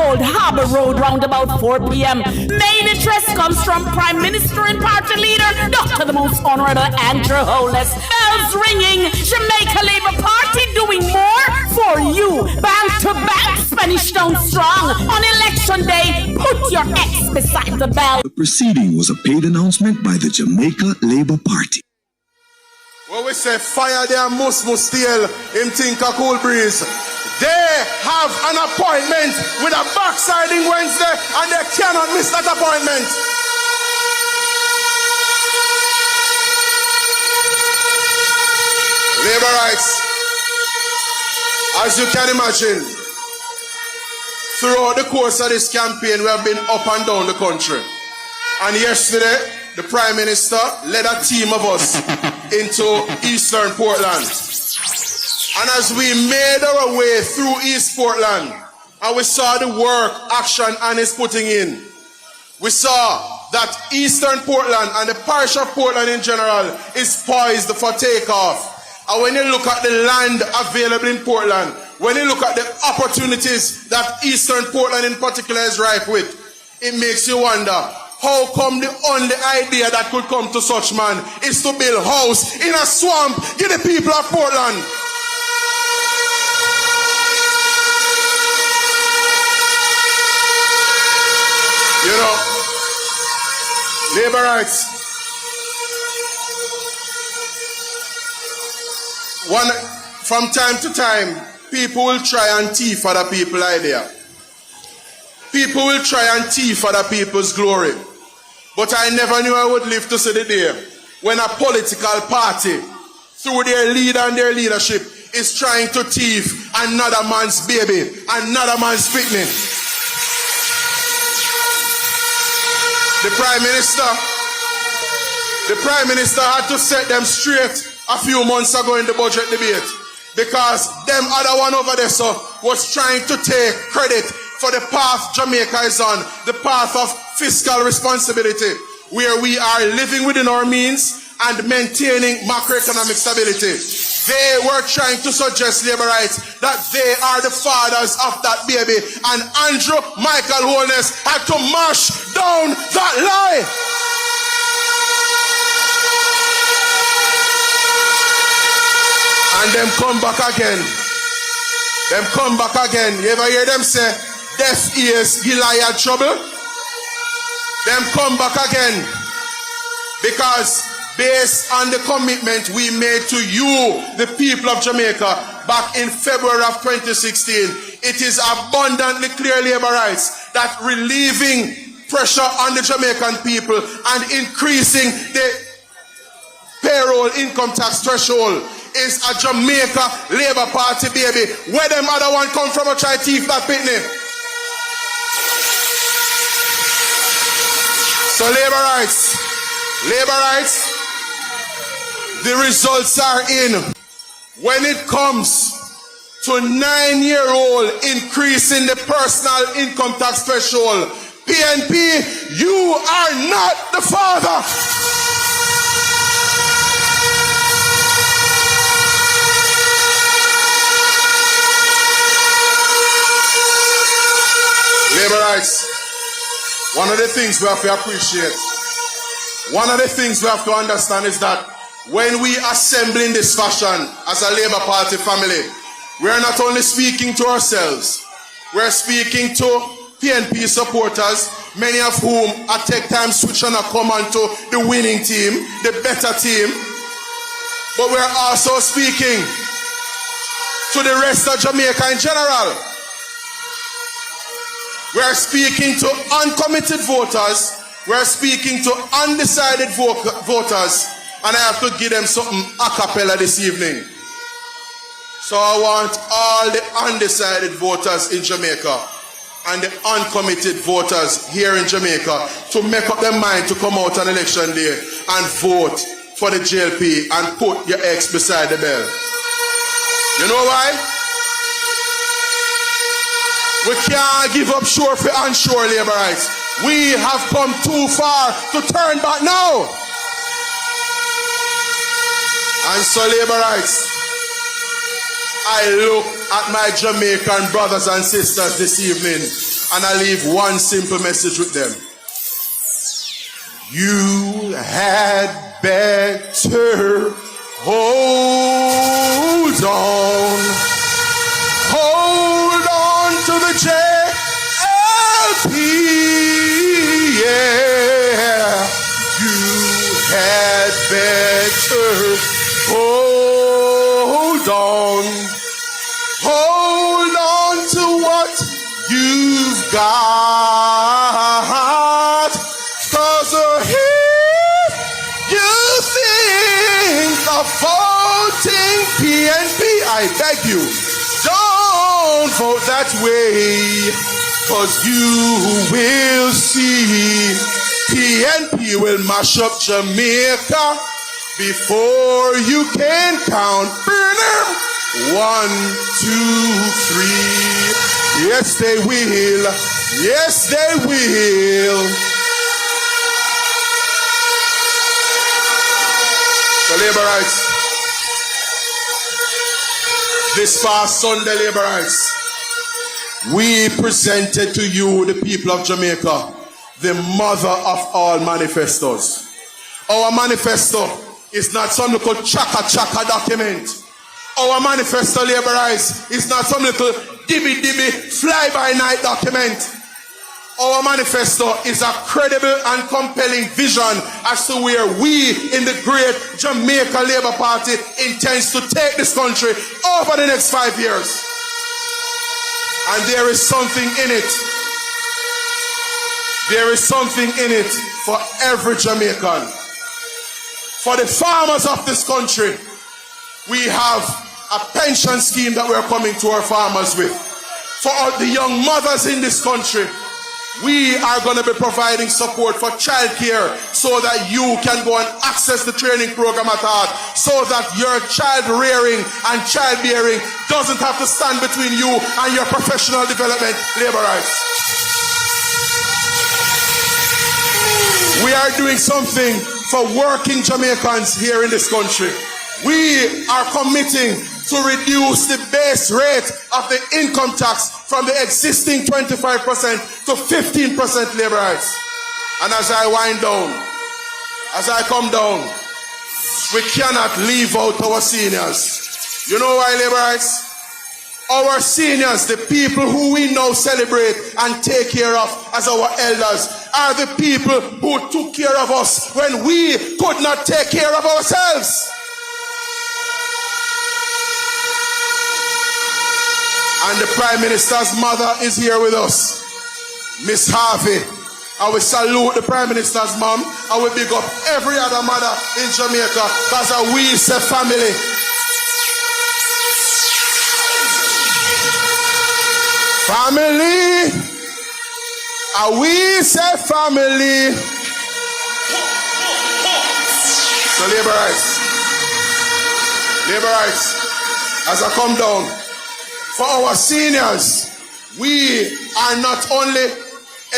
Old Harbour Road round about 4 p.m. Main address comes from Prime Minister and Party Leader, Dr. the Most Honorable Andrew Holness. Bells ringing, Jamaica Labour Party doing more for you. Bank to bank, Spanish Town strong. On election day, put your X beside the bell. The proceeding was a paid announcement by the Jamaica Labour Party. When we say fire there must steal, him think a cool breeze. They have an appointment with a backsliding Wednesday and they cannot miss that appointment. Labor rights. As you can imagine, throughout the course of this campaign, we have been up and down the country. And yesterday, the Prime Minister led a team of us into Eastern Portland. And as we made our way through East Portland, and we saw the work, action, Anne is putting in, we saw that Eastern Portland and the parish of Portland in general is poised for takeoff. And when you look at the land available in Portland, when you look at the opportunities that Eastern Portland in particular is ripe with, it makes you wonder, how come the only idea that could come to such man is to build a house in a swamp? Give the people of Portland. You know, labor rights. From time to time, people will try and thief other people's idea. People will try and thief other people's glory. But I never knew I would live to see the day when a political party, through their leader and their leadership, is trying to thief another man's baby, another man's picnic. The Prime Minister had to set them straight a few months ago in the budget debate, because them other one over there was trying to take credit for the path Jamaica is on, the path of fiscal responsibility, where we are living within our means and maintaining macroeconomic stability. They were trying to suggest, labor rights, that they are the fathers of that baby, and Andrew Michael Holness had to mash down that lie. And them come back again. Them come back again. You ever hear them say, deaf ears, Goliath trouble? Them come back again. Because based on the commitment we made to you, the people of Jamaica, back in February of 2016, it is abundantly clear, labor rights, that relieving pressure on the Jamaican people and increasing the payroll income tax threshold is a Jamaica Labour Party baby. Where them other one come from, a try thief that pitney. So labor rights, the results are in. When it comes to 9-year-old increasing the personal income tax threshold, PNP, you are not the father. Labor rights. One of the things we have to appreciate, one of the things we have to understand is that when we assemble in this fashion as a Labour Party family, we are not only speaking to ourselves, we are speaking to PNP supporters, many of whom at take time switch on and come onto the winning team, the better team. But we are also speaking to the rest of Jamaica in general. We are speaking to uncommitted voters. We are speaking to undecided voters. And I have to give them something a cappella this evening. So I want all the undecided voters in Jamaica and the uncommitted voters here in Jamaica to make up their mind to come out on election day and vote for the JLP and put your X beside the bell. You know why? We can't give up sure for unsure, labor rights. We have come too far to turn back now. And so labor rights, I look at my Jamaican brothers and sisters this evening and I leave one simple message with them. You had better hold on. Hold on to the JLP. Yeah. You had better hold on. Hold on to what you've got. 'Cause if you think of voting PNP, I beg you, don't vote that way. 'Cause you will see PNP will mash up Jamaica before you can count. 1, 2, 3. Yes, they will. Yes, they will. So, labor rights. This past Sunday, labor rights, we presented to you, the people of Jamaica, the mother of all manifestos. Our manifesto is not some little chaka document. Our manifesto, labor rights, is not some little dibby fly-by-night document. Our manifesto is a credible and compelling vision as to where we in the great Jamaica Labour Party intends to take this country over the next 5 years. And there is something in it. There is something in it for every Jamaican. For the farmers of this country, we have a pension scheme that we're coming to our farmers with. For all the young mothers in this country, we are going to be providing support for childcare so that you can go and access the training program at heart, so that your child rearing and childbearing doesn't have to stand between you and your professional development. Labor rights. We are doing something for working Jamaicans here in this country. We are committing to reduce the base rate of the income tax from the existing 25% to 15% labor rights. And as I wind down, as I come down, we cannot leave out our seniors. You know why, labor rights? Our seniors, the people who we now celebrate and take care of as our elders, are the people who took care of us when we could not take care of ourselves. And the Prime Minister's mother is here with us, Miss Harvey. I will salute the Prime Minister's mom. I will big up every other mother in Jamaica because we say family. Family. We say family. So labor rights. Labor rights. As I come down, for our seniors, we are not only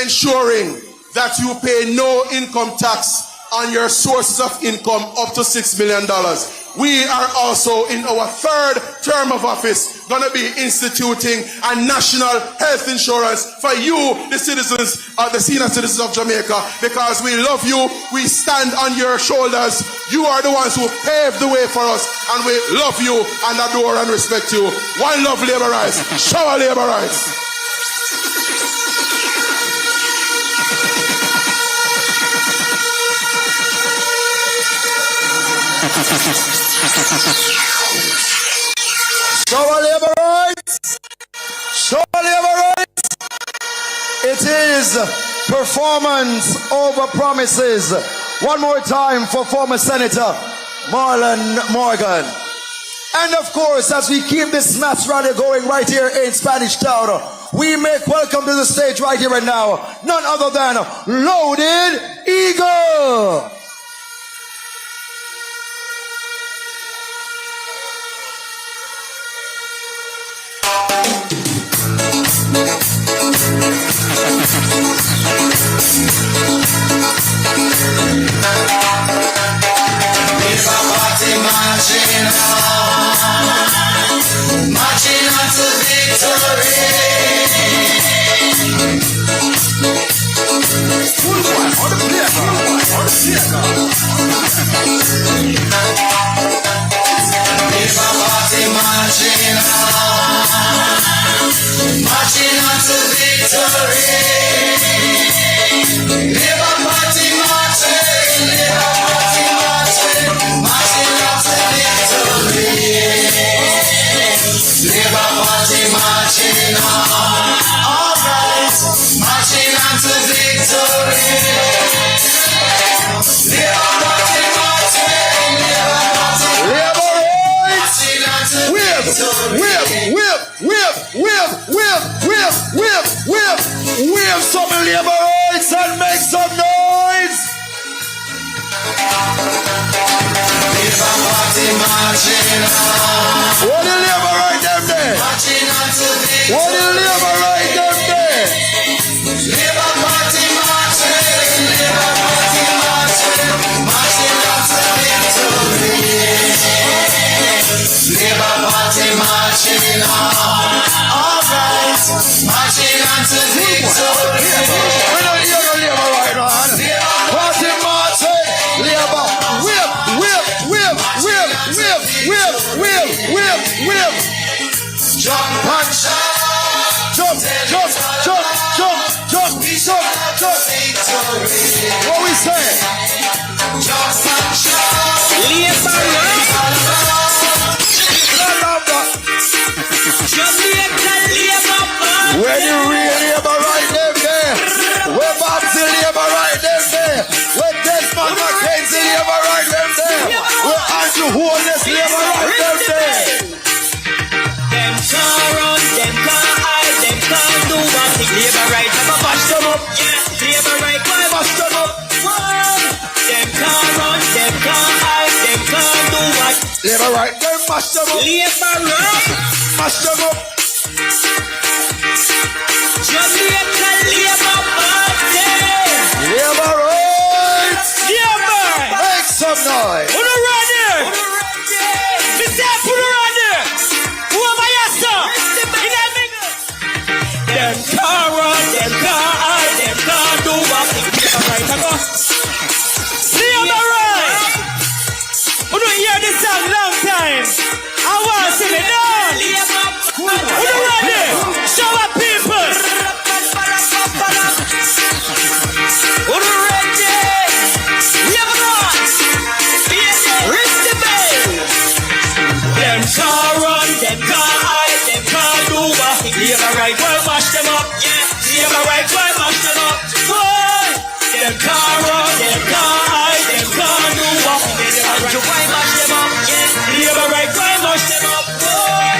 ensuring that you pay no income tax on your sources of income up to $6 million. We are also, in our third term of office, going to be instituting a national health insurance for you, the citizens, the senior citizens of Jamaica, because we love you, we stand on your shoulders. You are the ones who paved the way for us, and we love you and adore and respect you. One love, labor rights. Shower labor rights. Shower labor rights. Shower labor rights. It is performance over promises. One more time for former Senator Marlon Morgan. And of course, as we keep this mass rally going right here in Spanish Town, we make welcome to the stage right here and now none other than Loaded Eagle. Viva Party marching on. to victory. Labour Party marching, Labour Party marching, marching on to victory. Labour Party marching on, alright, marching on to victory. Labour Party marching, Labour Party marching on to victory. Whip some labor rights and make some noise. Labour Party marching on. What the labor right them there? Marching on to victory. What the labor right them there? Labour Party marching, Labour Party marching, marching on to victory. Labour Party marching on. Alright, marching on to victory. We don't hear no labor right on. Party marching, labor, whip. Jump and shout. Jump. What we say? Jump and shout. Labor right. Where the real labor right them there? Where Babsy labor right them there? Where Desmond Mackenzie labor right them there? Where Andrew Holness labor right them there? Them can't run, them can't hide, them can't do what the labor right never mash them up. Yeah, labor right why mash them up? Them can't run, them can't hide, them can't do what Labor right, them mash them up. labor right. Mash them up. Jamaica Labor Party. Labor right. Labor. Make some noise. Who the run here? Mr. Who the run here? Who am I, sir? In that nigga. Them can't run, them can't hide, them can't do what the labor right. Labor right. Who don't hear this song long time? I want to see me down. Who the run here? Show up people. Who the run here? Labor right. Ring the bell. Them can't run, them can't hide, them can't do what the labor right. Why mash them up? Yeah, labor right. Why mash them up? Why? Them can't run, them can't hide, them can't do what the labor right. Why mash them up? Yeah, labor right. Why mash them up? Why?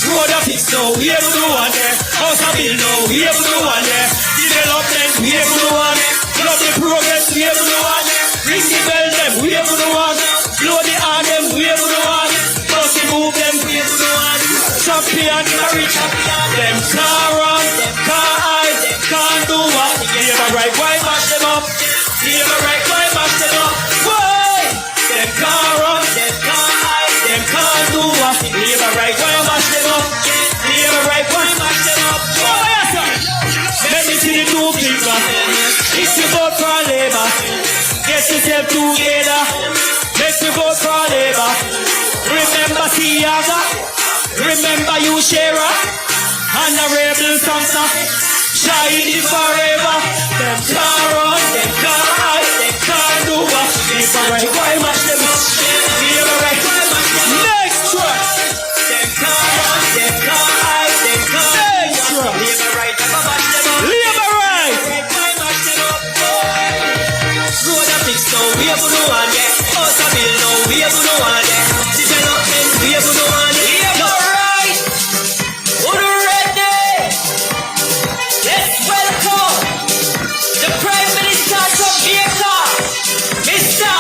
Road of peace, no, we able to one there. House of bill, no, we able to one there. Development, we able to one there. Love the progress, we able to one there. Ring the bell, them, we able to one there. Blow the arm, them, we able to one there. Bossy move, them, we able to one there. Champion, carry champion. Them can't run, them can't hide, them can't do what the labor right. Why mash them up? Labor right, why mash them up? Why? Them can't run, them can't hide, them can't do what the labor right. Why mash them up? Labor right, why mash them up? Why? Let me see the two people. If you vote for labor, get yourself together. Make me vote for labor. Remember Siaga, remember you Shera, Honorable Santa, shining forever. Them can't run, them can't hide, them can't do what labor right. Why mash them up? Labor right, why mash them up? Next truck. Them can't run, them can't hide, them can't do what labor right. Never mash them up. Labor right. Why mash them up? Road of fix, no, we have no one there. House of bill, no, we have no one there. Development, we have no one there. Labor right. Who the ready? Let's welcome the Prime Minister of Jamaica, Mr.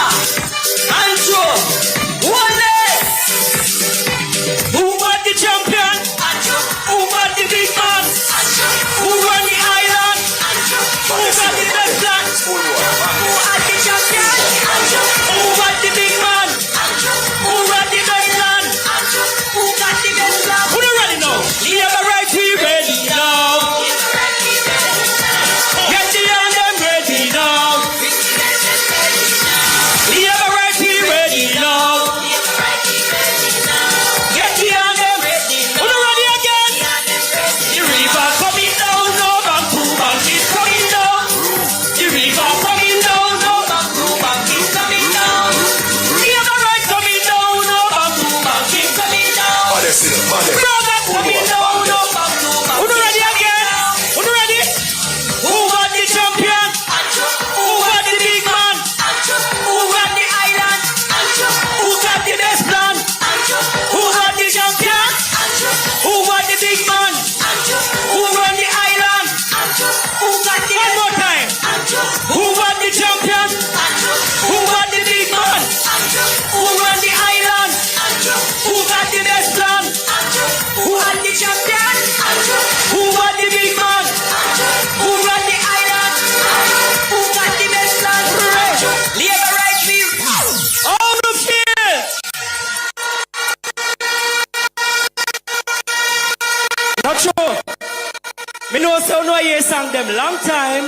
Me know so no you sang them long time.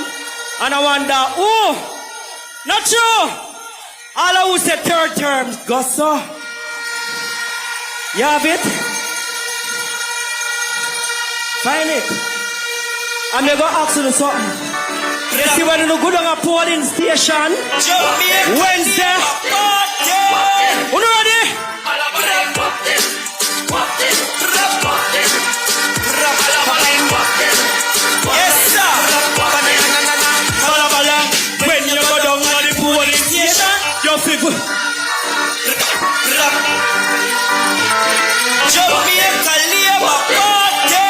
And I wonder, oh, not true. All I who say third term, go so. You have it? Find it. I'm going to ask you something. You see when you go down a polling station? Wednesday. You ready? Yes, sir. When you go down on the polling station, your people. Jamaica Labour Party.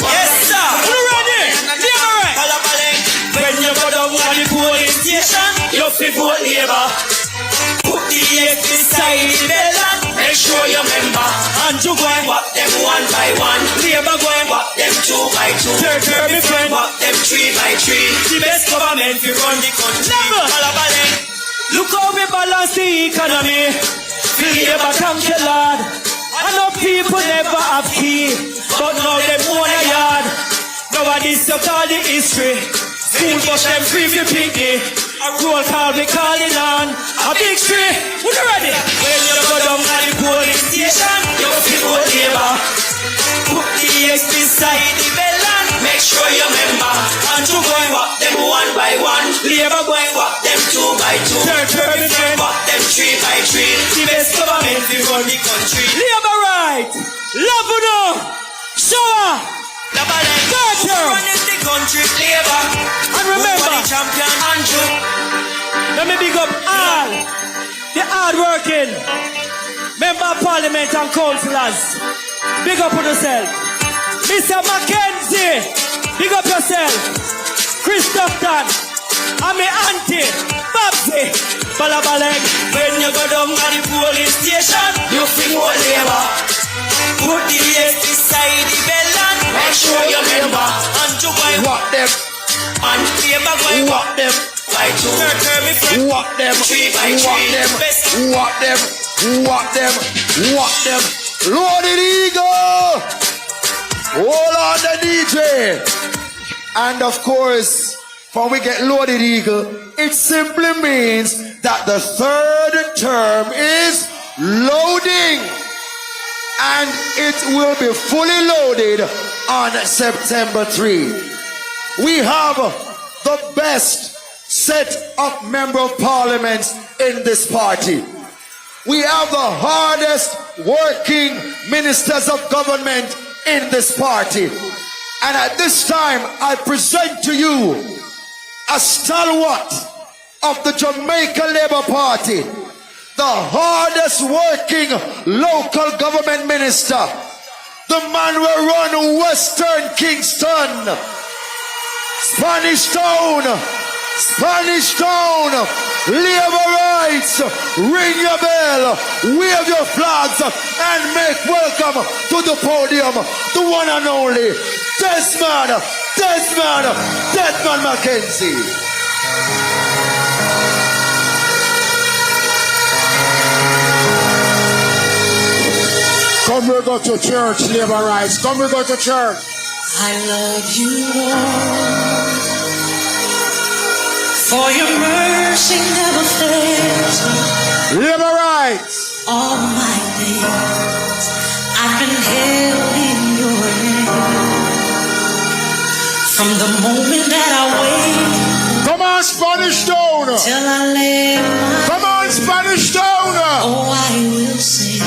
Yes, sir. You ready? When you go down on the polling station, your people Labour. Put the egg beside the bell. Make sure you remember. And you go and walk them one by one. Labour go and walk them two by two. Third me friend. Walk them three by three. The best government we run the country. Look how we balance the economy. Feel Labour, thank you Lord. I know people never have key, but now them own a yard. Nowadays you call the history. School bus them free for picnic. A roll call we calling on. A big tree. Who you ready? When you go down to the polling station, you feel vote Labour. Put the eggs beside the bell and make sure you remember. And you go and walk them one by one. Labour go and walk them two by two. Third walk them three by three. The best government we run the country. Labour right. Love you know. Show. Third term. The country Labour. And remember the champion Andrew. Let me big up all the hard working member of parliament and councillors. Big up on yourself. Mr. Mackenzie, big up yourself. Christopher and my auntie Babsy Balabalek. When you go down to the polling station, you feel what Labour. Put the egg beside the bell and make sure you remember. And you go and walk them. And Labour go and walk them. By two, Walk them, three by three. walk them, walk them, walk them. Loaded Eagle! Hold on the DJ. And of course, when we get Loaded Eagle, it simply means that the third term is loading. And it will be fully loaded on September 3. We have the best set of member of parliament in this party. We have the hardest working ministers of government in this party. And at this time, I present to you a stalwart of the Jamaica Labour Party, the hardest working local government minister, the man who run Western Kingston, Spanish Town, Labour rights, ring your bell, wave your flags, and make welcome to the podium the one and only Desmond Mackenzie. Come we go to church, Labour rights. Come we go to church. I love you all. For your mercy never fails me. Labour rights. All my days I've been held in your hand. From the moment that I wake, Come on, Spanish Town. till I lay my Come on, Spanish Town. oh, I will sing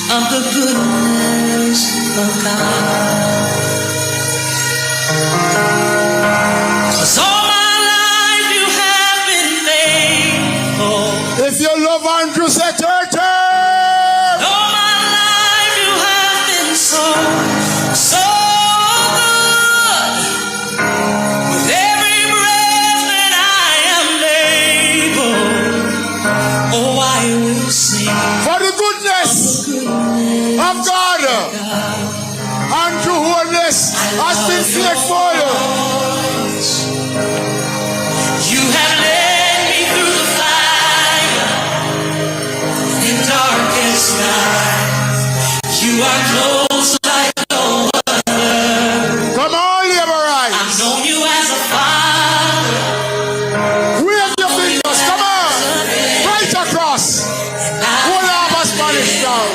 of the goodness of God. 'Cause all my life you have been faithful. If you love Andrew, say third term. All my life you have been so good. With every breath that I am able, oh, I will sing For the goodness of God. Andrew Holiness has been faithful. You have led me through the fire You are close like no other. Come on, Laborites. I've known you as a father. Wave your fingers. Come on. Right across. Hold on, my Spanish down.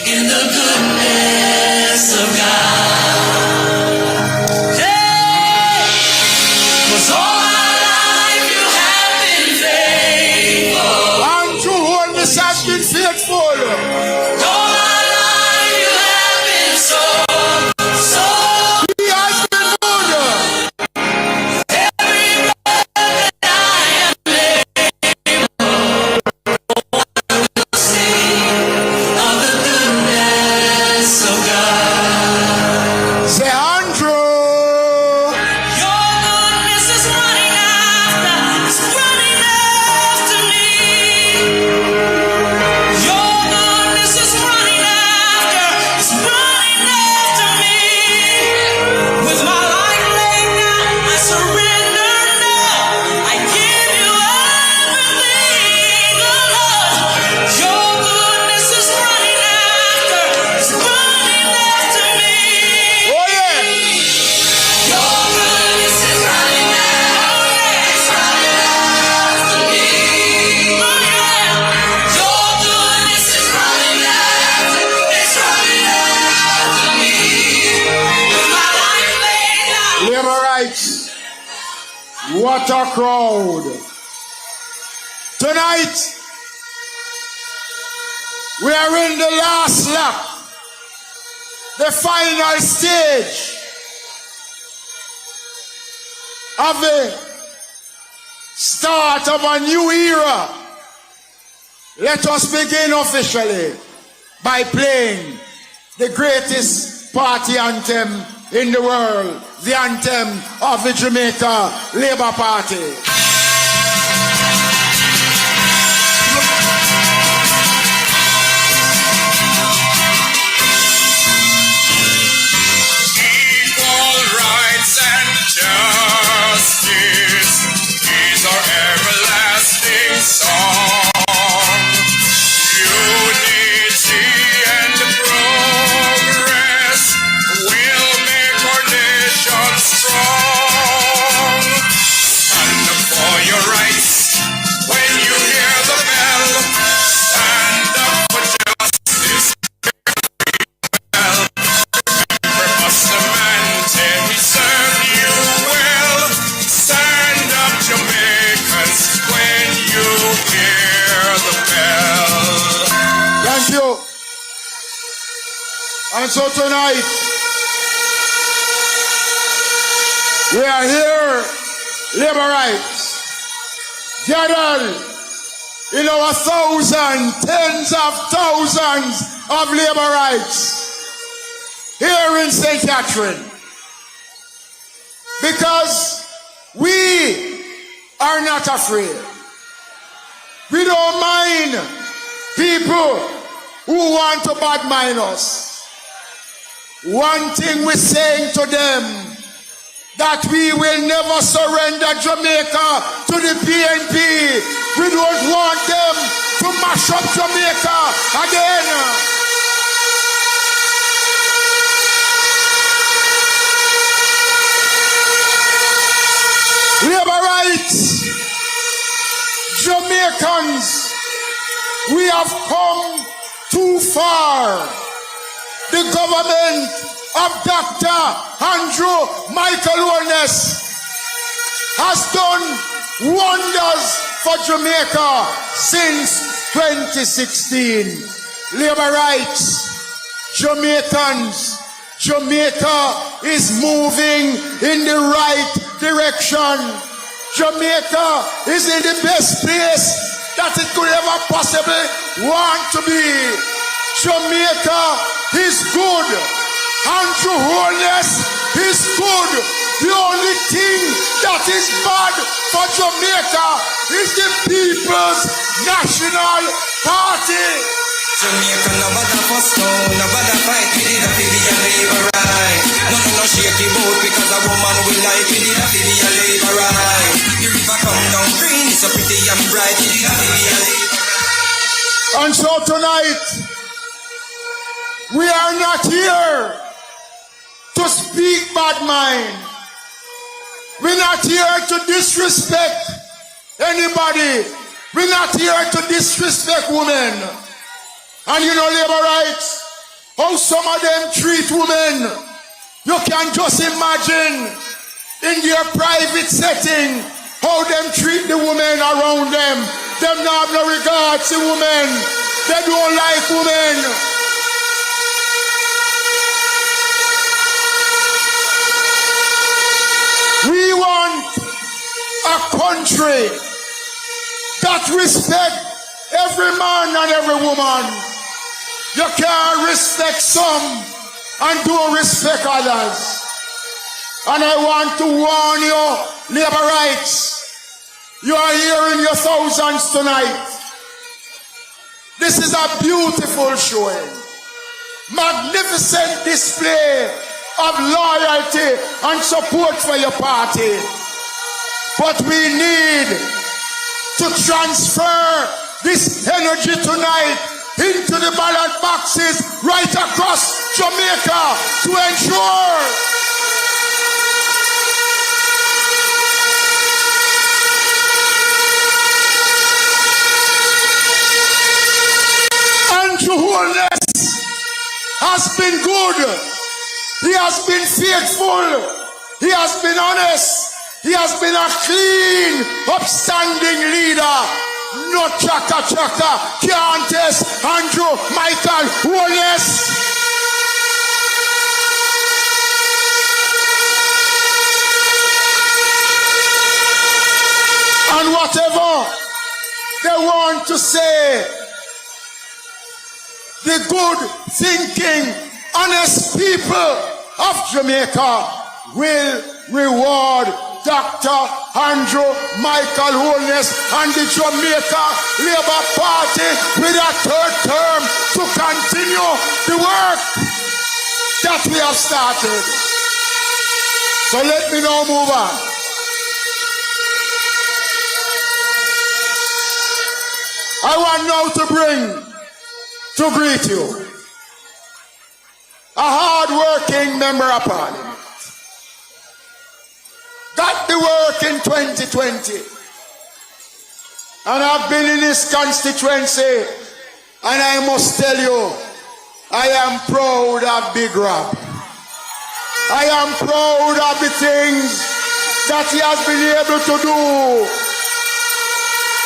In the goodness of God. Hey! 'Cause all my life you have been faithful. And through holiness has been faithful. All my life you have been so, so He has been good. every breath that I am able to sing of the goodness of God. Say, Andrew. Your goodness is running after me. Your goodness is running after me. With my life laid down, I surrender now. I give you everything, oh Lord. Your goodness is running after me. Oh, yeah. Your goodness is running after me. Oh, yeah. Your goodness is running after me. With my life laid down. Laborites, what a crowd. Tonight, we are in the last lap, the final stage of the start of a new era. Let us begin officially by playing the greatest party anthem in the world, the anthem of the Jamaica Labour Party. Equal rights and justice is our everlasting song. Unity and progress will make our nation strong. Stand up for your rights when you hear the bell. Stand up for justice. He served you well. Stand up, Jamaicans, when you hear the bell. Thank you. And so tonight, we are here, Laborites, gathered in our tens of thousands of Laborites here in St. Catherine. Because we are not afraid. We don't mind people who want to badmine us. One thing we're saying to them, that we will never surrender Jamaica to the PNP. We don't want them to mash up Jamaica again. Laborites, Jamaicans, we have come too far. The government of Dr. Andrew Michael Holness has done wonders for Jamaica since 2016. Laborites, Jamaicans, Jamaica is moving in the right direction. Jamaica is in the best place that it could ever possibly want to be. Jamaica is good. Andrew Holness is good. The only thing that is bad for Jamaica is the People's National Party. Jamaica no bother for stone, no bother fight, we did a feel labor right. No shaky boat because a woman will like, we did a feel labor right. The river come down green, it's so pretty and bright, we did a feel labor right. And so tonight, We are not here to speak bad mind. We're not here to disrespect anybody. We're not here to disrespect women. And you know labor rights, how some of them treat women. You can just imagine in their private setting how them treat the women around them. Them not have no regard to women. They don't like women. We want a country that respect every man and every woman. You can't respect some and don't respect others. And I want to warn you, labor rights, you are here in your thousands tonight. This is a beautiful showing. Magnificent display of loyalty and support for your party. But we need to transfer this energy tonight into the ballot boxes right across Jamaica to ensure Andrew Holness has been good. He has been faithful. He has been honest. He has been a clean, upstanding leader. No chaka can't test Andrew Michael Holness. And whatever they want to say, the good thinking, honest people of Jamaica will reward Dr. Andrew Michael Holness and the Jamaica Labour Party with a third term to continue the work that we have started. So let me now move on. I want now to greet you a hard-working member of Parliament. Got the work in 2020. And I've been in this constituency, and I must tell you, I am proud of Big Rob. I am proud of the things that he has been able to do.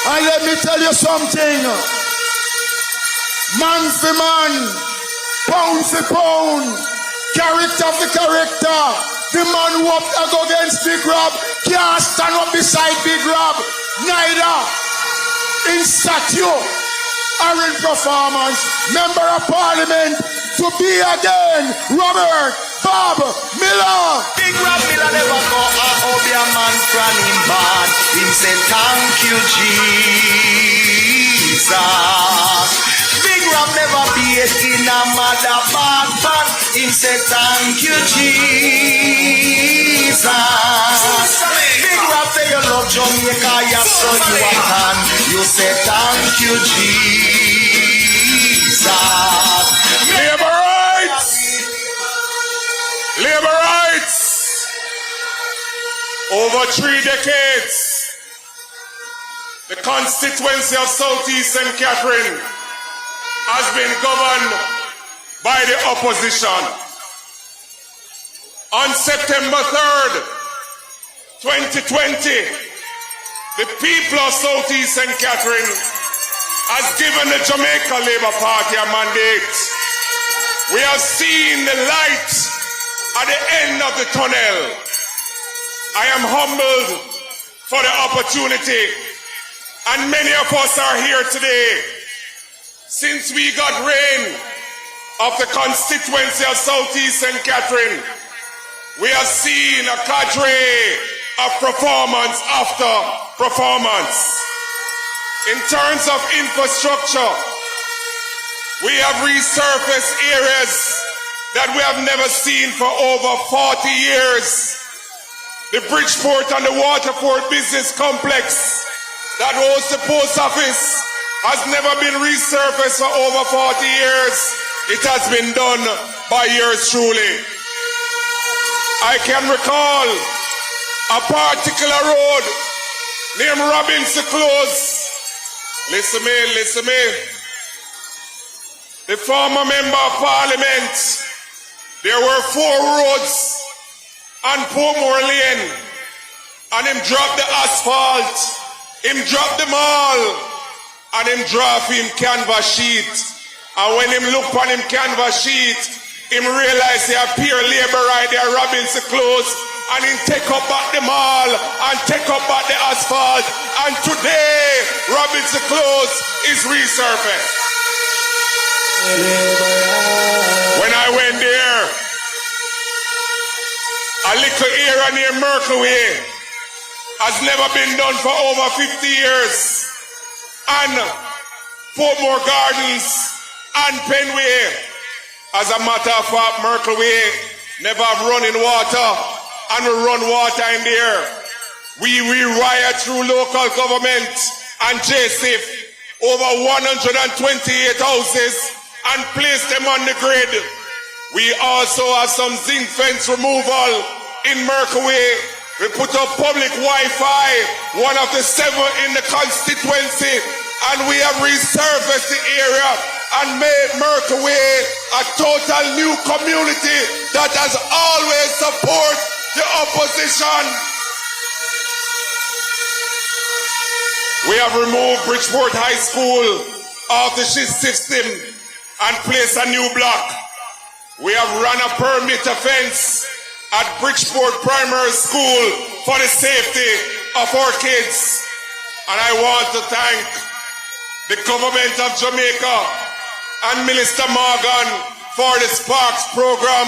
And let me tell you something. Man for man, pound for pound, character for character. The man who up to go against Big Rob can't stand up beside Big Rob, neither in statue or in performance. Member of Parliament to be again, Robert Bob Miller. Big Rob Miller never go out be a man from him bad. He said thank you Jesus. Big Rob never be in a mother bad man. He said thank you Jesus. Big Rob say you love Jamaica, yes so you can. You say thank you Jesus. Labor rights! Labor rights! Over 3 decades, the constituency of Southeast St. Catherine has been governed by the opposition. On September 3rd, 2020, the people of Southeast St. Catherine has given the Jamaica Labour Party a mandate. We have seen the light at the end of the tunnel. I am humbled for the opportunity, and many of us are here today. Since we got reign of the constituency of Southeast St. Catherine, we have seen a cadre of performance after performance. In terms of infrastructure, we have resurfaced areas that we have never seen for over 40 years. The Bridgeport and the Waterport Business Complex that hosts the post office has never been resurfaced for over 40 years. it has been done by yours truly. I can recall a particular road named Robinson Close. Listen me. The former member of parliament, there were 4 roads on Portmore Lane, and him dropped the asphalt, him dropped them all, and him drop him canvas sheet. And when him look on him canvas sheet, him realize he appear labor right there, Robinson Close, and him take up back the mall and take up back the asphalt. And today, Robinson Close is resurfaced. When I went there, a little area near Merkel Way has never been done for over 50 years. And Portmore Gardens and Penway, as a matter of fact, Merkel Way never have running water, and we run water in there. We riot through local government and JSIF over 128 houses and place them on the grid. We also have some zinc fence removal in Merkel Way. We put up public Wi-Fi, one of the 7 in the constituency, and we have resurfaced the area and made Merkel Way a total new community that has always supported the opposition. We have removed Bridgeport High School off the shift system and placed a new block. We have run a perimeter fence at Bridgeport Primary School for the safety of our kids. And I want to thank the government of Jamaica and Minister Morgan for the Sparks program.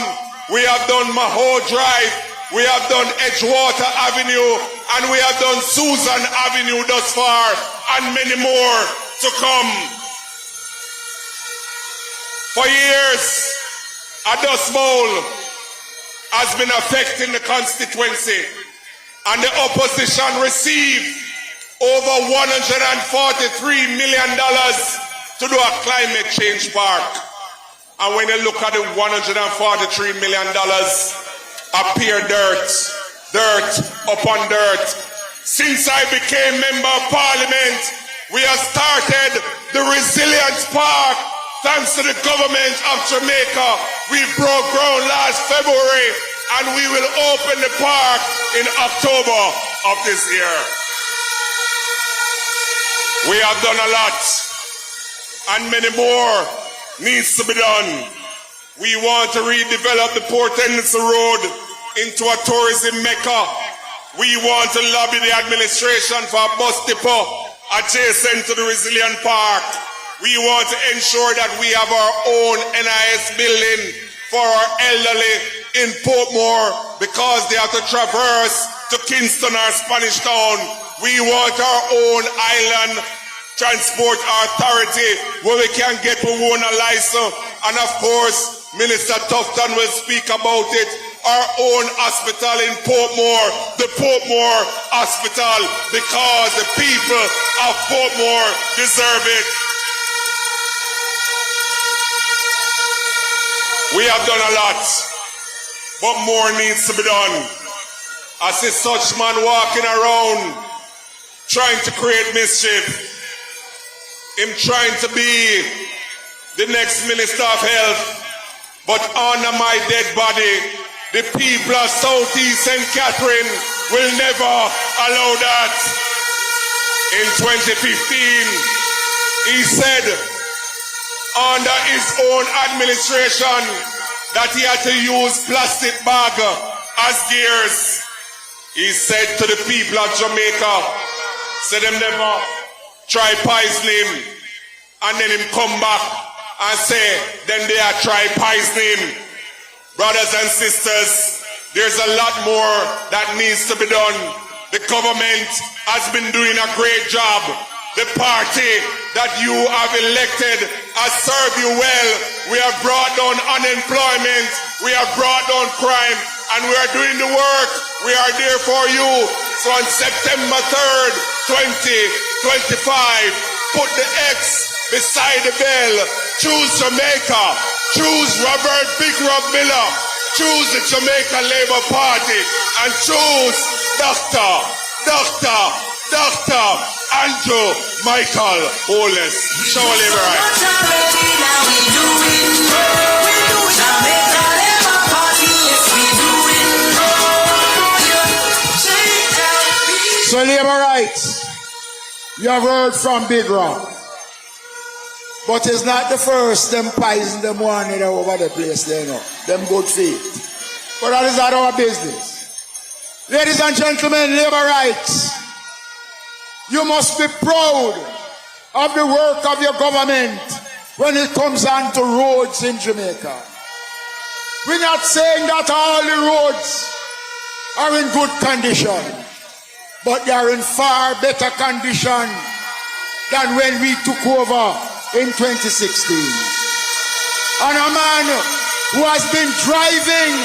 We have done Maho Drive, we have done Edgewater Avenue, and we have done Susan Avenue thus far, and many more to come. For years, a dust bowl has been affecting the constituency, and the opposition received over $143 million to do a climate change park. And when you look at the $143 million, appear dirt upon dirt. Since I became member of parliament, we have started the Resilience Park. Thanks to the government of Jamaica, we broke ground last February, and we will open the park in October of this year. We have done a lot, and many more needs to be done. We want to redevelop the Port Henderson Road into a tourism mecca. We want to lobby the administration for a bus depot adjacent to the Resilient Park. We want to ensure that we have our own NIS building for our elderly in Portmore because they have to traverse to Kingston or Spanish Town. We want our own island transport authority where we can get a owner license. And of course, Minister Tufton will speak about it. Our own hospital in Portmore, the Portmore Hospital, because the people of Portmore deserve it. We have done a lot, but more needs to be done. I see such man walking around trying to create mischief. Him trying to be the next Minister of Health, but under my dead body, the people of Southeast St. Catherine will never allow that. In 2015, he said, under his own administration, that he had to use plastic bag as gears. He said to the people of Jamaica, said them never try poison him, and then him come back and say, then they are try poison him. Brothers and sisters, there's a lot more that needs to be done. The government has been doing a great job. The party that you have elected has served you well. We have brought down unemployment. We have brought down crime. And we are doing the work. We are there for you. So on September 3rd, 2025, put the X beside the bell. Choose Jamaica. Choose Robert Big Rob Miller. Choose the Jamaica Labour Party. And choose Dr. Andrew Michael Holness. Show Labour right. So Labour rights, you have heard from Big Rock. But it's not the first them poison them one over the place there, no. Them good faith. But that is not our business. Ladies and gentlemen, Labour rights, you must be proud of the work of your government when it comes on to roads in Jamaica. We're not saying that all the roads are in good condition, but they are in far better condition than when we took over in 2016. And a man who has been driving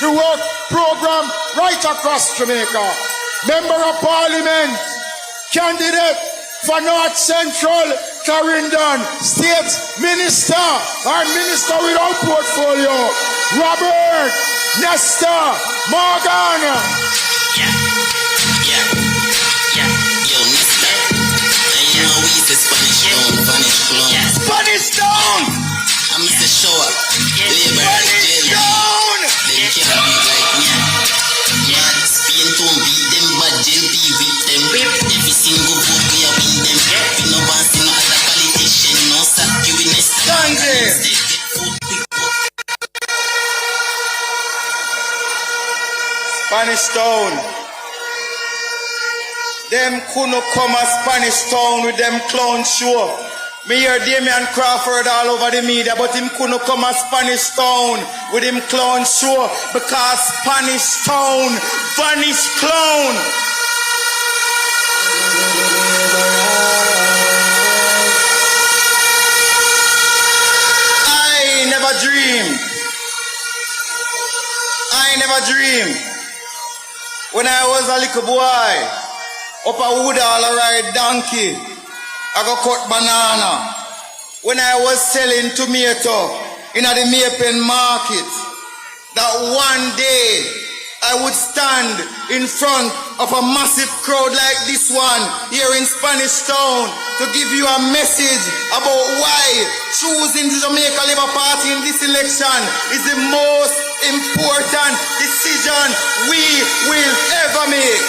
the work program right across Jamaica, Member of Parliament, candidate for North Central Clarendon, State Minister, or Minister without portfolio, Robert Nesta Morgan. Spanish Town! I'm Mr. Show Up. Spanish Town! They can't be like me. Mad Spain to beat them, but jail be with them. Every single vote we are win them. We no want to see no other politician, no stop you in this time. Spanish Town. Them couldn't come a Spanish Town with them clown show. Me hear Damian Crawford all over the media, but him couldn't come a Spanish Town with him clown show because Spanish Town vanish clown. I never dreamed when I was a little boy up a wood all ride donkey. I go cut banana. When I was selling tomato in the Maypen market, that one day I would stand in front of a massive crowd like this one here in Spanish Town to give you a message about why choosing the Jamaica Labour Party in this election is the most important decision we will ever make.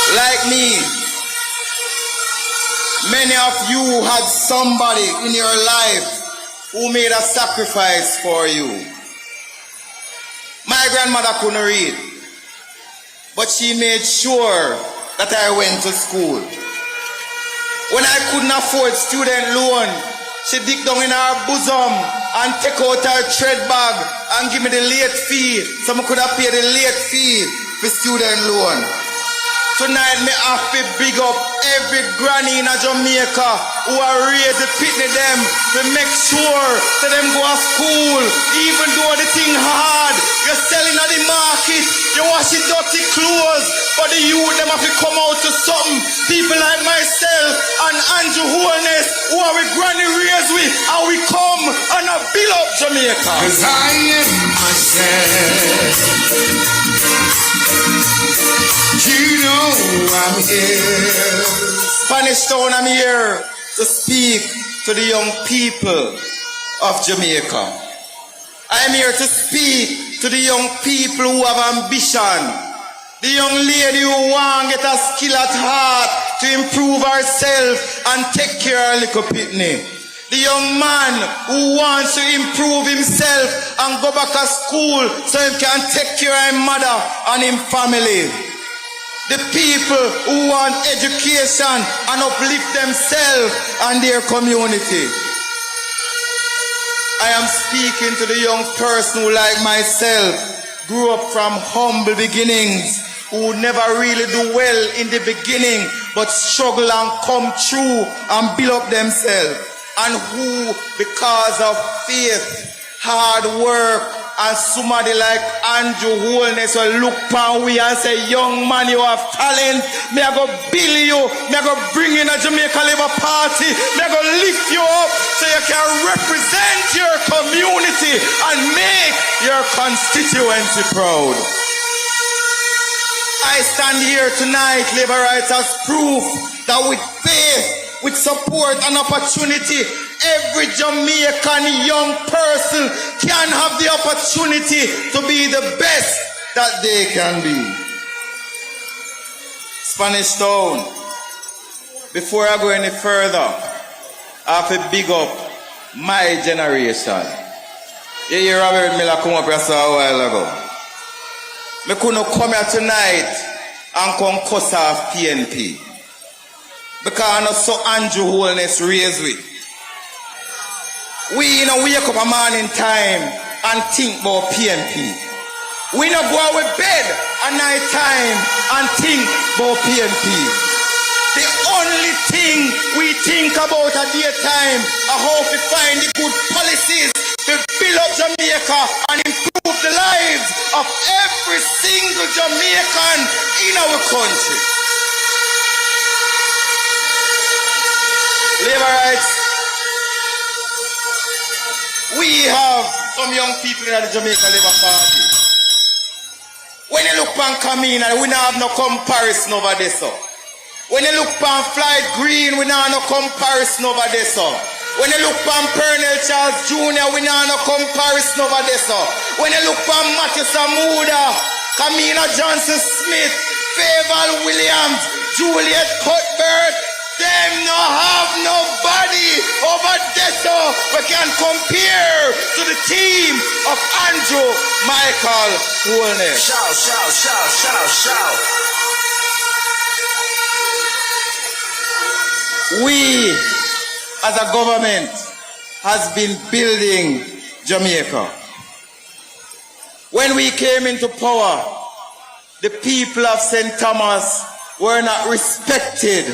Like me, many of you had somebody in your life who made a sacrifice for you. My grandmother couldn't read, but she made sure that I went to school. When I couldn't afford student loan, she dig down in her bosom and take out her thread bag and give me the late fee so I could have paid the late fee for student loan. Tonight, me have to big up every granny in Jamaica who are raised to pitney them to make sure that them go to school, even though the thing hard. You're selling at the market, you washing dirty clothes, but the youth them have to come out to something. People like myself and Andrew Holness, who are with granny raised with, and we come and build up Jamaica. 'Cause I am myself. You know I'm here. Spanish Town, I'm here to speak to the young people of Jamaica. I'm here to speak to the young people who have ambition. The young lady who want to get a skill at heart to improve herself and take care of her little pitney. The young man who wants to improve himself and go back to school so he can take care of his mother and his family. The people who want education and uplift themselves and their community. I am speaking to the young person who, like myself, grew up from humble beginnings, who never really do well in the beginning, but struggle and come through and build up themselves. And who, because of faith, hard work, and somebody like Andrew Holness will look upon we and say, young man, you have talent. Me I go bill you. Me I go bring in a Jamaica Labour Party. Me I go lift you up so you can represent your community and make your constituency proud. I stand here tonight, Labour Rights, as proof that with faith, with support and opportunity, every Jamaican young person can have the opportunity to be the best that they can be. Spanish Town, before I go any further, I have to big up my generation. You hear Robert Miller come up here a while ago. I couldn't come here tonight and come cuss off PNP. Because I know so Andrew Holness raised with. We wake up a morning time and think about PNP. We not go out with bed at night time and think about PNP. The only thing we think about at daytime are how to find the good policies to build up Jamaica and improve the lives of every single Jamaican in our country. Labour Rights, we have some young people in the Jamaica Labour Party. When you look on Camino, we don't have no comparison over this. When you look on Flight Green, we don't have no comparison over this. When you look on Pernell Charles Jr., we don't have no comparison over this. When you look on Matthew Samuda, Camino Johnson Smith, Favour Williams, Juliet Cuthbert, them no have nobody over there we can compare to the team of Andrew Michael Holness. Shout, shout, shout, shout, shout. We as a government has been building Jamaica. When we came into power, the people of St. Thomas were not respected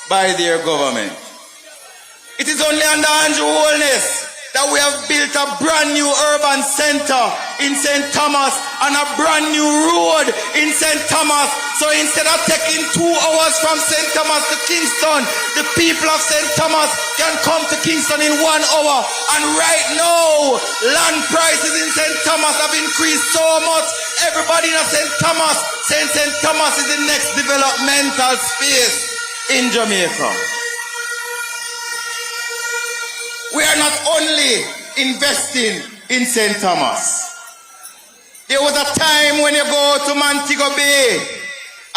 by their government. It is only under Andrew Holness that we have built a brand new urban center in St. Thomas and a brand new road in St. Thomas. So instead of taking 2 hours from St. Thomas to Kingston, the people of St. Thomas can come to Kingston in 1 hour. And right now, land prices in St. Thomas have increased so much. Everybody in St. Thomas saying St. Thomas is the next developmental space in Jamaica. We are not only investing in St. Thomas. There was a time when you go to Montego Bay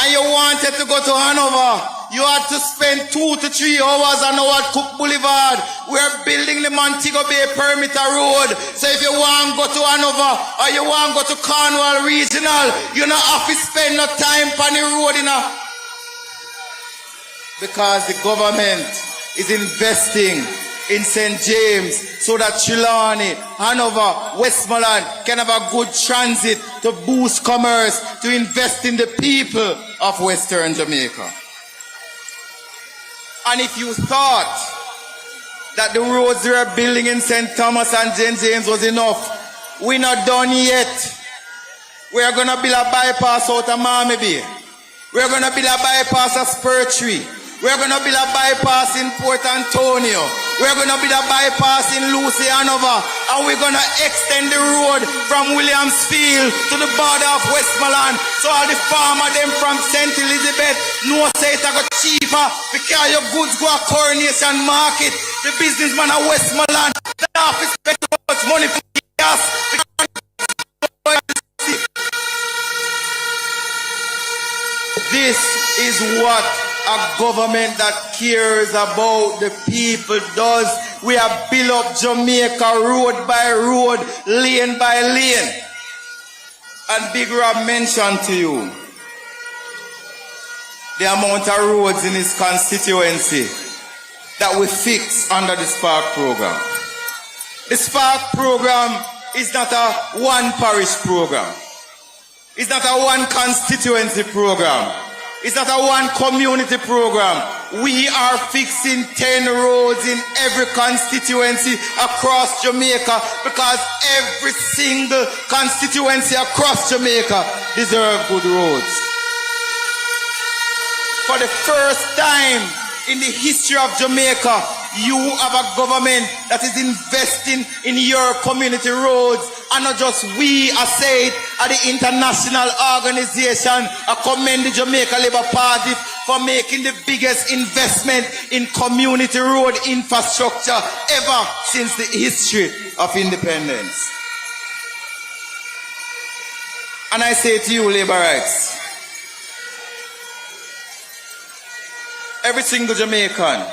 and you wanted to go to Hanover, you had to spend 2 to 3 hours on our Cook Boulevard. We are building the Montego Bay Perimeter Road. So if you want to go to Hanover or you want to go to Cornwall Regional, you don't have to spend no time on the road because the government is investing in St. James so that Trelawney, Hanover, Westmoreland can have a good transit to boost commerce, to invest in the people of Western Jamaica. And if you thought that the roads we are building in St. Thomas and St. James was enough, we're not done yet. We are going to build a bypass out of Miami Bay. We are going to build a bypass at Spur Tree. We are going to build a bypass in Port Antonio. We are going to build a bypass in Lucy, Hanover. And we're going to extend the road from Williamsfield to the border of Westmoreland. So all the farmers them from St. Elizabeth know say it got cheaper because your goods go to Coronation Market. The businessman of Westmoreland, the office spend so much money for gas. This is what a government that cares about the people does. We have built up Jamaica road by road, lane by lane. And Big Rob mentioned to you the amount of roads in his constituency that we fix under the Spark program. The Spark program is not a one parish program. It's not a one constituency program. It's not a one community program. we are fixing 10 roads in every constituency across Jamaica because every single constituency across Jamaica deserves good roads. For the first time in the history of Jamaica, you have a government that is investing in your community roads. And not just we, I say it, at the international organization, I commend the Jamaica Labour Party for making the biggest investment in community road infrastructure ever since the history of independence. And I say to you, Labourites, every single Jamaican,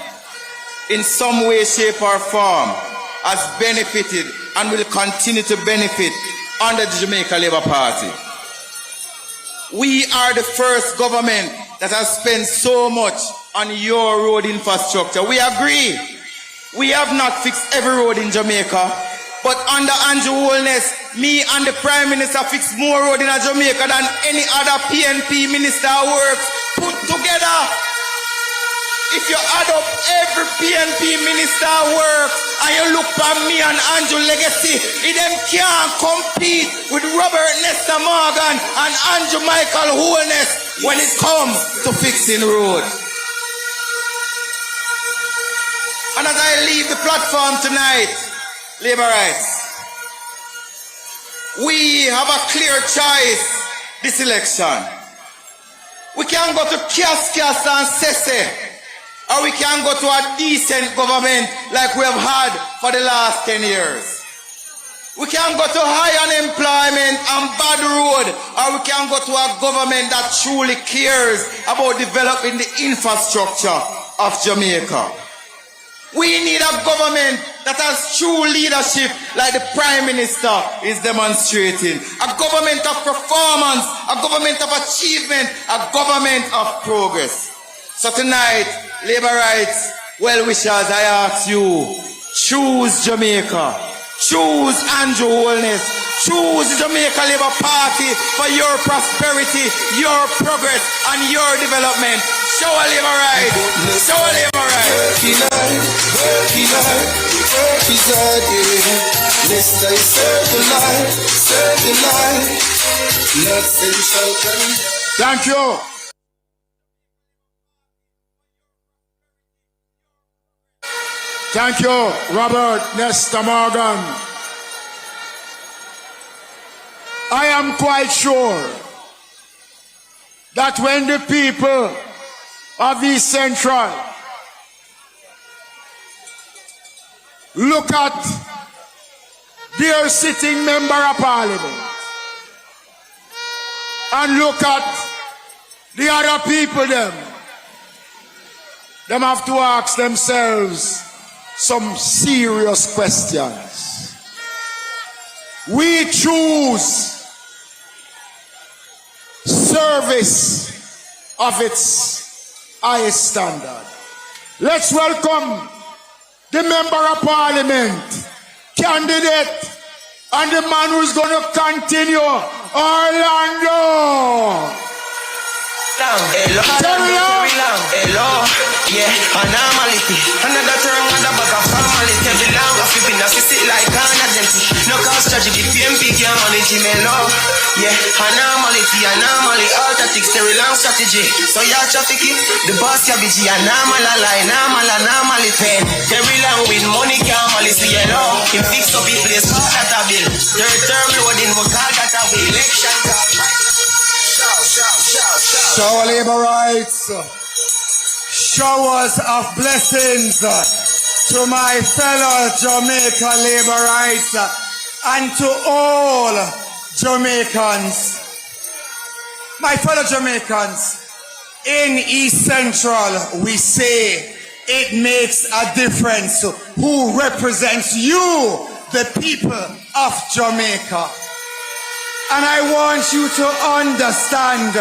in some way, shape or form, has benefited and will continue to benefit under the Jamaica Labour Party. We are the first government that has spent so much on your road infrastructure. We agree. We have not fixed every road in Jamaica, but under Andrew Holness, me and the Prime Minister fixed more road in Jamaica than any other PNP minister works put together. If you add up every PNP minister work and you look at me and Andrew Legacy, them can't compete with Robert Nesta Morgan and Andrew Michael Holness when it comes to fixing road. And as I leave the platform tonight, Labourites, we have a clear choice this election. We can go to Kias and Sese, or we can go to a decent government like we have had for the last 10 years. We can go to high unemployment and bad road, or we can go to a government that truly cares about developing the infrastructure of Jamaica. We need a government that has true leadership like the Prime Minister is demonstrating. A government of performance, a government of achievement, a government of progress. So tonight, Labourites, well-wishers, I ask you, choose Jamaica, choose Andrew Holness, choose the Jamaica Labour Party for your prosperity, your progress, and your development. Show a Labourite, show a Labourite. Working hard, work is hard, yeah. Let's say serve the light, not sensual. Thank you. Thank you, Robert Nesta Morgan. I am quite sure that when the people of East Central look at their sitting member of parliament and look at the other people, them have to ask themselves some serious questions. We choose service of its highest standard. Let's welcome the member of parliament, candidate, and the man who's going to continue, Orlando. Hello, yeah, anomaly. Another term on the back of formality. Every long of flipping, I sit like an identity. No cause tragedy, PMP can't manage me, hello. Yeah, anomaly, all tactics, very long strategy. So y'all trafficking, the boss ya BG, anomaly pen. Very long with money can't manage me, hello. Him fix up his place, call that a bill. Third term loading, we call that a bill. Election call. Shower Labourites, showers of blessings to my fellow Jamaica Labourites and to all Jamaicans. My fellow Jamaicans, in East Central we say it makes a difference who represents you, the people of Jamaica. And I want you to understand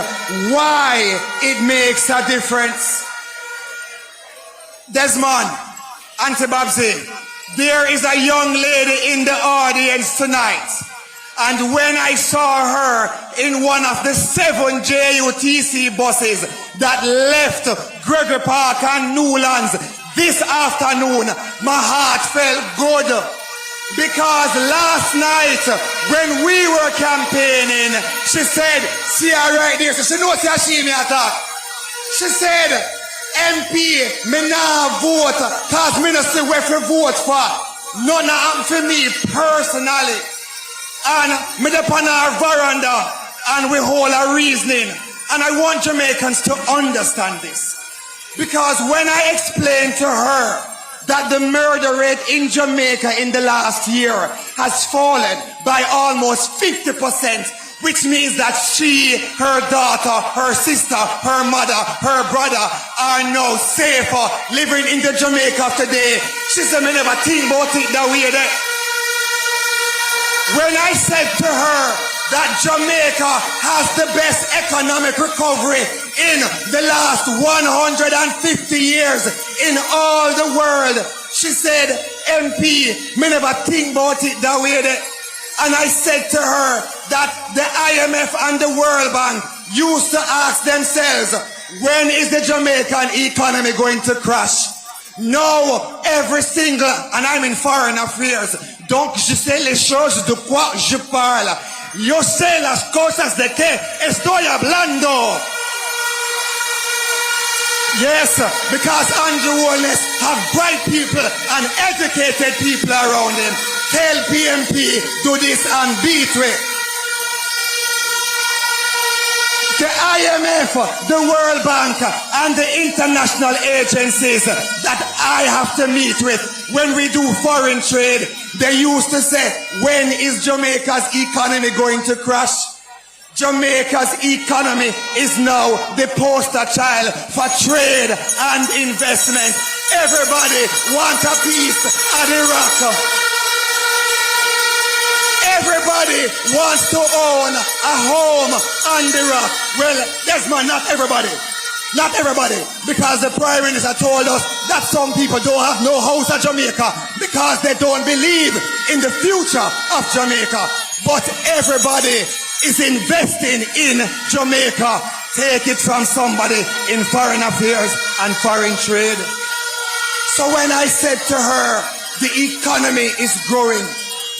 why it makes a difference. Desmond, Auntie Babsy, there is a young lady in the audience tonight. And when I saw her in one of the 7 JUTC buses that left Gregory Park and Newlands this afternoon. My heart felt good because last night when we were campaigning, she said, see her right there. So she knows she me attack. She said, MP, me nah vote cause me no see where to vote for. None happen for me personally. And me dey on our veranda and we hold a reasoning. And I want Jamaicans to understand this. Because when I explained to her that the murder rate in Jamaica in the last year has fallen by almost 50%, which means that she, her daughter, her sister, her mother, her brother are now safer living in the Jamaica today. She said, me never think about it that way there. When I said to her that Jamaica has the best economic recovery in the last 150 years in all the world, she said, MP, me never think about it that way there. And I said to her that the IMF and the World Bank used to ask themselves, when is the Jamaican economy going to crash? No, every single, and I'm in foreign affairs, donc je sais les choses de quoi je parle. Yo sé las cosas de que estoy hablando. Yes, because Andrew Wallace have bright people and educated people around him. Tell PMP, do this and beat it. The IMF, the World Bank, and the international agencies that I have to meet with when we do foreign trade, they used to say, when is Jamaica's economy going to crash? Jamaica's economy is now the poster child for trade and investment. Everybody wants a piece of the rock. Everybody wants to own a home on the rock. Well, Desmond, not everybody. Not everybody. Because the Prime Minister told us that some people don't have no house at Jamaica because they don't believe in the future of Jamaica. But everybody is investing in Jamaica. Take it from somebody in foreign affairs and foreign trade. So when I said to her, the economy is growing,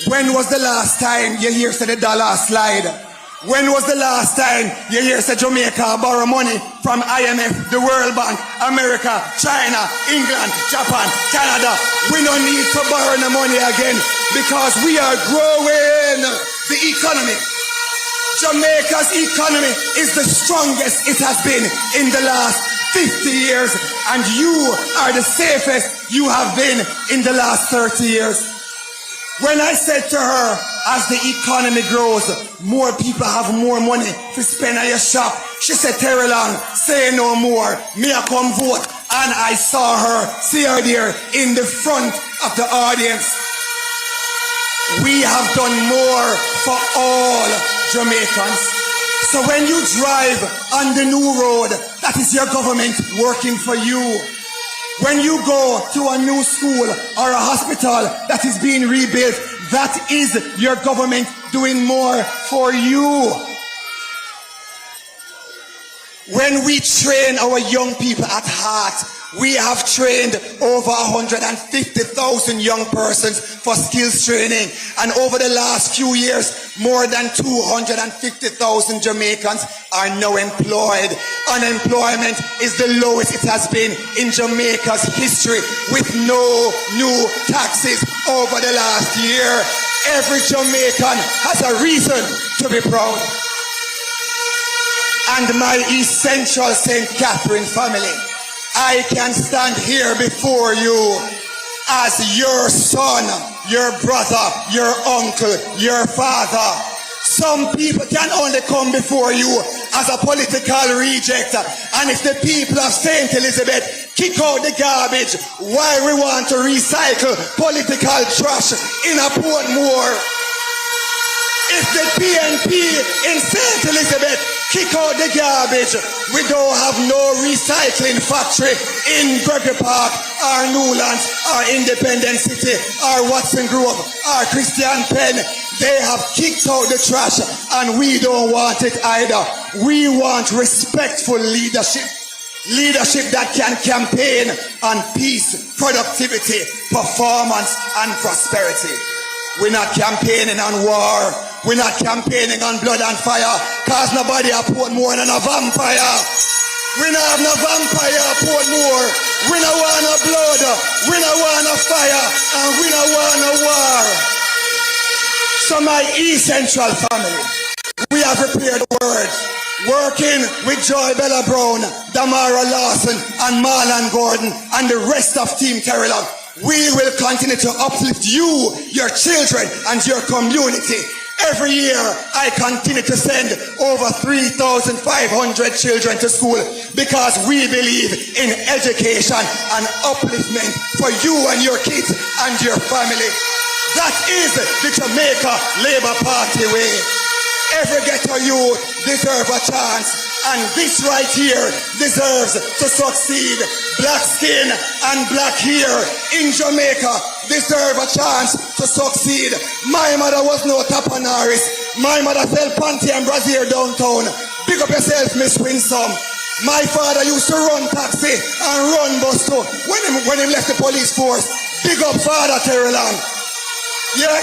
when was the last time you hear say the dollar slide? When was the last time you hear say Jamaica borrow money from IMF, the World Bank, America, China, England, Japan, Canada? We don't need to borrow the money again because we are growing the economy. Jamaica's economy is the strongest it has been in the last 50 years, and you are the safest you have been in the last 30 years. When I said to her, as the economy grows, more people have more money to spend at your shop, she said, Terry Long, say no more, me I come vote. And I saw her, see her there in the front of the audience. We have done more for all Jamaicans. So when you drive on the new road, that is your government working for you. When you go to a new school or a hospital that is being rebuilt, that is your government doing more for you. When we train our young people at heart, we have trained over 150,000 young persons for skills training. And over the last few years, more than 250,000 Jamaicans are now employed. Unemployment is the lowest it has been in Jamaica's history, with no new taxes over the last year. Every Jamaican has a reason to be proud. And my essential St. Catherine family, I can stand here before you as your son, your brother, your uncle, your father. Some people can only come before you as a political reject. And if the people of St. Elizabeth kick out the garbage, why we want to recycle political trash in a Portmore? If the PNP in St. Elizabeth kick out the garbage, we don't have no recycling factory in Gregory Park or Newlands or Independence City or Watson Grove or Christian Penn. They have kicked out the trash and we don't want it either. We want respectful leadership. Leadership that can campaign on peace, productivity, performance, and prosperity. We're not campaigning on war. We're not campaigning on blood and fire, cause nobody a put more than a vampire. We don't have no vampire a put more. We don't want no blood. We don't want no fire. And we don't want no war. So my East Central family, we have prepared the word. Working with Joy Bella Brown, Damara Lawson, and Marlon Gordon, and the rest of Team Terrelog, we will continue to uplift you, your children, and your community. Every year, I continue to send over 3,500 children to school because we believe in education and upliftment for you and your kids and your family. That is the Jamaica Labour Party way. Every ghetto youth deserves a chance, and this right here deserves to succeed. Black skin and black hair in Jamaica deserve a chance to succeed. My mother was no tapanaris. My mother sell panty and brassiere downtown. Big up yourself, Miss Winsome. My father used to run taxi and run bus too when he left the police force. Big up Father Terrelong. Yeah?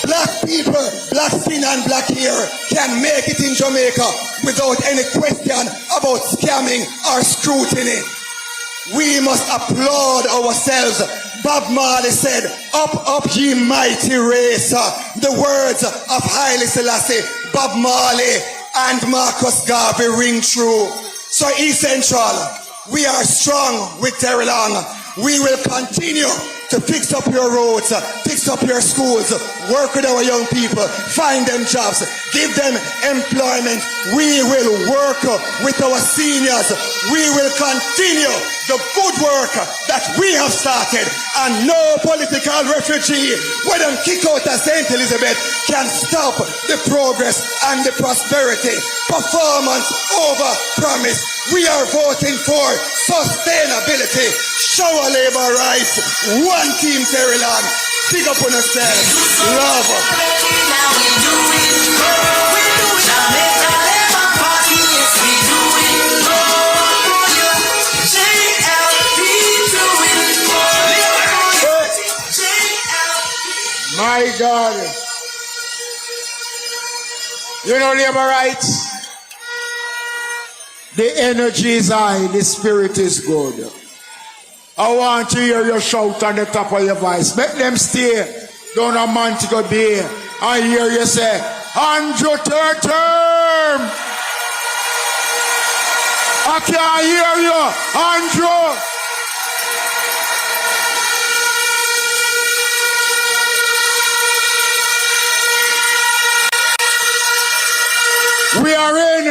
Black people, black skin and black hair can make it in Jamaica without any question about scamming or scrutiny. We must applaud ourselves. Bob Marley said, "Up, up ye mighty race." The words of Haile Selassie, Bob Marley and Marcus Garvey ring true. So East Central, we are strong with Terrelong. We will continue to fix up your roads, fix up your schools, work with our young people, find them jobs, give them employment. We will work with our seniors. We will continue the good work that we have started, and no political refugee, when them kick out of St. Elizabeth, can stop the progress and the prosperity. Performance over promise. We are voting for sustainability, shower labor rights, one team Terrelog. Pick up on yourself. Love. Now we do it. We do it. Jamaica Labour Party. Yes, we do it. JLP do it. JLP. My God. You know labor rights? The energy is high, the spirit is good. I want to hear you shout on the top of your voice. Make them stay down a Montego Bay. I hear you say, Andrew third term. I can't hear you, Andrew. We are in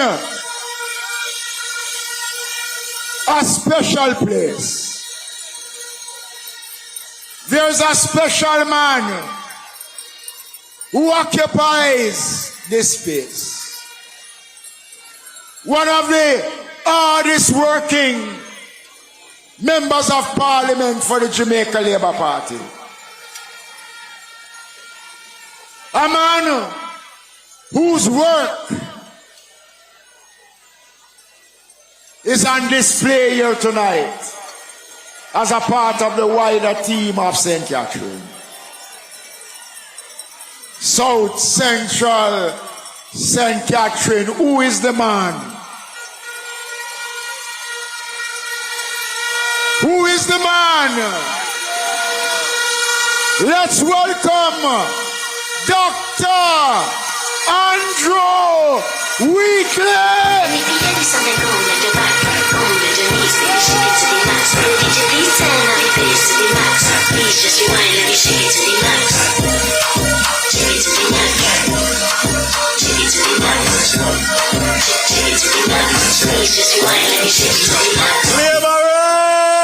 a special place. There's a special man who occupies this space. One of the hardest working members of parliament for the Jamaica Labour Party. A man whose work is on display here tonight as a part of the wider team of St. Catherine. South Central St. Catherine, who is the man? Who is the man? Let's welcome Dr. Andrew Weekly. Please just rewind, let me shake it to the max. Shake it to the max. Shake it to the max. Shake it to the max. Please just rewind, let me shake it to the max. Labor right!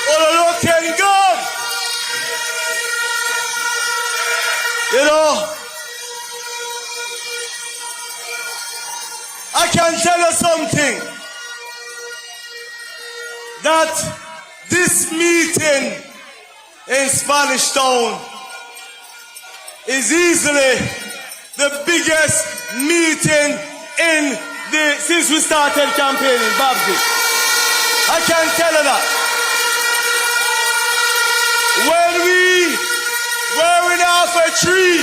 Oh, looking good! You know, I can tell you something. That this meeting in Spanish Town is easily the biggest meeting in since we started campaigning, Babsy. I can tell you that. When we were in off a tree,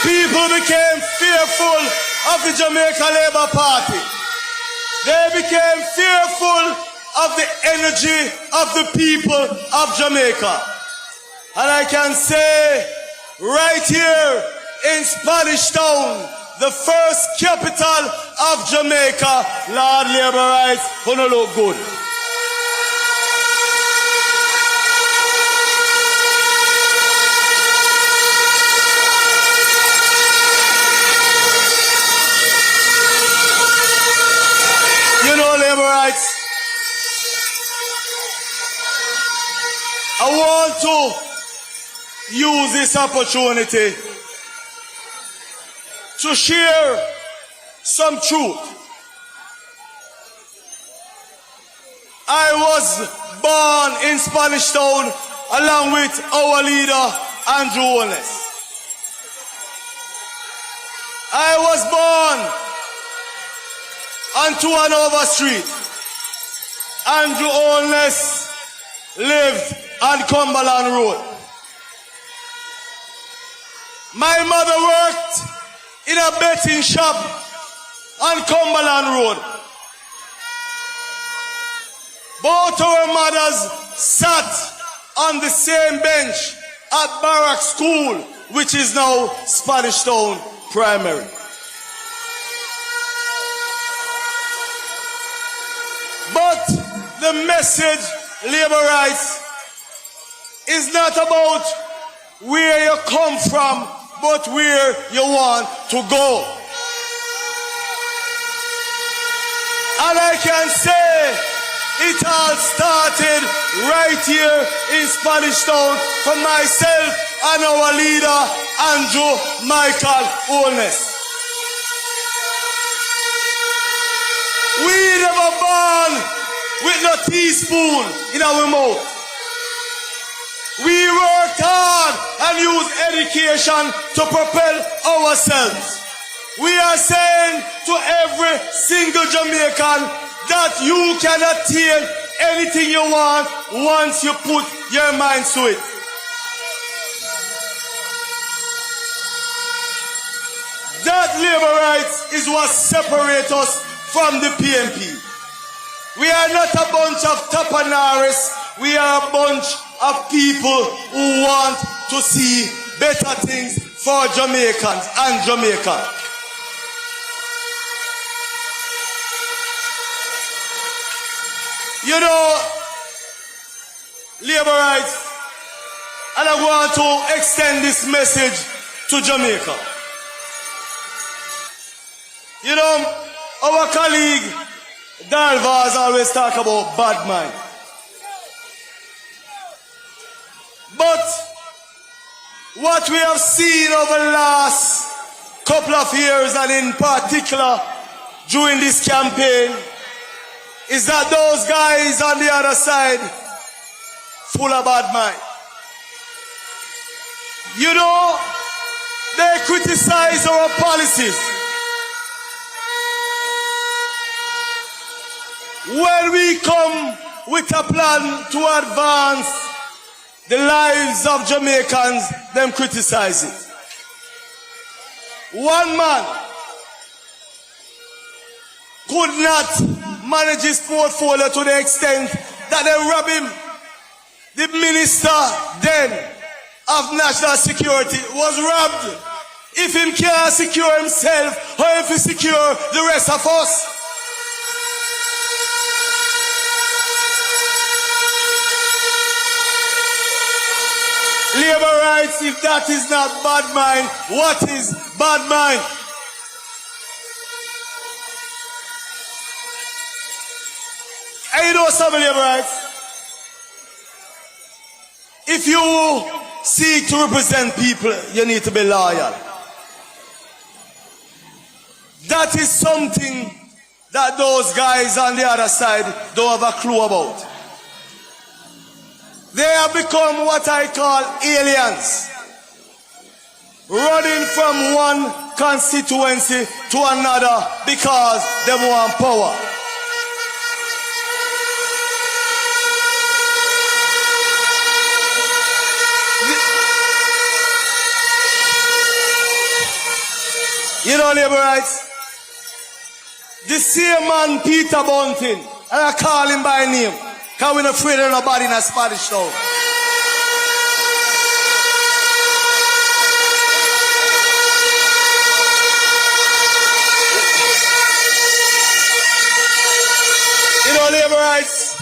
people became fearful of the Jamaica Labour Party. They became fearful of the energy of the people of Jamaica. And I can say, right here in Spanish Town, the first capital of Jamaica, Lord Labourites, gonna look good. You know, Labourites, I want to use this opportunity to share some truth. I was born in Spanish Town along with our leader, Andrew Holness. I was born on 2 Street. Andrew Holness lived on Cumberland Road. My mother worked in a betting shop on Cumberland Road. Both our mothers sat on the same bench at Barrack School, which is now Spanish Town Primary. But the message, Labourites, is not about where you come from, but where you want to go. And I can say it all started right here in Spanish Town from myself and our leader, Andrew Michael Holness. We never born with no teaspoon in our mouth. We worked hard and used education to propel ourselves. We are saying to every single Jamaican that you can attain anything you want once you put your mind to it. That labor rights is what separates us from the PNP. We are not a bunch of tapanaris. We are a bunch of people who want to see better things for Jamaicans and Jamaica. You know, labor rights, and I want to extend this message to Jamaica. You know, our colleague Dalvaz always talk about bad mind. But what we have seen over the last couple of years, and in particular during this campaign, is that those guys on the other side full of bad mind. You know, they criticize our policies. When we come with a plan to advance the lives of Jamaicans, them criticize it. One man could not manage his portfolio to the extent that they rob him. The minister then of national security was robbed. If him can't secure himself, or if he secure the rest of us. Labor rights, if that is not bad mind, what is bad mind? And you know some labor rights? If you seek to represent people, you need to be loyal. That is something that those guys on the other side don't have a clue about. They have become what I call aliens. running from one constituency to another because they want power. You know, labor rights, the same man, Peter Bunting, and I call him by name, because we're not afraid of nobody in a Spanish town. You know, labor rights,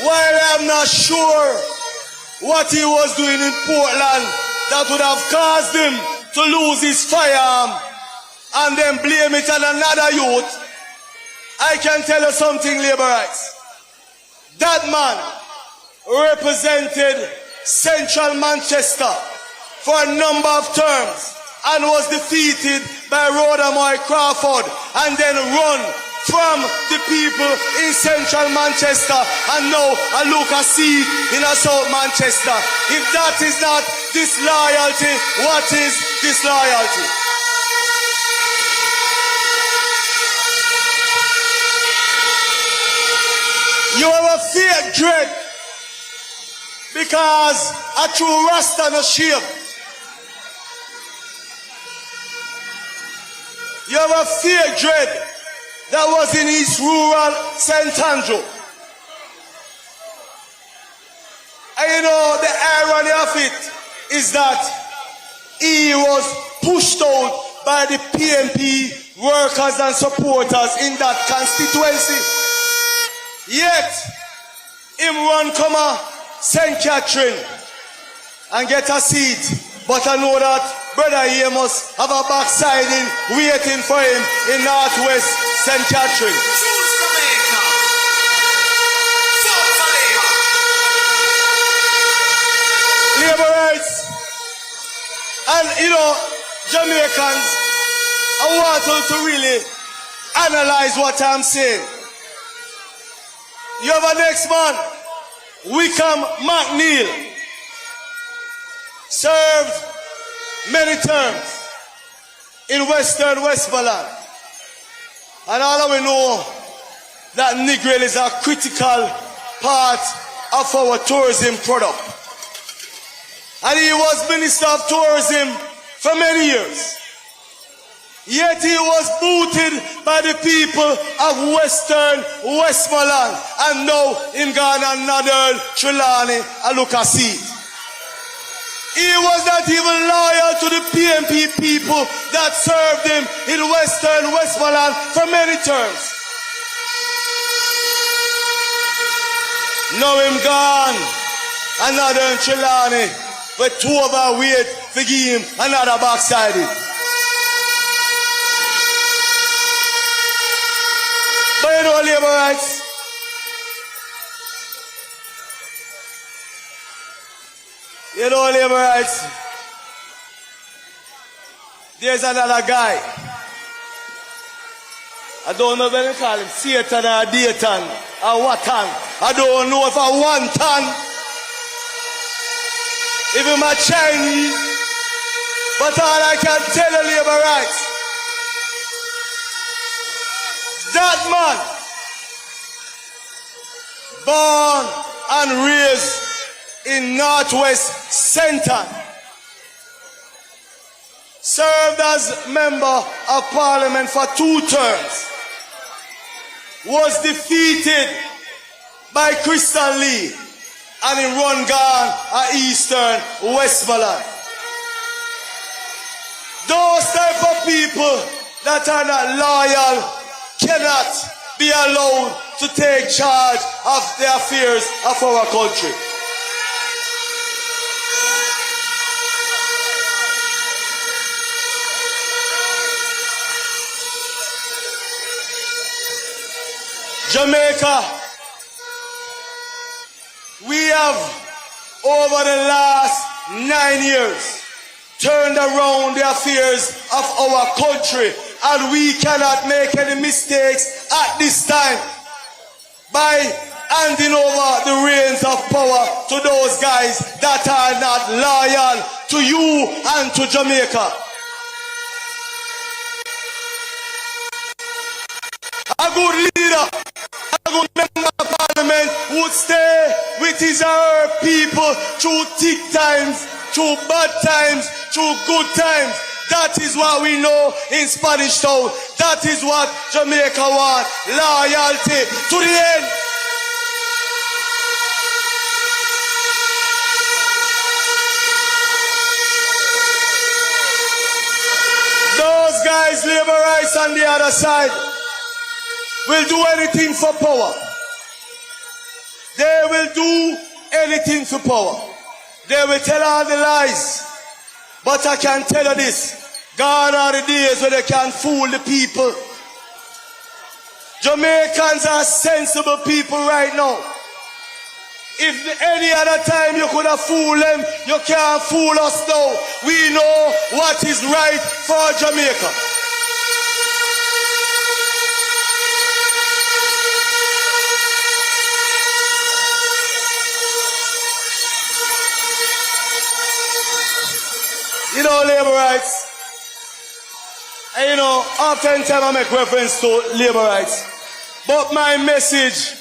while I'm not sure what he was doing in Portland that would have caused him to lose his firearm and then blame it on another youth, I can tell you something, labor rights. That man represented Central Manchester for a number of terms and was defeated by Rhoda Moy Crawford and then run from the people in Central Manchester and now a Lucas seat in a South Manchester. If that is not disloyalty, what is disloyalty? You have a fake dread because a true Rasta no shame. You have a fake dread that was in East Rural St. Andrew. And you know, the irony of it is that he was pushed out by the PNP workers and supporters in that constituency. Yet, him run come a St. Catherine and get a seat. But I know that Brother here must have a backsliding waiting for him in Northwest St. Catherine. Labor rights. And you know, Jamaicans, I want you to really analyze what I'm saying. You have a next man, Wickham McNeil, served many terms in Western Westmoreland. And all we know that Negril is a critical part of our tourism product. And he was Minister of Tourism for many years. Yet he was booted by the people of Western Westmoreland. And now him gone another Trelawney and Lucasi. He was not even loyal to the PNP people that served him in Western Westmoreland for many terms. Now him gone another Trelawney, but two of our wait for give him another backsiding. But you know, labor rights, labor rights, there's another guy. I don't know if they call him Satan or Dayton or Watan. I don't know if I want tan. Even my Chinese. But all I can tell you, labor rights, that man, born and raised in Northwest Center, served as member of parliament for 2 terms, was defeated by Christian Lee and in run gone at Eastern Westmoreland. Those type of people that are not loyal cannot be allowed to take charge of the affairs of our country. Jamaica, we have over the last 9 years turned around the affairs of our country, and we cannot make any mistakes at this time. by handing over the reins of power to those guys that are not loyal to you and to Jamaica. A good leader, a good member of parliament would stay with his or her people through thick times, through bad times, through good times. That is what we know in Spanish Town. That is what Jamaica wants. Loyalty to the end. Those guys, labor rights on the other side, will do anything for power. They will do anything for power. They will tell all the lies. But I can tell you this, gone are the days where they can fool the people. Jamaicans are sensible people right now. If any other time you could have fooled them, you can't fool us now. We know what is right for Jamaica. You know, labor rights. And you know, oftentimes I make reference to labor rights. But my message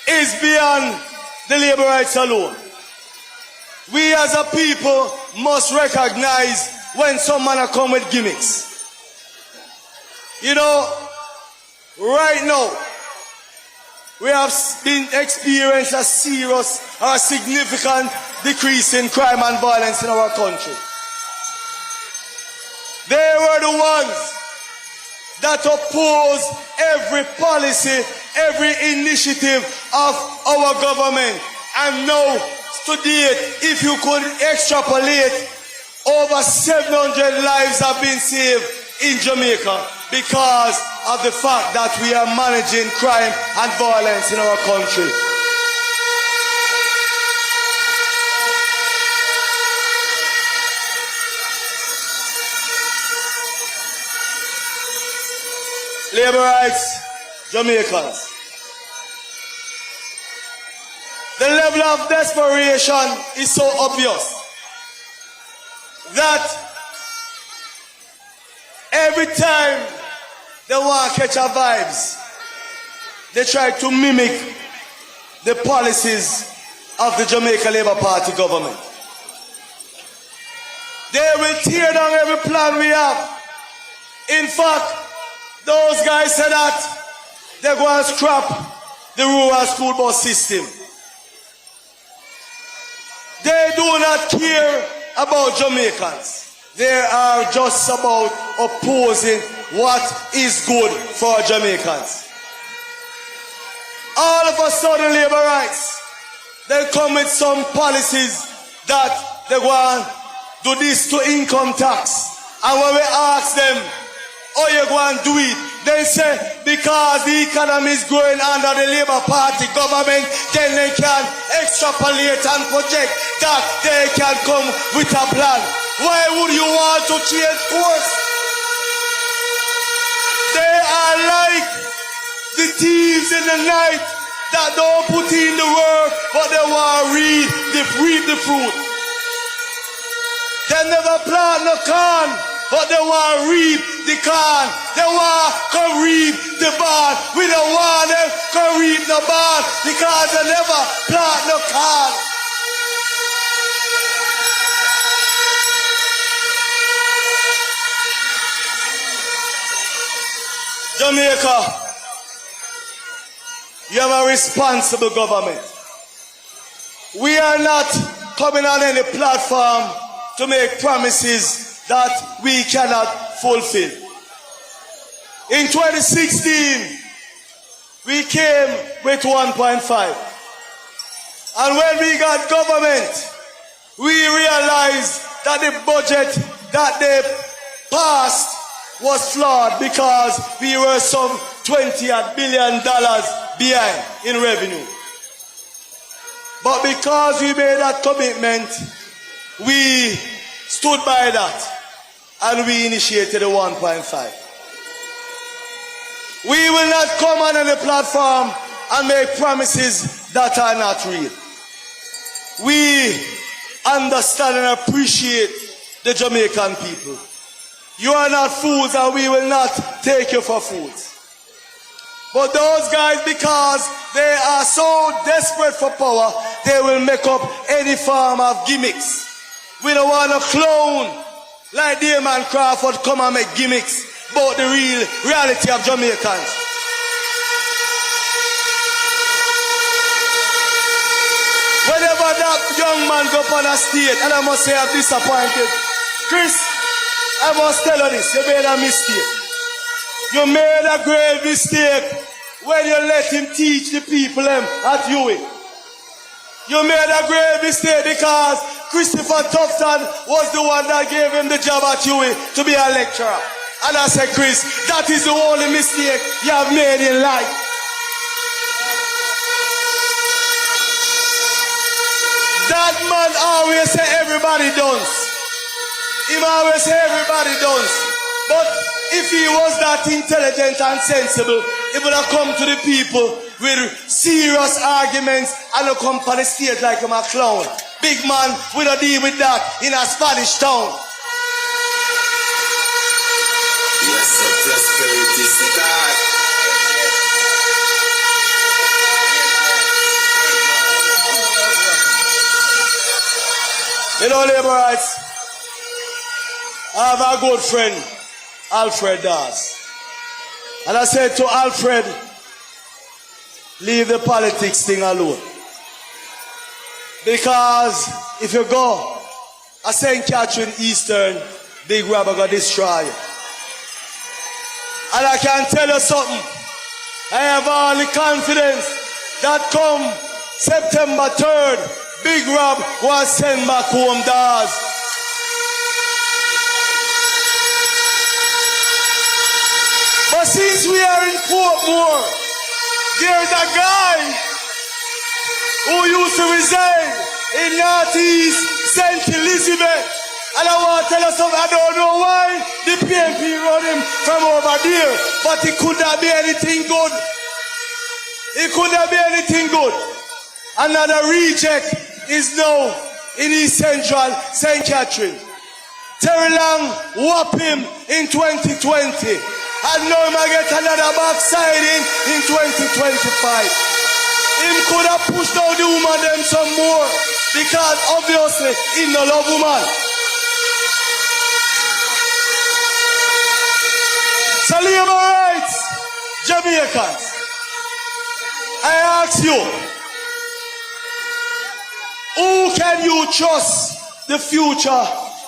is beyond the labor rights alone. We as a people must recognize when some man come with gimmicks. You know, right now, we have been experiencing a serious or a significant decrease in crime and violence in our country. They were the ones that opposed every policy, every initiative of our government. And now, to date, if you could extrapolate, over 700 lives have been saved in Jamaica because of the fact that we are managing crime and violence in our country. Labor rights, Jamaicans. The level of desperation is so obvious that every time they want to catch our vibes, they try to mimic the policies of the Jamaica Labour Party government. They will tear down every plan we have. In fact, those guys said that they're going to scrap the rural school bus system. They do not care about Jamaicans. They are just about opposing what is good for Jamaicans. All of a sudden, labor rights, they come with some policies that they want to do this to income tax. And when we ask them, how you going to do it? They say, because the economy is growing under the Labour Party government, then they can extrapolate and project that they can come with a plan. Why would you want to change course? They are like the thieves in the night that don't put in the work, but they want to reap the fruit. They never plant no corn, but they want to reap the corn. They want to reap the barn. We don't want them to reap the barn because they never plant no corn. Jamaica, you have a responsible government. We are not coming on any platform to make promises that we cannot fulfill. In 2016, we came with 1.5. And when we got government, we realized that the budget that they passed was flawed because we were some $20 billion behind in revenue. But because we made that commitment, we stood by that and we initiated the 1.5. We will not come on any platform and make promises that are not real. We understand and appreciate the Jamaican people. You are not fools and we will not take you for fools. But those guys, because they are so desperate for power, they will make up any form of gimmicks. We don't want a clown like Damon Crawford come and make gimmicks about the real reality of Jamaicans. Whenever that young man go up on a stage, and I must say I'm disappointed. Chris, I must tell you this, you made a mistake. You made a grave mistake when you let him teach the people at UWI. You made a grave mistake because Christopher Tufton was the one that gave him the job at UWI to be a lecturer. And I said, Chris, that is the only mistake you have made in life. That man always say everybody does. He always say everybody does. But if he was that intelligent and sensible, he would have come to the people with serious arguments and not come on the stage like a clown. Big man, we don't deal with that in a Spanish town. Yes, so prosperity is the God. You know, Laborites, I have a good friend, Alfred Dawes. And I said to Alfred, leave the politics thing alone. Because if you go at St. Catherine Eastern, Big Rob are going to destroy you. And I can tell you something. I have all the confidence that come September 3rd, Big Rob was sent back home, Dawes. But since we are in Portmore, there's a guy who used to reside in Northeast St. Elizabeth. And I want to tell you something, I don't know why the PNP run him from over there, but it could not be anything good. It could not be anything good. Another reject is now in East Central St. Catherine. Terry Long whoop him in 2020. And now he get another backsliding in 2025. Him could have pushed out the woman them some more because obviously he no love woman. So labor rights, Jamaicans, I ask you, who can you trust the future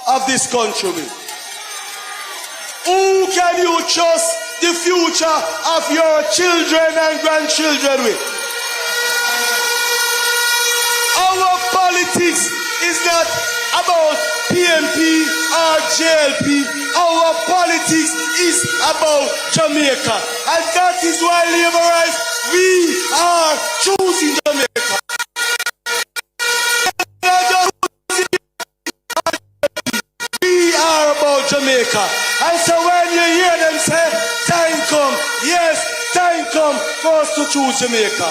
of this country with? Who can you trust the future of your children and grandchildren with? Our politics is not about PNP or JLP. Our politics is about Jamaica. And that is why Labour Rights, we are choosing Jamaica. We are about Jamaica. And so when you hear them say, time come, yes, time come for us to choose Jamaica.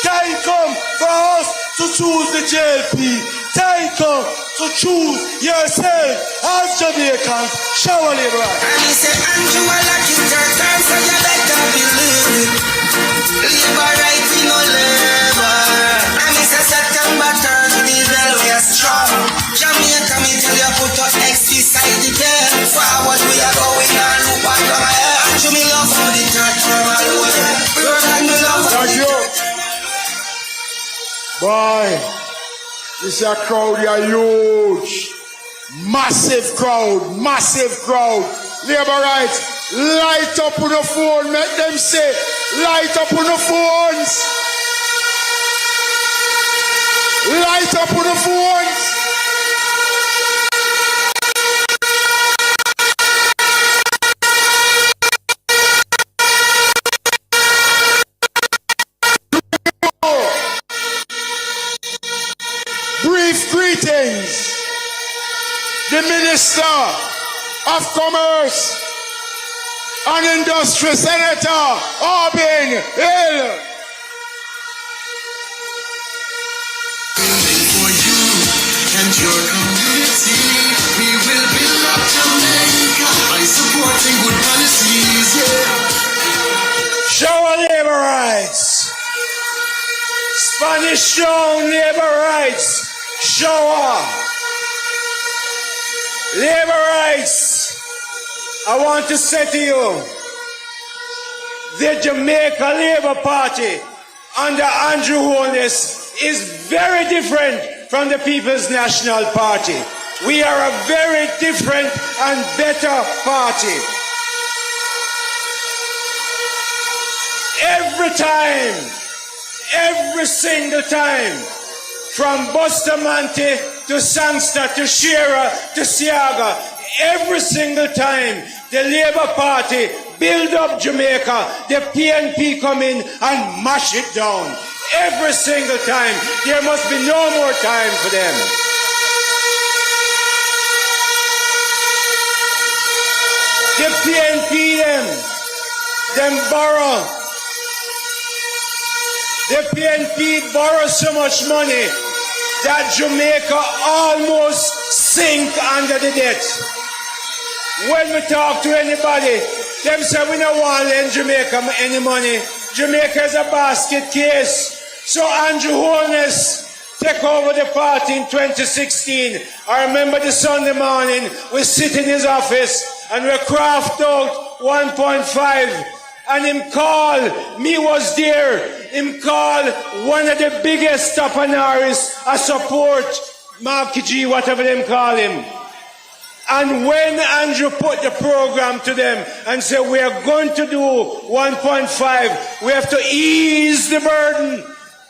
Time come for us to choose the JLP. Time come to choose yourself as Jamaicans. Shower Labour. And he said, Andrew, I like you, time, so you better believe it. Labour right, we no labor. And he said, September 3rd, the bell we are strong. Jamaica, me tell you, put your X beside the bed. Forward, we are going on, look back from my head. Andrew, me love for the church from all over. Brother, me love for the church. Boy, this a crowd, you're huge. Massive crowd, massive crowd. Labour rights, light up on the phone, make them say, light up on the phones. Light up on the phones. Brief greetings. The Minister of Commerce and Industry, Senator Albin Hill. and your community. We will build up Jamaica by supporting good policies, yeah. Show labor rights. Spanish Town labor rights. Show labor rights. I want to say to you, the Jamaica Labour Party under Andrew Holness is very different from the People's National Party. We are a very different and better party. Every time, every single time, from Bustamante to Sangster to Shearer to Siaga, every single time the Labour Party build up Jamaica, the PNP come in and mash it down. Every single time. There must be no more time for them. The PNP them borrow. The PNP borrow so much money that Jamaica almost sink under the debt. When we talk to anybody, them say we don't want to lend Jamaica any money. Jamaica is a basket case. So Andrew Holness take over the party in 2016. I remember the Sunday morning, we sit in his office and we craft out 1.5. And him call, me was there, him call one of the biggest Tapanaris a support, Marky G, whatever them call him. And when Andrew put the program to them and said, we are going to do 1.5, we have to ease the burden,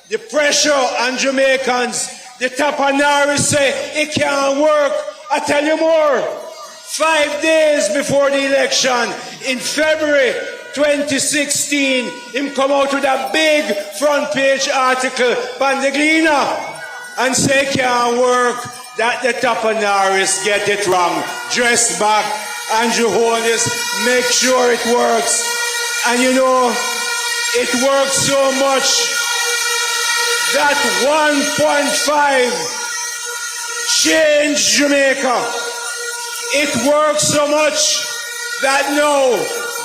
the pressure on Jamaicans. The Tapanaris say, it can't work. I tell you more, 5 days before the election, in February 2016, him come out with a big front page article, Bandeglina, and say it can't work, that the Tapanaris get it wrong. Dress back, Andrew Holness, make sure it works. And you know, it works so much that 1.5 changed Jamaica. It works so much that now,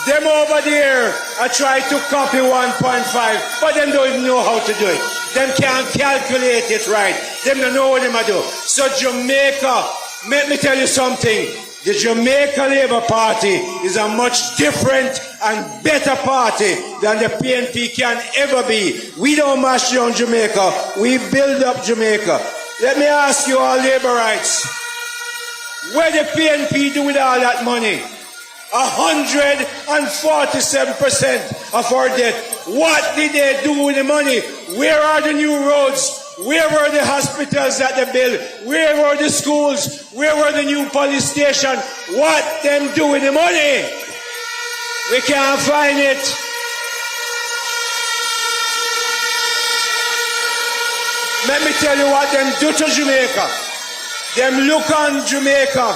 them over there are trying to copy 1.5, but them don't even know how to do it. Them can't calculate it right. Them don't know what them are do. So Jamaica, let me tell you something. The Jamaica Labour Party is a much different and better party than the PNP can ever be. We don't mash down Jamaica. We build up Jamaica. Let me ask you all labor rights. What the PNP do with all that money? 147% of our debt. What did they do with the money? Where are the new roads? Where were the hospitals that they built? Where were the schools? Where were the new police station? What them do with the money? We can't find it. Let me tell you what them do to Jamaica. Them look on Jamaica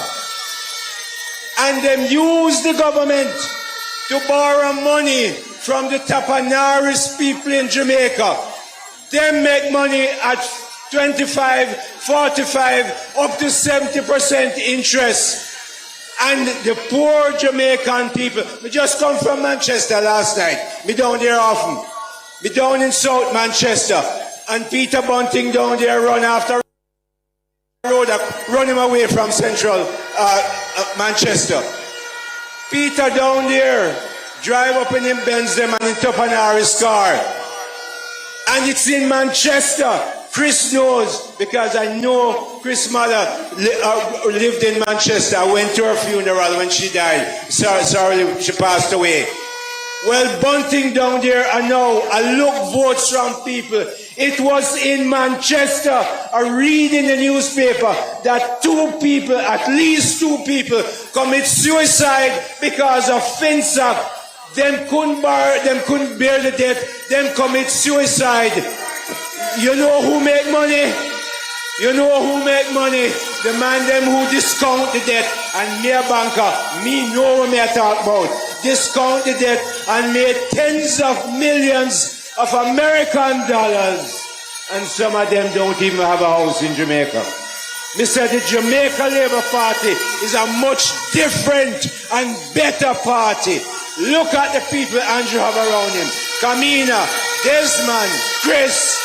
and them use the government to borrow money from the Tapanaris people in Jamaica. Them make money at 25, 45, up to 70% interest. And the poor Jamaican people, we just come from Manchester last night. Me down there often. Me down in South Manchester. And Peter Bunting down there run after road, run him away from central Manchester. Peter down there, drive up in him Benz them and in Tapanaris car. And it's in Manchester. Chris knows, because I know Chris' mother lived in Manchester. I went to her funeral when she died. Sorry, she passed away. Well, Bunting down there, I know, I look votes from people. It was in Manchester, I read in the newspaper that 2 people, at least 2 people, commit suicide because of FinSac. Them couldn't bear the debt, them commit suicide. You know who make money? You know who make money? The man them who discount the debt and mere banker. Me know what me I talk about. Discount the debt and made tens of millions of American dollars. And some of them don't even have a house in Jamaica. Me said the Jamaica Labour Party is a much different and better party. Look at the people Andrew have around him. Kamina, Desmond, Chris,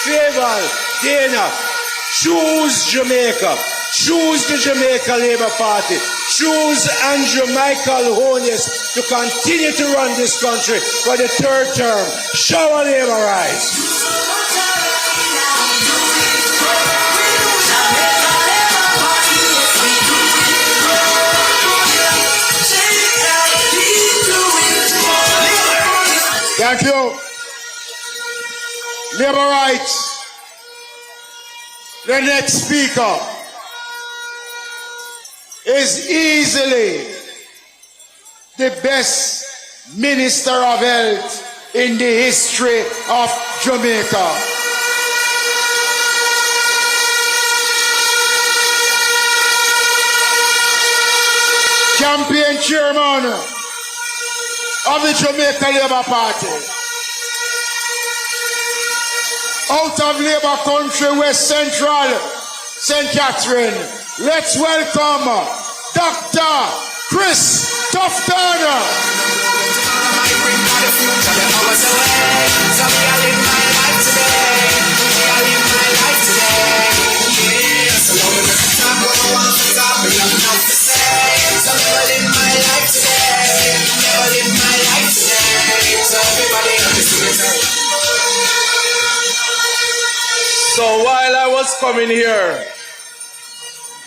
Favour, Dana. Choose Jamaica. Choose the Jamaica Labour Party. Choose Andrew Michael Holness to continue to run this country for the third term. Show our labor rights. Thank you. Labor rights. The next speaker is easily the best minister of health in the history of Jamaica. Campaign chairman of the Jamaica Labour Party. Out of Labour country, West Central, St. Catherine, let's welcome Dr. Chris Tufton. So while I was coming here,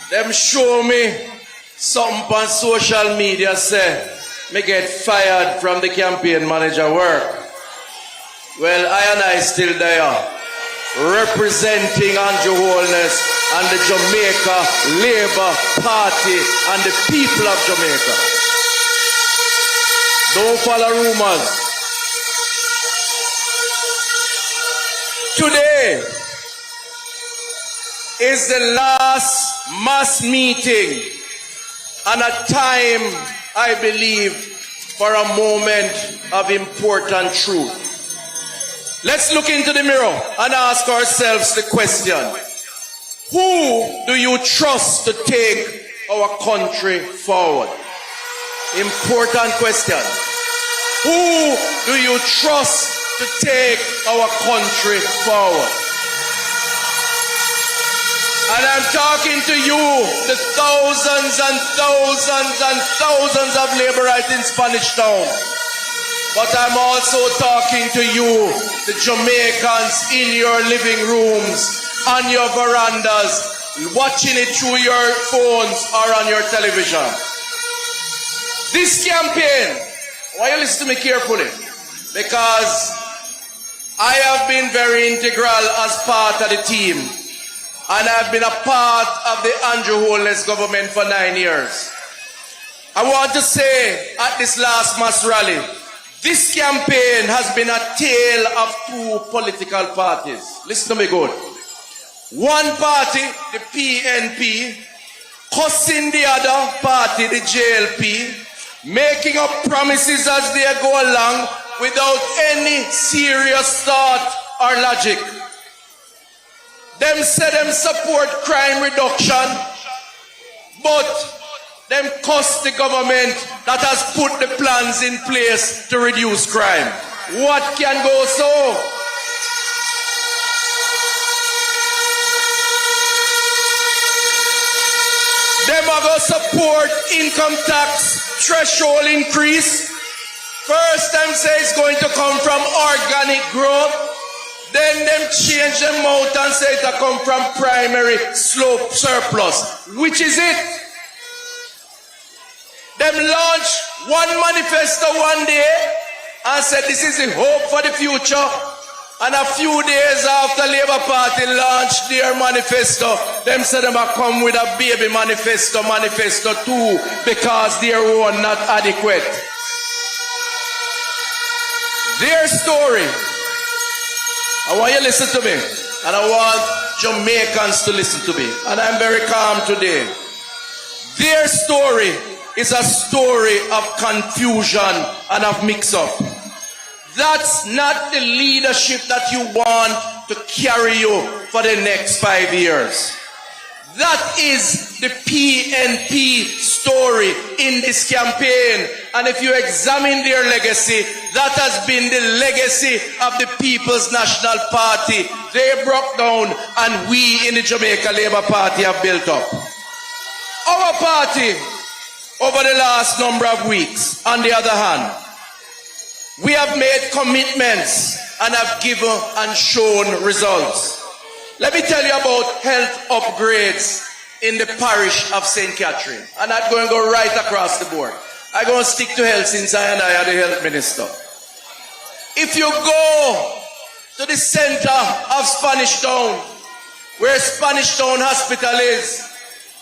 them show me something on social media say me get fired from the campaign manager work. Well, I still there, representing Andrew Holness and the Jamaica Labour Party and the people of Jamaica. Don't follow rumors. Today is the last mass meeting and a time, I believe, for a moment of important truth. Let's look into the mirror and ask ourselves the question: who do you trust to take our country forward? Important question. Who do you trust to take our country forward? And I'm talking to you, the thousands and thousands and thousands of laborites in Spanish Town. But I'm also talking to you, the Jamaicans in your living rooms, on your verandas, watching it through your phones or on your television. This campaign, why you listen to me carefully? Because I have been very integral as part of the team. And I've been a part of the Andrew Holness government for 9 years. I want to say at this last mass rally, this campaign has been a tale of two political parties. Listen to me good. One party, the PNP, cussing the other party, the JLP, making up promises as they go along without any serious thought or logic. Them say them support crime reduction, but them cost the government that has put the plans in place to reduce crime. What can go so? Them are going to support income tax threshold increase. First them say it's going to come from organic growth. Then them change them out and say it come from primary slope surplus. Which is it? Them launch one manifesto one day and said this is the hope for the future. And a few days after Labour Party launched their manifesto, them said them are come with a baby manifesto 2, because their own not adequate. Their story, I want you to listen to me, and I want Jamaicans to listen to me, and I'm very calm today. Their story is a story of confusion and of mix-up. That's not the leadership that you want to carry you for the next 5 years. That is the PNP story in this campaign. And if you examine their legacy, that has been the legacy of the People's National Party. They broke down and we in the Jamaica Labour Party have built up. Our party, over the last number of weeks, on the other hand, we have made commitments and have given and shown results. Let me tell you about health upgrades in the parish of St. Catherine. I'm not going to go right across the board. I'm going to stick to health since I am the health minister. If you go to the center of Spanish Town, where Spanish Town Hospital is,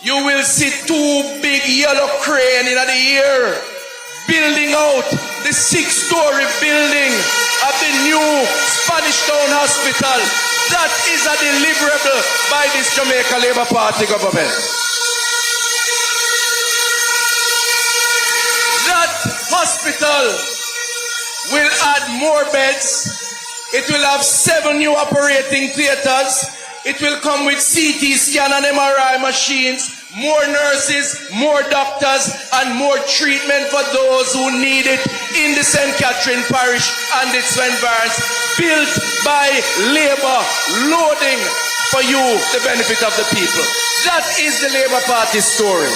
you will see two big yellow cranes in the air building out the 6-story building of the new Spanish Town Hospital. That is a deliverable by this Jamaica Labour Party government. That hospital will add more beds. It will have 7 new operating theaters. It will come with CT scan and MRI machines, more nurses, more doctors, and more treatment for those who need it in the St. Catherine Parish and its environs, built by Labour, loading for you, the benefit of the people. That is the Labour Party story.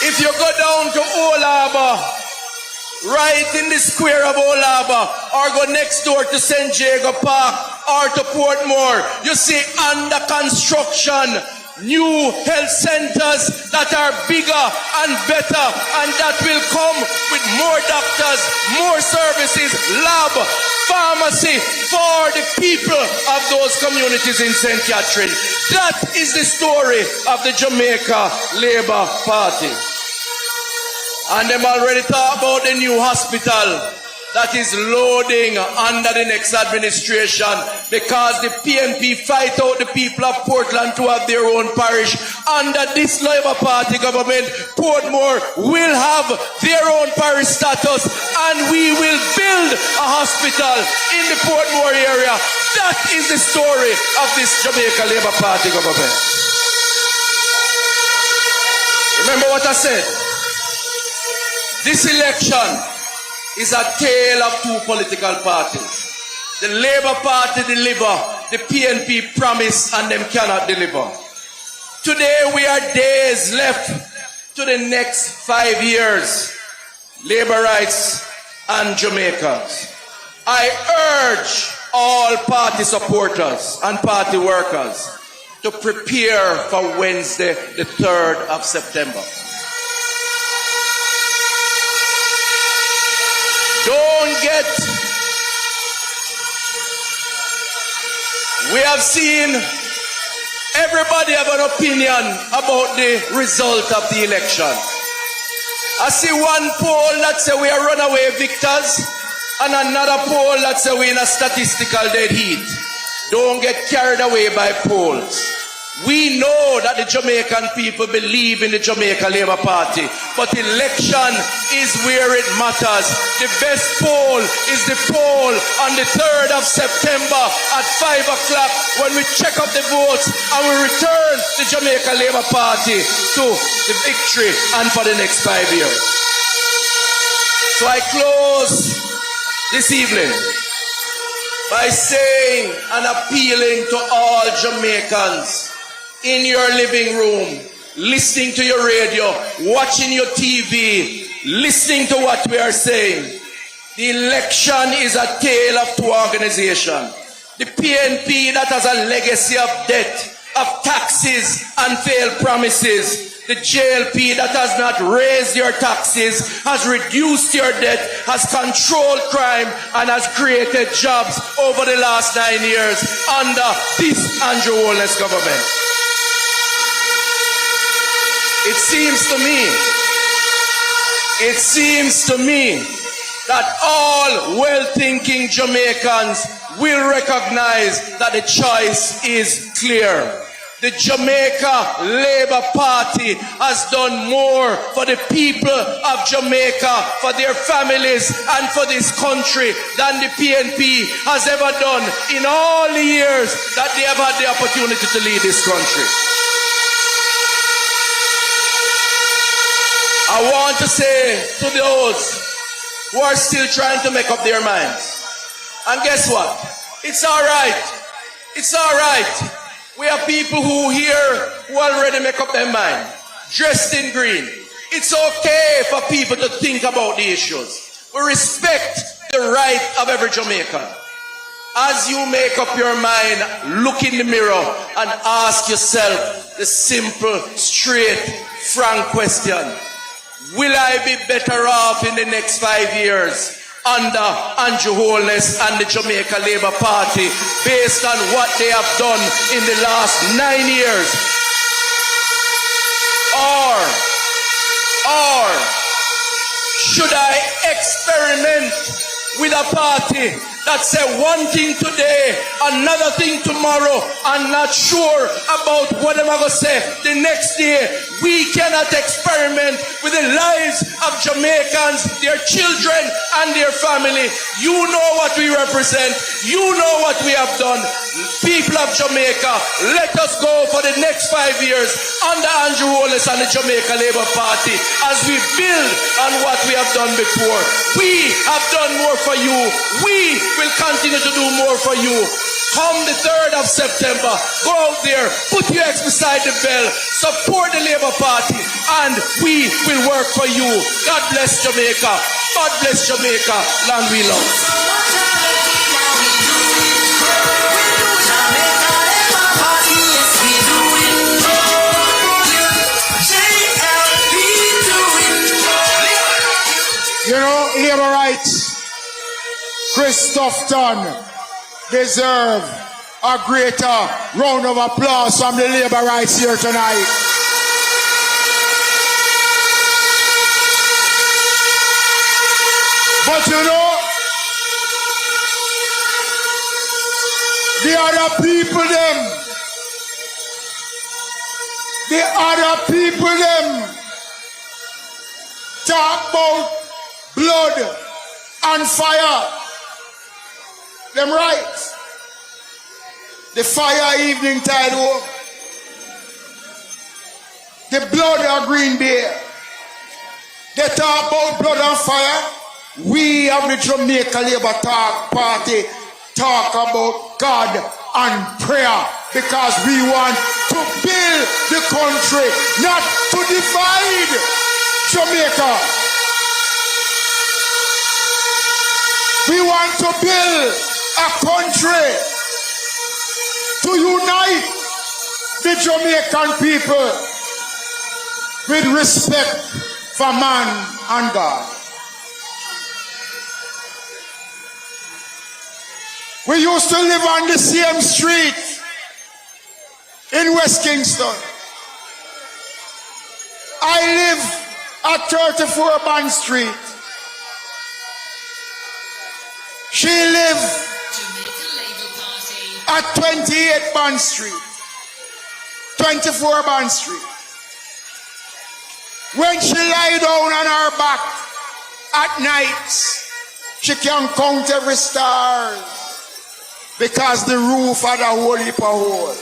If you go down to Old Harbour, right in the square of Old Harbour, or go next door to St. Jago Park, or to Portmore, you see under construction new health centers that are bigger and better, and that will come with more doctors, more services, lab, pharmacy for the people of those communities in St. Catherine. That is the story of the Jamaica Labour Party. And them already talk about the new hospital that is loading under the next administration, because the PNP fight out the people of Portland to have their own parish. Under this Labour Party government, Portmore will have their own parish status, and we will build a hospital in the Portmore area. That is the story of this Jamaica Labour Party government. Remember what I said? This election is a tale of two political parties. The Labour Party deliver, the PNP promise, and them cannot deliver. Today we are days left to the next 5 years. Labourites and Jamaicans, I urge all party supporters and party workers to prepare for Wednesday, the 3rd of September. We have seen everybody have an opinion about the result of the election. I see one poll that say we are runaway victors, and another poll that say we in a statistical dead heat. Don't get carried away by polls. We know that the Jamaican people believe in the Jamaica Labour Party, but election is where it matters. The best poll is the poll on the 3rd of September at 5 o'clock, when we check up the votes and we return the Jamaica Labour Party to the victory and for the next 5 years. So I close this evening by saying and appealing to all Jamaicans in your living room, listening to your radio, watching your TV, listening to what we are saying. The election is a tale of two organizations. The PNP that has a legacy of debt, of taxes and failed promises. The JLP that has not raised your taxes, has reduced your debt, has controlled crime, and has created jobs over the last 9 years under this Andrew Holness government. It seems to me that all well-thinking Jamaicans will recognize that the choice is clear. the Jamaica Labour Party has done more for the people of Jamaica, for their families and for this country than the PNP has ever done in all the years that they have had the opportunity to lead this country. I want to say to those who are still trying to make up their minds, and guess what? It's all right. It's all right. We have people who here who already make up their mind, dressed in green. It's okay for people to think about the issues. We respect the right of every Jamaican. As you make up your mind, look in the mirror and ask yourself the simple, straight, frank question. Will I be better off in the next 5 years under Andrew Holness and the Jamaica Labour Party based on what they have done in the last 9 years? Or should I experiment with a party that say one thing today, another thing tomorrow, and not sure about what I'm going to say the next day? We cannot experiment with the lives of Jamaicans, their children and their family. You know what we represent. You know what we have done. People of Jamaica, let us go for the next 5 years under Andrew Holness and the Jamaica Labour Party as we build on what we have done before. We have done more for you. We will continue to do more for you. Come the 3rd of September, go out there, put your X beside the bell, support the Labour Party, and we will work for you. God bless Jamaica. God bless Jamaica. Land we love. You know, labor rights, Christoph Dunn deserve a greater round of applause from the labor rights here tonight. But you know, the other people them talk about blood and fire. Them right. The fire evening tide walk. The blood of Green Bay. They talk about blood and fire. We of the Jamaica Labour Party talk about God and prayer, because we want to build the country, not to divide Jamaica. We want to build a country to unite the Jamaican people with respect for man and God. We used to live on the same street in West Kingston. I live at 34 Bond Street. She lived at 28 Bond Street, 24 Bond Street. When she lie down on her back at night, she can count every star, because the roof had a whole heap of hole.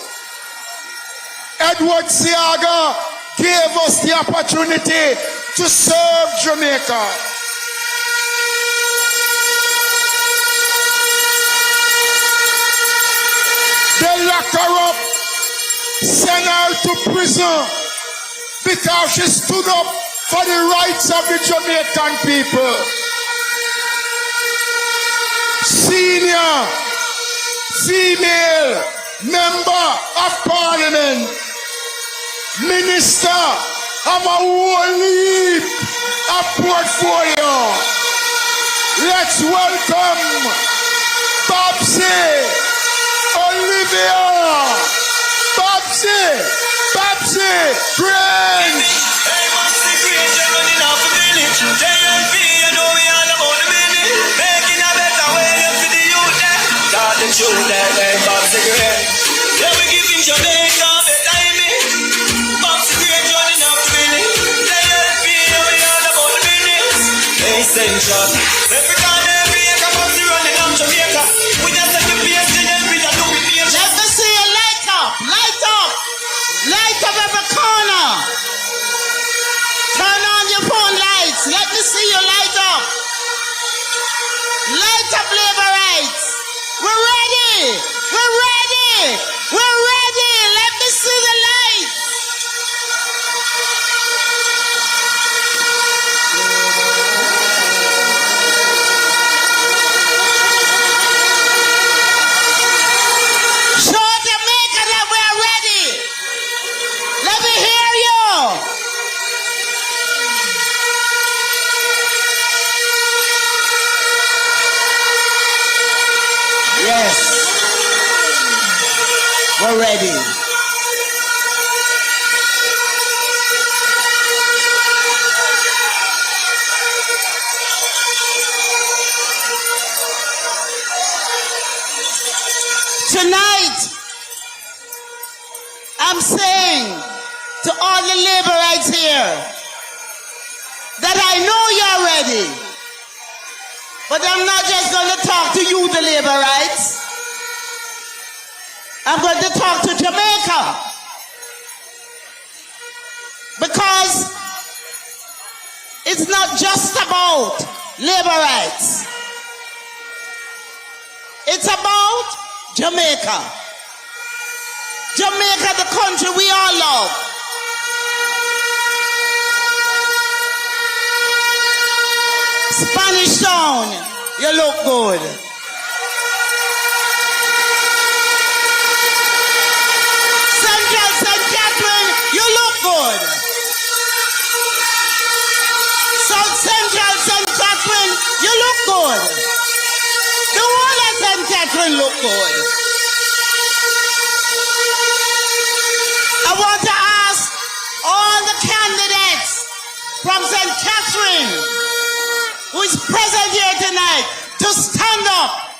Edward Seaga gave us the opportunity to serve Jamaica. They lock her up, send her to prison, because she stood up for the rights of the Jamaican people. Senior female member of parliament, minister of a whole heap of portfolio. Let's welcome Babsy Olivia. Babsy Grange. Hey, Babsy Grange, you're running off the village. JMP, you know we all about the minute. Making a better way for the youth there. Got the tune there, hey, Babsy Grange. Yeah, we giving Jamaica better up, laborites. We're ready. We're ready. We're ready. Let me see the light. Show Jamaica that we're ready. Let me hear you. Yes. We're ready. Tonight, I'm saying to all the laborites here that I know you're ready. But I'm not just going to talk to you, the laborites. I'm going to talk to Jamaica. Because it's not just about laborites. It's about Jamaica. Jamaica, the country we all love. Spanish Town, you look good. Central St. Catherine, you look good. South Central St. Catherine, you look good. The whole of St. Catherine look good. I want to ask all the candidates from St. Catherine who is present here tonight to stand up.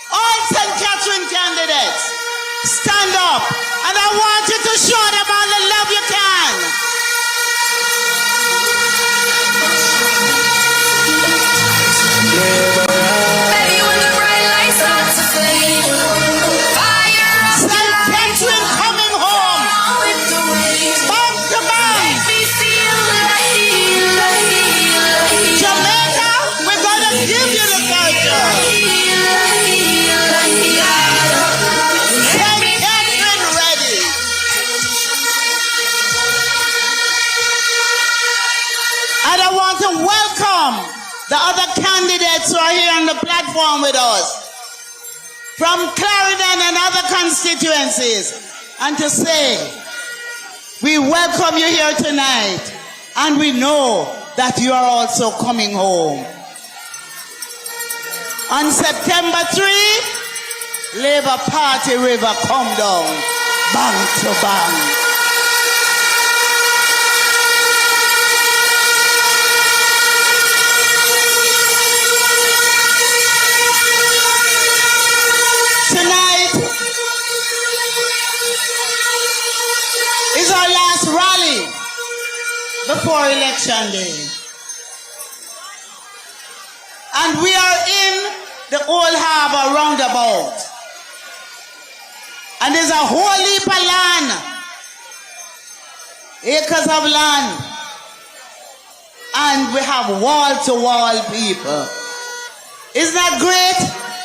All St. Catherine candidates, stand up. And I want you to show them all the love you can. Baby, when the bright lights start to fade, fire up St. Catherine coming home. with the rain. Bump to bump. Make me feel like Jamaica, we're going to give you the culture. St. Catherine ready. And I want to welcome the other candidates who are here on the platform with us from Clarendon and other constituencies, and to say we welcome you here tonight, and we know that you are also coming home. On September 3, Labour Party River come down, bang to bang. Tonight is our last rally before election day. And we are in the Old Harbour roundabout. And there's a whole heap of land, acres of land. And we have wall-to-wall people. Isn't that great?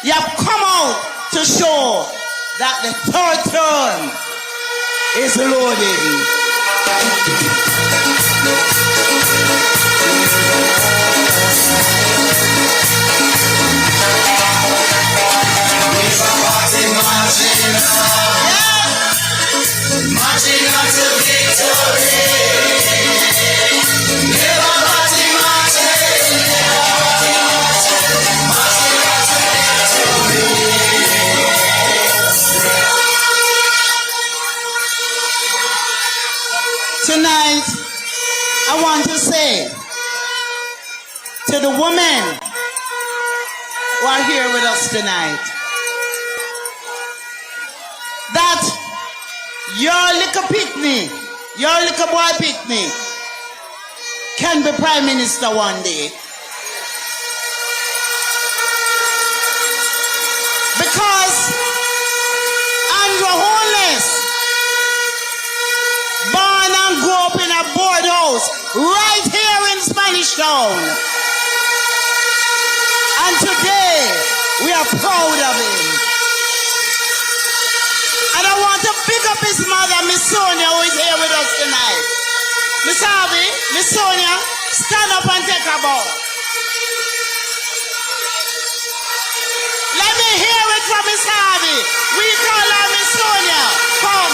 You have come out to show that the third term is loaded. Marching on to victory. Never marching, Tonight, I want to say to the women who are here with us tonight that your little picnic, your little boy picnic can be prime minister one day. Because Andrew Holness, born and grew up in a board house right here in Spanish Town. And today are proud of him. And I want to pick up his mother, Miss Sonia, who is here with us tonight. Miss Harvey, Miss Sonia, stand up and take a bow. Let me hear it from Miss Harvey. We call her Miss Sonia. Come.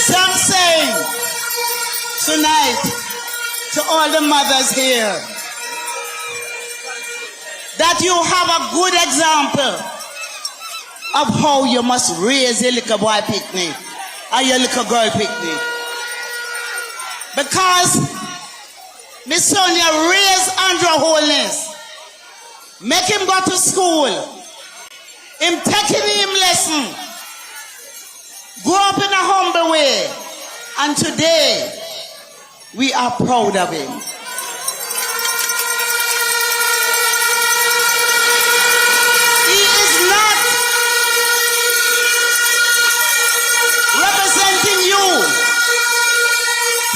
So I'm saying tonight to all the mothers here that you have a good example of how you must raise your little boy picnic and your little girl picnic. Because Miss Sonia raised Andrew Holness, make him go to school, him taking him lesson, grow up in a humble way, and today we are proud of him. He is not representing you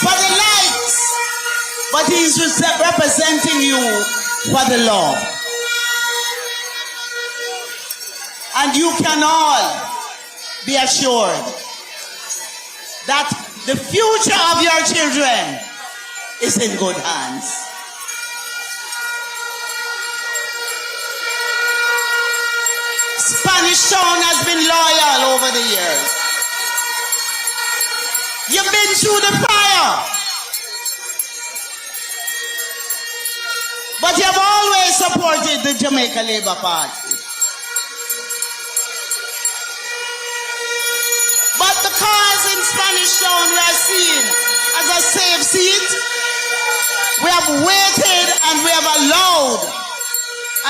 for the likes, but he is representing you for the love. And you can all be assured that the future of your children is in good hands. Spanish Town has been loyal over the years. You've been through the fire, but you've always supported the Jamaica Labour Party. But the cause in Spanish Town we are seen as a safe seat, we have waited and we have allowed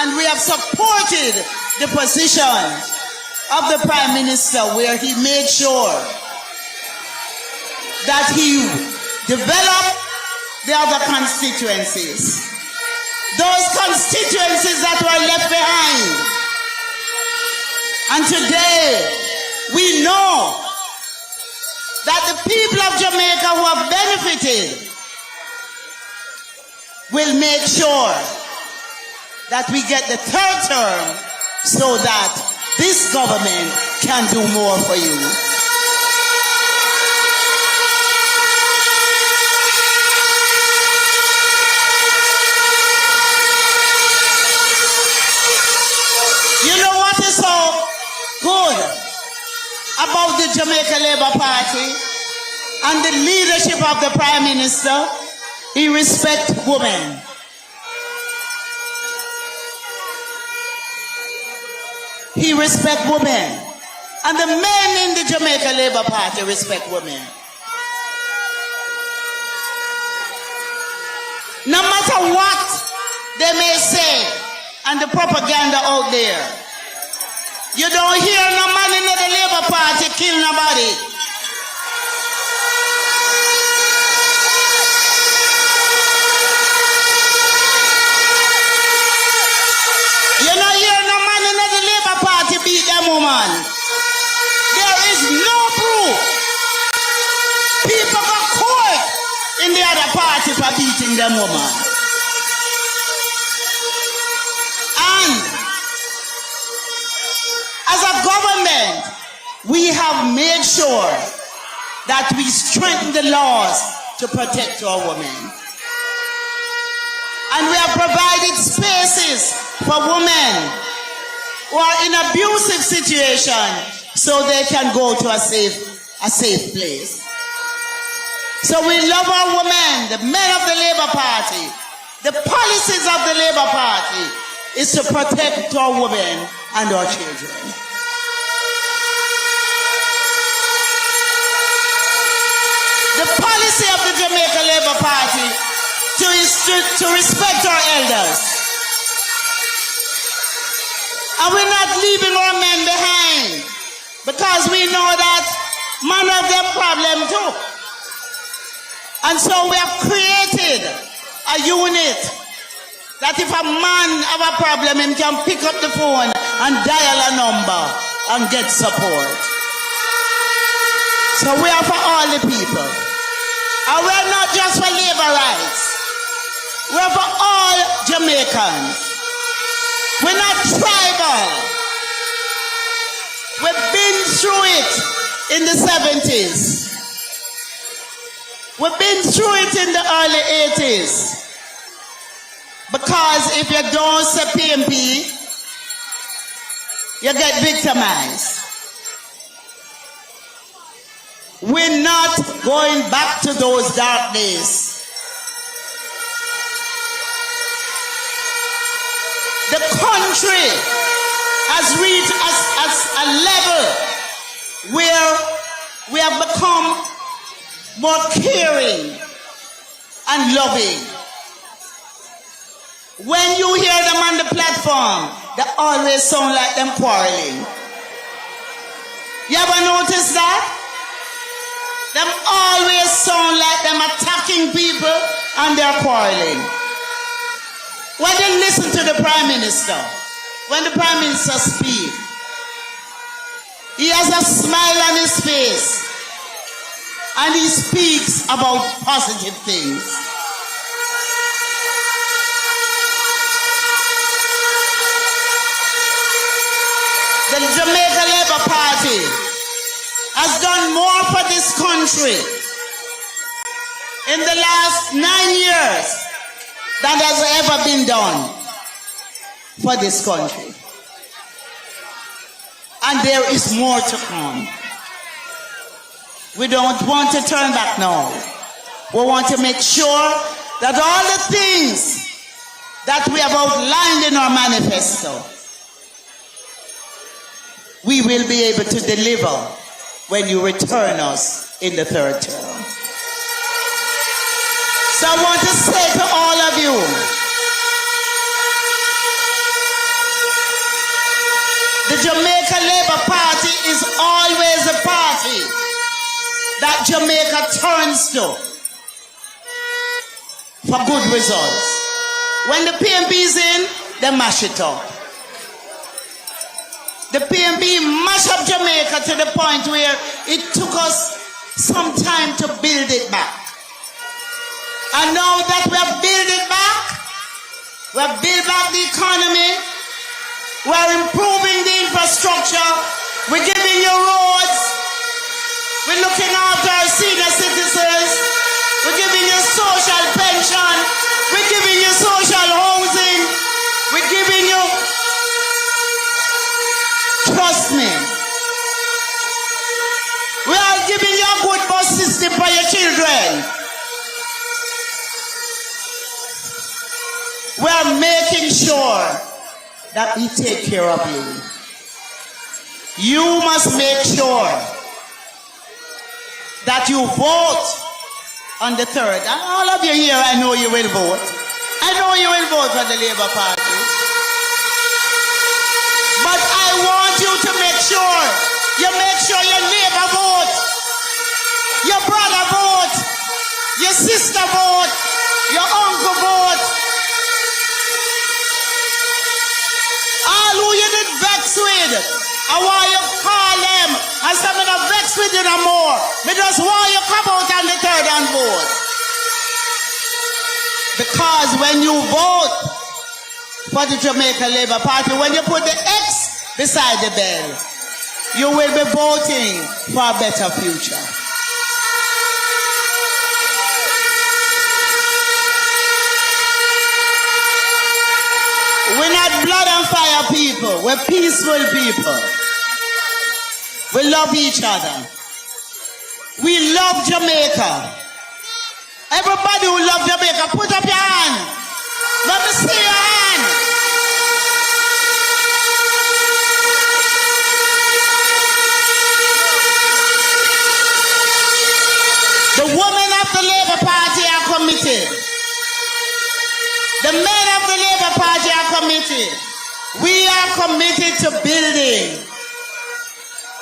and we have supported the position of the Prime Minister, where he made sure that he developed the other constituencies. Those constituencies that were left behind. And today we know that the people of Jamaica who have benefited will make sure that we get the third term so that this government can do more for you. You know what is so good about the Jamaica Labour Party and the leadership of the Prime Minister? He respects women. He respects women. And the men in the Jamaica Labour Party respect women. No matter what they may say and the propaganda out there, you don't hear no man in the Labour Party kill nobody. You don't hear no man in the Labour Party beat them woman. There is no proof. People got caught in the other party for beating them woman. And as a government, we have made sure that we strengthen the laws to protect our women. And we have provided spaces for women who are in abusive situation so they can go to a safe place. So we love our women, the men of the Labour Party. The policies of the Labour Party is to protect our women and our children. The policy of the Jamaica Labour Party to respect our elders. And we're not leaving our men behind, because we know that man have their problem too. And so we have created a unit that if a man have a problem, he can pick up the phone and dial a number and get support. So we are for all the people. And we're not just for labor rights. We're for all Jamaicans. We're not tribal. We've been through it in the 70s. We've been through it in the early 80s. Because if you don't say PMP, you get victimized. We're not going back to those dark days. The country has reached a level where we have become more caring and loving. When you hear them on the platform, they always sound like them quarreling. You ever notice that? Them always sound like them attacking people and they're quarreling. When they listen to the Prime Minister, when the Prime Minister speaks, he has a smile on his face and he speaks about positive things. The Jamaica Labour Party has done more for this country in the last 9 years than has ever been done for this country. And there is more to come. We don't want to turn back now. We want to make sure that all the things that we have outlined in our manifesto, we will be able to deliver when you return us in the third term. So I want to say to all of you, the Jamaica Labour Party is always a party that Jamaica turns to for good results. When the PMP's in, they mash it up. The PMP mashed up Jamaica to the point where it took us some time to build it back. And now that we have built it back, we have built back the economy, we are improving the infrastructure, we're giving you roads, we're looking after our senior citizens, we're giving you social pension, we're giving you social housing, we're giving you... Trust me. We are giving you a good bus system for your children. We are making sure that we take care of you. You must make sure that you vote on the 3rd. And all of you here, I know you will vote. I know you will vote for the Labour Party. But I want you to make sure your neighbor vote, your brother vote, your sister vote, your uncle vote. All who you did vex with, I want you to call them and say, I'm not vex with you no more. I just want you to come out on the 3rd and vote. Because when you vote for the Jamaica Labour Party, when you put the X beside the bell, you will be voting for a better future. We're not blood and fire people. We're peaceful people. We love each other. We love Jamaica. Everybody who loves Jamaica, put up your hand. Let me see your hand. The women of the Labour Party are committed. The men of the Labour Party are committed. We are committed to building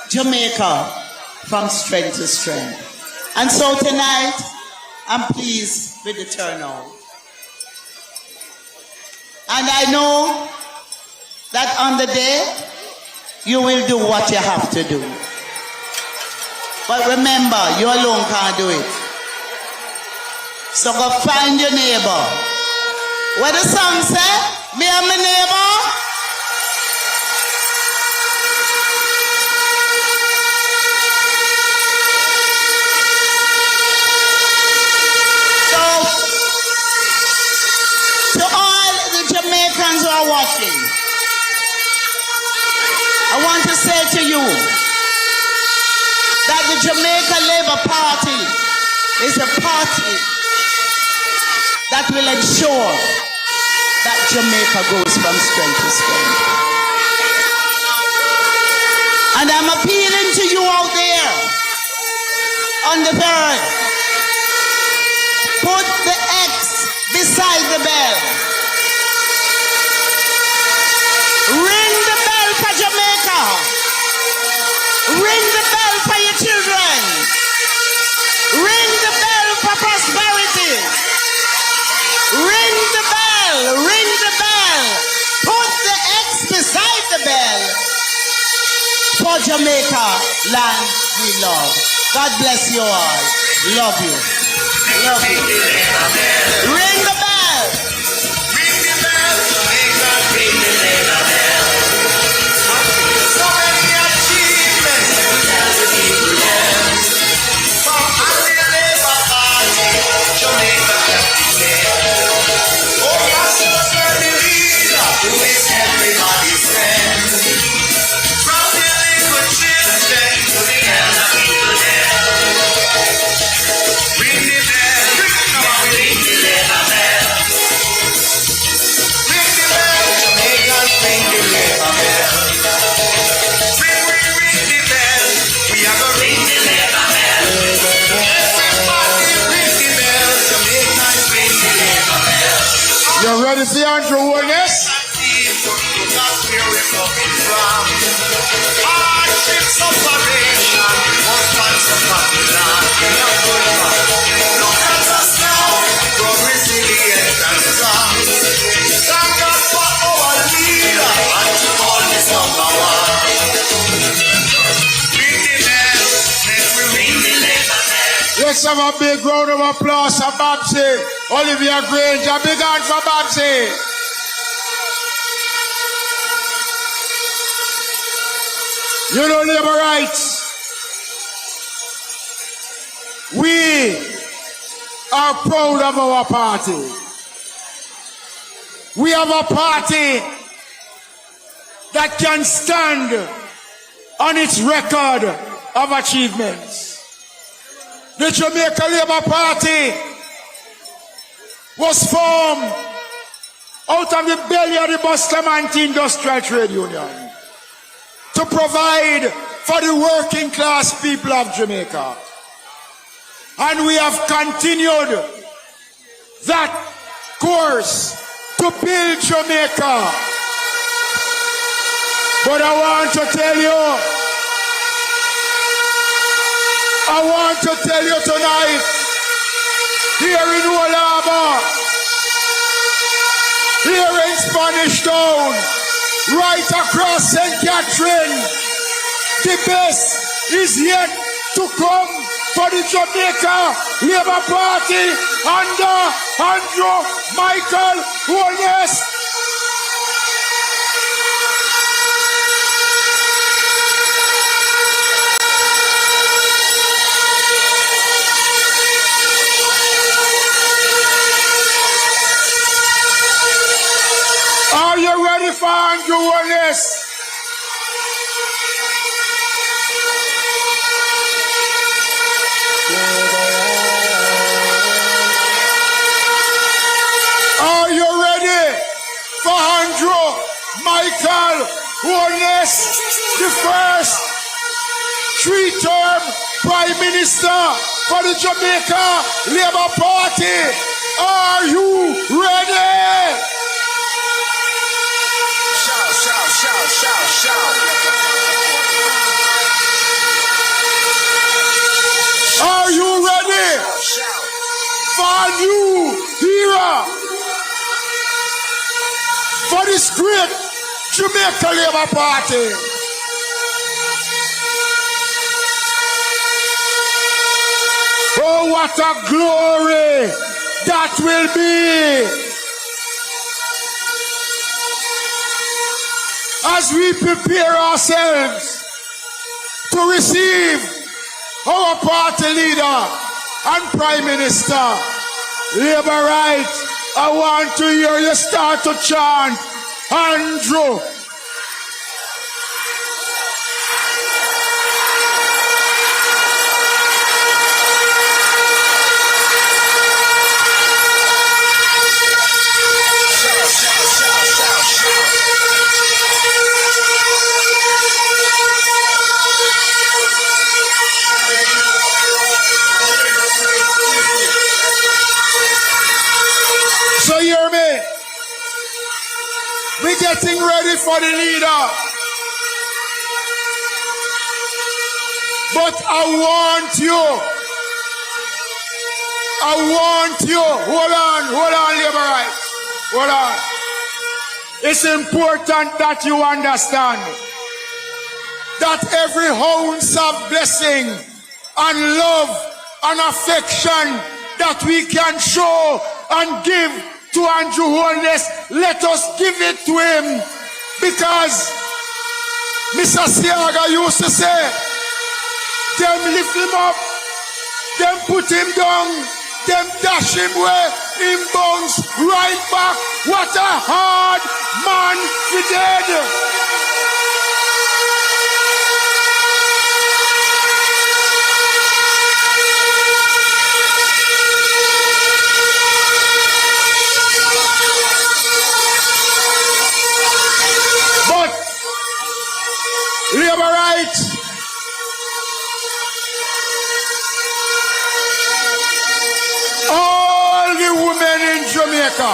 Jamaica from strength to strength. And so tonight, I'm pleased with the turnout. And I know that on the day you will do what you have to do. But remember, you alone can't do it. So go find your neighbor. What the song say? Me and my neighbor. So, to all the Jamaicans who are watching, I want to say to you that the Jamaica Labour Party is a party that will ensure that Jamaica goes from strength to strength. And I'm appealing to you out there on the third. Put the X beside the bell. Ring the bell for Jamaica. Ring the bell for your children. Ring the bell for prosperity. Ring the bell. Ring the bell. Put the X beside the bell. For Jamaica, land we love. God bless you all. Love you. Love you. Ring the bell. Ring the bell, Jamaica, ring the labor bell. So many achievements, tell the people them. From the Labour Party, Jamaica represent. Oh, Pastor, the leader, who is everybody's friend. From the little children to the elder people there. Ring the bell, ring the labor bell. Ring the bell, Jamaicans, ring the labor bell. Ring, ring, ring the bell, we are gonna ring the labor bell. Everybody ring the bell, Jamaicans, ring the labor bell. You ready for Andrew Wellness? Look at where we're coming from. Hardships, separation, husbands of Babylon. We are good man. Look at us now, grow resilient and strong. Thank God for our leader, and to all is number one. Ring the bell, make we ring the labor bell. Let's have a big round of applause for Babsy. Olivia Granger, big hand for Babsy. You know labor rights. We are proud of our party. We have a party that can stand on its record of achievements. The Jamaica Labour Party was formed out of the belly of the Bustamante Industrial Trade Union to provide for the working class people of Jamaica. And we have continued that course to build Jamaica. But I want to tell you tonight, here in Old Harbour, here in Spanish Town, right across St. Catherine, the best is yet to come for the Jamaica Labour Party under Andrew Michael Holness. Are you ready for Andrew Holness? Are you ready for Andrew Michael Holness, the first three-term Prime Minister for the Jamaica Labour Party? Are you ready? Shout, shout, shout, shout, shout. Are you ready for a new era? For this great Jamaica Labour Party. Oh, what a glory that will be as we prepare ourselves to receive our party leader and Prime Minister. Labour Right, I want to hear you start to chant, Andrew. So hear me. We're getting ready for the leader. But I want you. Hold on, Labour Right. Hold on. It's important that you understand that every ounce of blessing and love and affection that we can show and give to Andrew Holness, let us give it to him, because Mr. Siaga used to say, them lift him up, them put him down, them dash him where him bounce right back. What a hard man he did. Labour Right, all the women in Jamaica,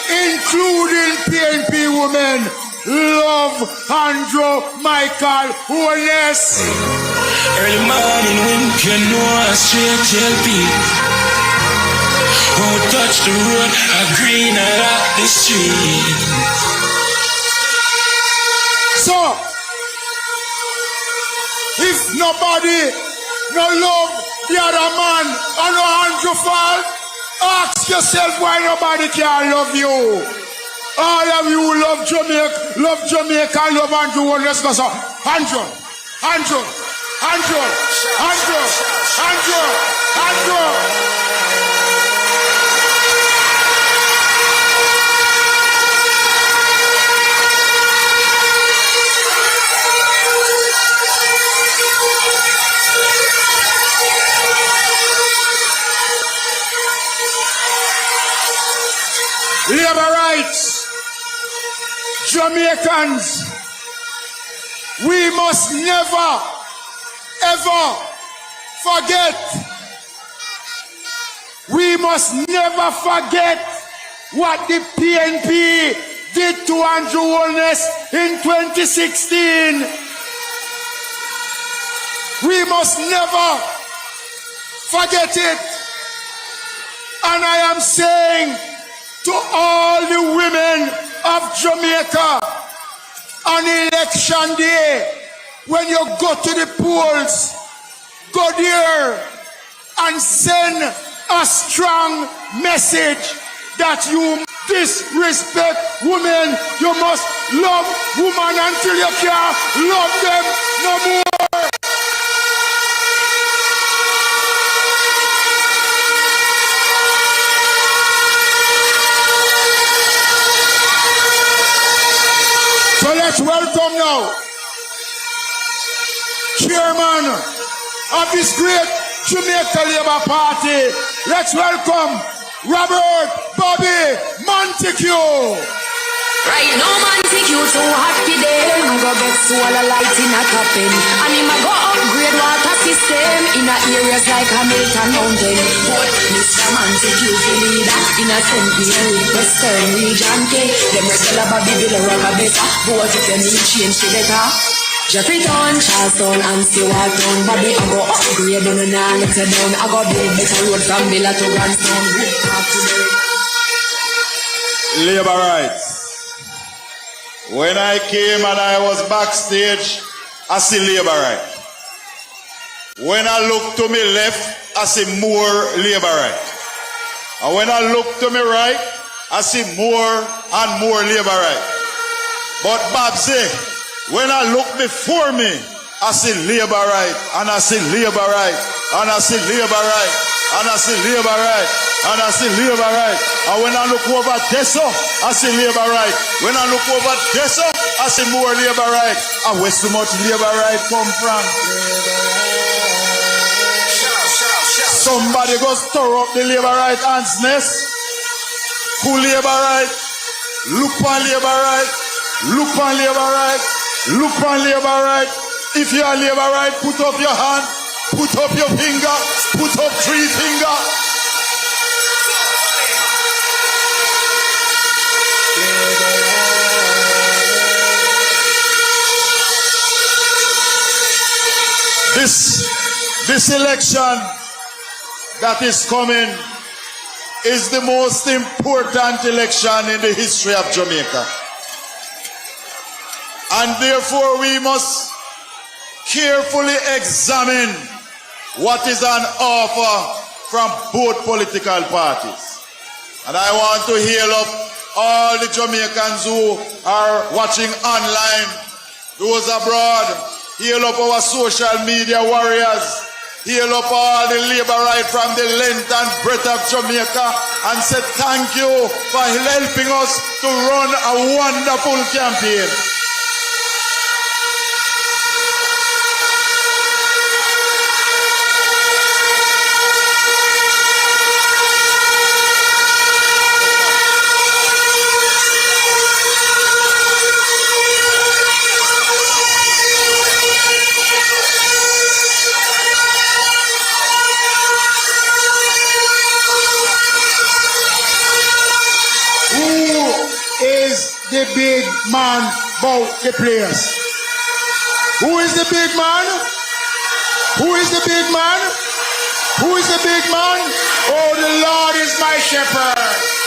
including PNP women, love Andrew Michael Holness. Early morning when you know a straight LP won't touch the road, a green at the street. So, if nobody no love the other man and no Andrew fault, ask yourself why nobody can love you. All of you love Jamaica, love Andrew. Let's go, so Andrew. Labour Rights, Jamaicans, we must never, ever forget. We must never forget what the PNP did to Andrew Holness in 2016. We must never forget it. And I am saying to all the women of Jamaica on election day, when you go to the polls, go there and send a strong message that you disrespect women. You must love women until you can't love them no more. So let's welcome now Chairman of this great Jamaica Labour Party. Let's welcome Robert Bobby Montague. Right now, Montague too happy there. I go get solar light in a coffin, and him a go upgrade water system in a areas like Hamilton Mountain. But Mr. Montague the leader in a St. Mary Western region. Them regular Bobby Bill rubber better. But if you need change to better, Jeffreytown, Charlestown and Stewarttown. Bobby I go upgrade on and now let you down. I go build better road from Miller to Grandstown. Labour Rights. When I came and I was backstage, I see labor right. When I look to me left, I see more labor right. And when I look to me right, I see more and more labor right. But Babsy, when I look before me, I see labor right, and I see labor right, and I see labor right, and I see labor right, and I see labor right. And when I look over Deso, I see labor right. When I look over Deso, I see more labor right. And where so much labor right come from? Somebody go stir up the labor right ants nest. Who labor right? Look on labor right. Look on labor right. Look on labor right. If you are labor right, put up your hand. Put up your finger. Put up 3 fingers. This election that is coming is the most important election in the history of Jamaica. And therefore we must carefully examine what is on offer from both political parties. And I want to hail up all the Jamaicans who are watching online, those abroad. Hail up our social media warriors. Hail up all the labor right from the length and breadth of Jamaica and say thank you for helping us to run a wonderful campaign. The big man about the players. Who is the big man? Who is the big man? Who is the big man? Oh, the Lord is my shepherd.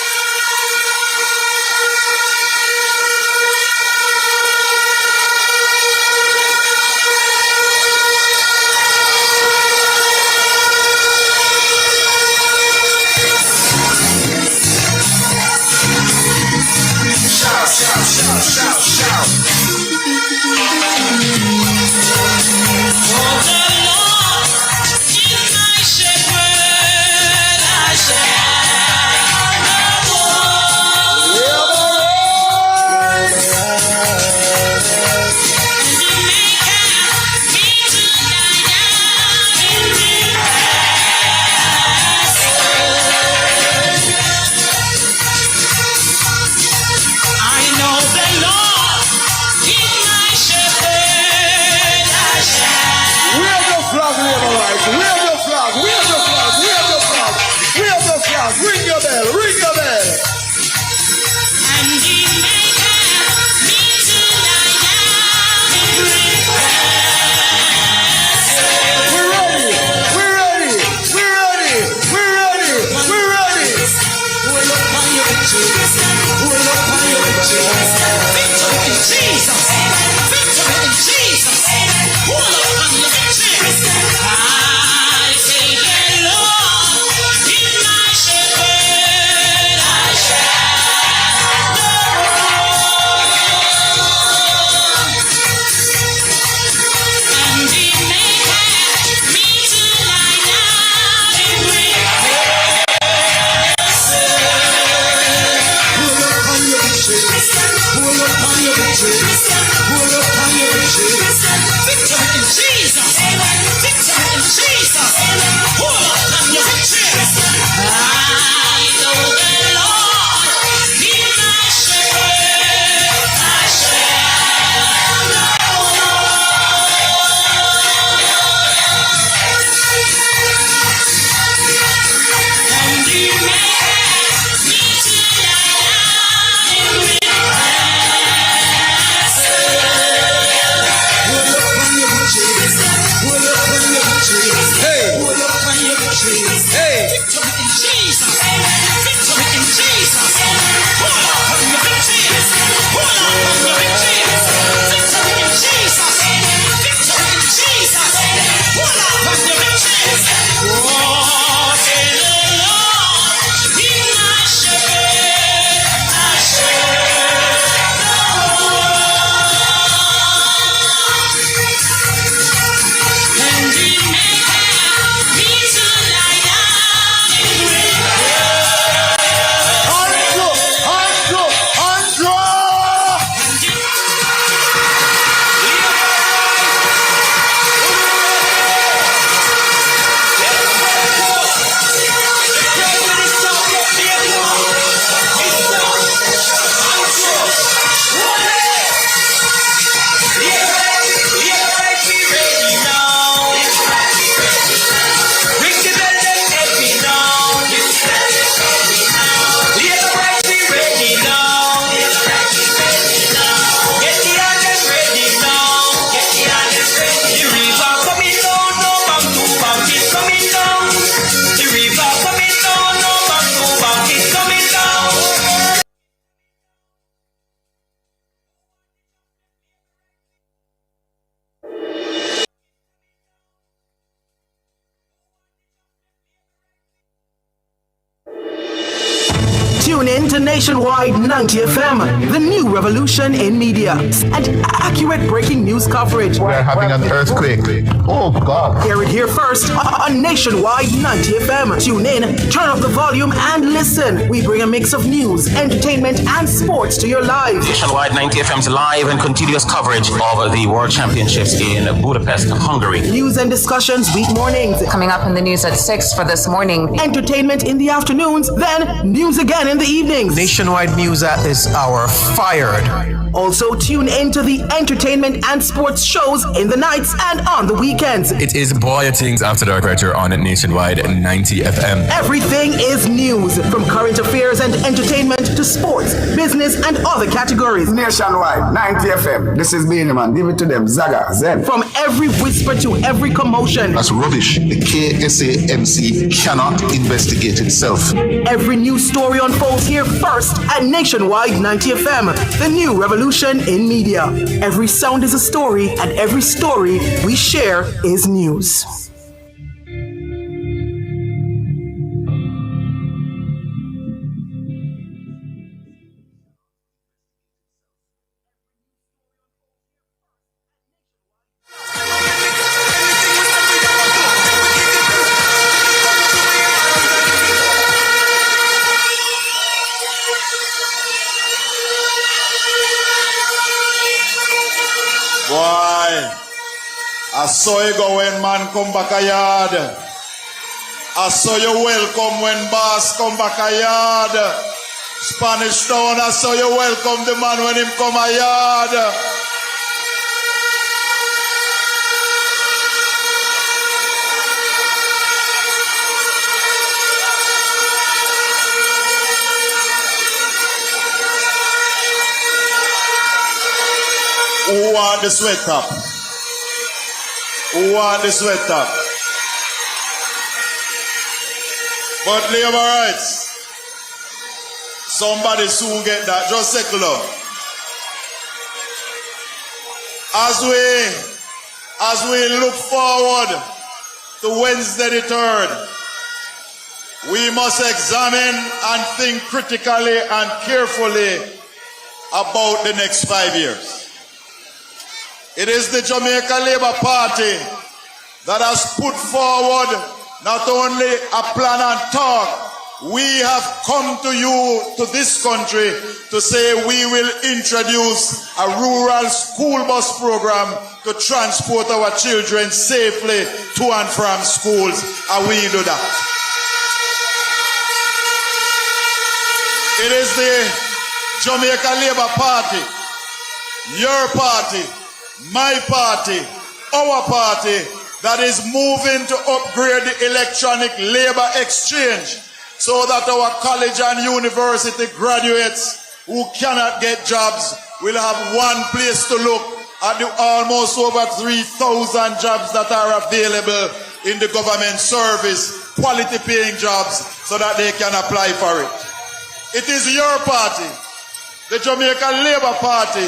into Nationwide 90 FM, the new revolution in media and accurate breaking news coverage. We're having an earthquake. Oh, God. Hear it here first on Nationwide 90 FM. Tune in, turn up the volume, and listen. We bring a mix of news, entertainment, and sports to your lives. Nationwide 90 FM's live and continuous coverage of the World Championships in Budapest, Hungary. News and discussions week mornings. Coming up in the news at 6 for this morning. Entertainment in the afternoons, then news again in the evenings. Nationwide news at this hour. Fired. Also tune into the entertainment and sports shows in the nights and on the weekends. It is Boy Things After Dark right here on Nationwide 90 FM. Everything is news, from current affairs and entertainment to sports, business, and other categories. Nationwide 90 FM. This is Beanie Man. Give it to them. Zaga, Zen. From every whisper to every commotion. That's rubbish. The KSAMC cannot investigate itself. Every news story unfolds here first at Nationwide 90 FM, the new revolution in media. Every sound is a story, and every story we share is news. I saw you go when man come back a yard. I saw you welcome when boss come back a yard. Spanish Town, I saw you welcome the man when him come a yard. Who want the sweat up? Who want the sweat up? But labor rights, somebody soon get that. Just settle down. As we look forward to Wednesday the 3rd, we must examine and think critically and carefully about the next 5 years. It is the Jamaica Labour Party that has put forward not only a plan and talk. We have come to you, to this country, to say we will introduce a rural school bus program to transport our children safely to and from schools, and we do that. It is the Jamaica Labour Party, your party, my party, our party, that is moving to upgrade the electronic labor exchange so that our college and university graduates who cannot get jobs will have one place to look at the almost over 3,000 jobs that are available in the government service, quality paying jobs, so that they can apply for it. It is your party, the Jamaica Labour Party,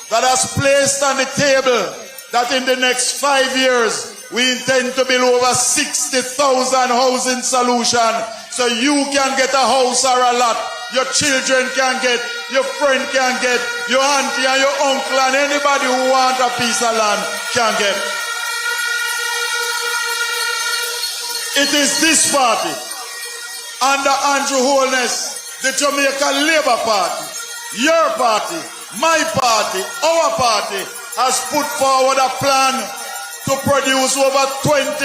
that has placed on the table that in the next 5 years we intend to build over 60,000 housing solutions so you can get a house or a lot, your children can get, your friend can get, your auntie and your uncle and anybody who wants a piece of land can get. It is this party, under Andrew Holness, the Jamaica Labour Party, your party, my party, our party, has put forward a plan to produce over 20,000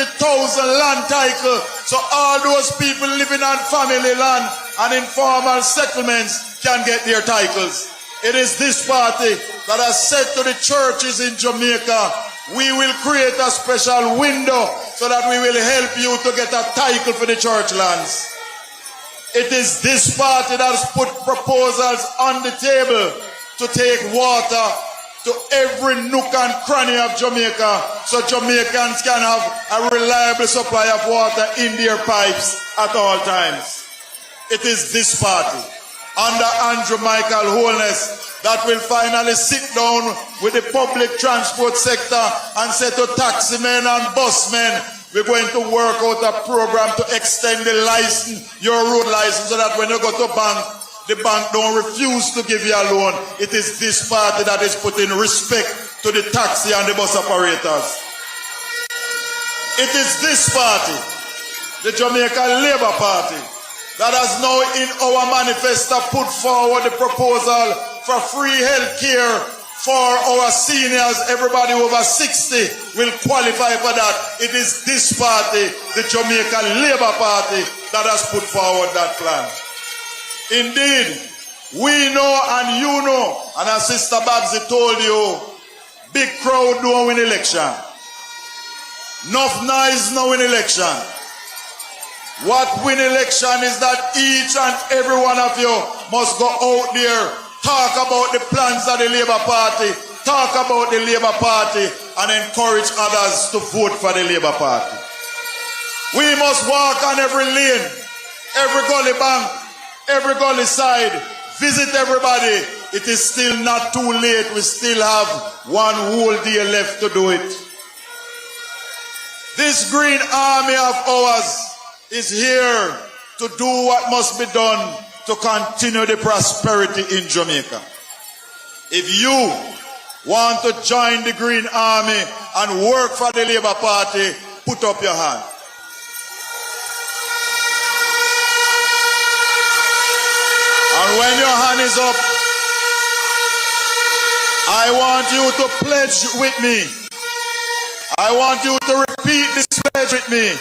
land titles so all those people living on family land and informal settlements can get their titles. It is this party that has said to the churches in Jamaica, we will create a special window so that we will help you to get a title for the church lands. It is this party that has put proposals on the table to take water to every nook and cranny of Jamaica so Jamaicans can have a reliable supply of water in their pipes at all times. It is this party, under Andrew Michael Holness, that will finally sit down with the public transport sector and say to taximen and busmen, we're going to work out a program to extend the license, your road license, so that when you go to bank, The bank don't refuse to give you a loan. It is this party that is putting respect to the taxi and the bus operators. It is this party, the Jamaica Labour Party, that has now in our manifesto put forward the proposal for free health care for our seniors. Everybody over 60 will qualify for that. It is this party, the Jamaica Labour Party, that has put forward that plan. Indeed, we know and you know, and as Sister Babsy told you, big crowd don't win election. Enough noise no win election. What win election is that each and every one of you must go out there, talk about the plans of the Labour Party, talk about the Labour Party, and encourage others to vote for the Labour Party. We must walk on every lane, every gully bank, every gully side, visit everybody. It is still not too late. We still have one whole day left to do it. This green army of ours is here to do what must be done to continue the prosperity in Jamaica. If you want to join the green army and work for the Labour Party, put up your hand. And when your hand is up, I want you to pledge with me. I want you to repeat this pledge with me.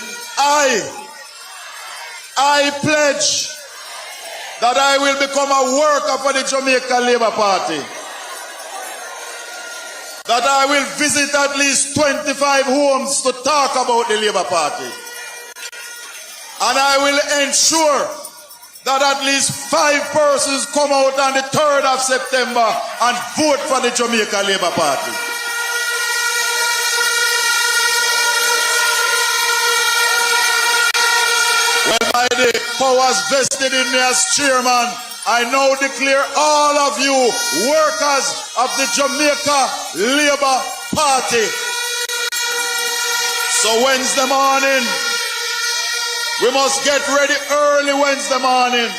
I pledge that I will become a worker for the Jamaica Labour Party. That I will visit at least 25 homes to talk about the Labour Party. And I will ensure that at least 5 persons come out on the 3rd of September and vote for the Jamaica Labour Party. Well, by the powers vested in me as chairman, I now declare all of you workers of the Jamaica Labour Party. So Wednesday morning, we must get ready early Wednesday morning.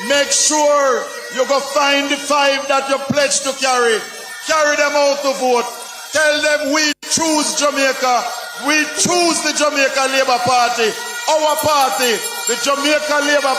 Make sure you go find the 5 that you pledged to carry. Carry them out to vote. Tell them we choose Jamaica. We choose the Jamaica Labour Party. Our party, the Jamaica Labour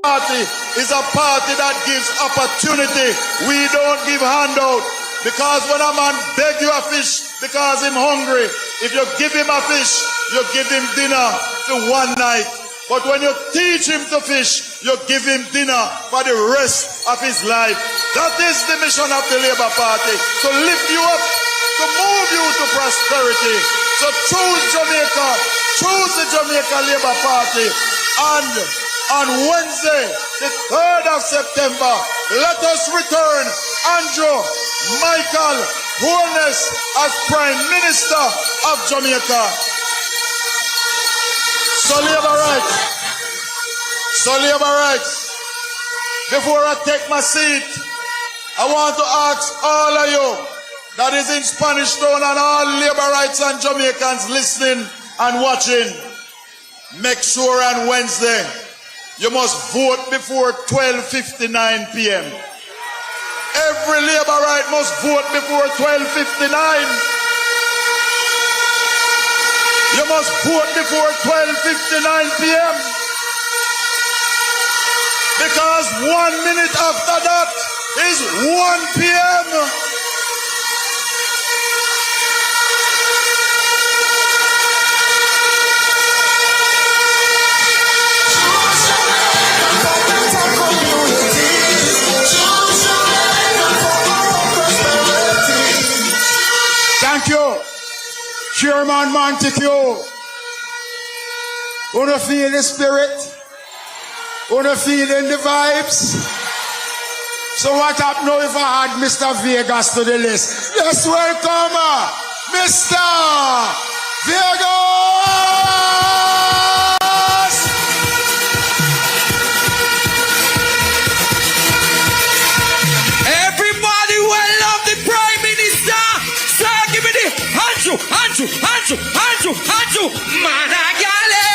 Party, is a party that gives opportunity. We don't give handout. Because when a man beg you a fish because he's hungry, if you give him a fish, you give him dinner for one night. But when you teach him to fish, you give him dinner for the rest of his life. That is the mission of the Labour Party, to lift you up, to move you to prosperity. So choose Jamaica, choose the Jamaica Labour Party. And on Wednesday, the 3rd of September, let us return Andrew Michael Holness as Prime Minister of Jamaica. So Labour rights. So Labour rights. Before I take my seat, I want to ask all of you that is in Spanish Town and all Labour rights and Jamaicans listening and watching, make sure on Wednesday you must vote before 12:59 p.m. Every Labour right must vote before 12:59. You must vote before 12:59 p.m. Because 1 minute after that is 1 p.m. Thank you, Chairman Montague. Wanna feel the spirit? Wanna feel in the vibes? So what up now if I add Mr. Vegas to the list? Yes, welcome, Mr. Vegas! Everybody will love the Prime Minister. Sir, give me the Andrew, Managale.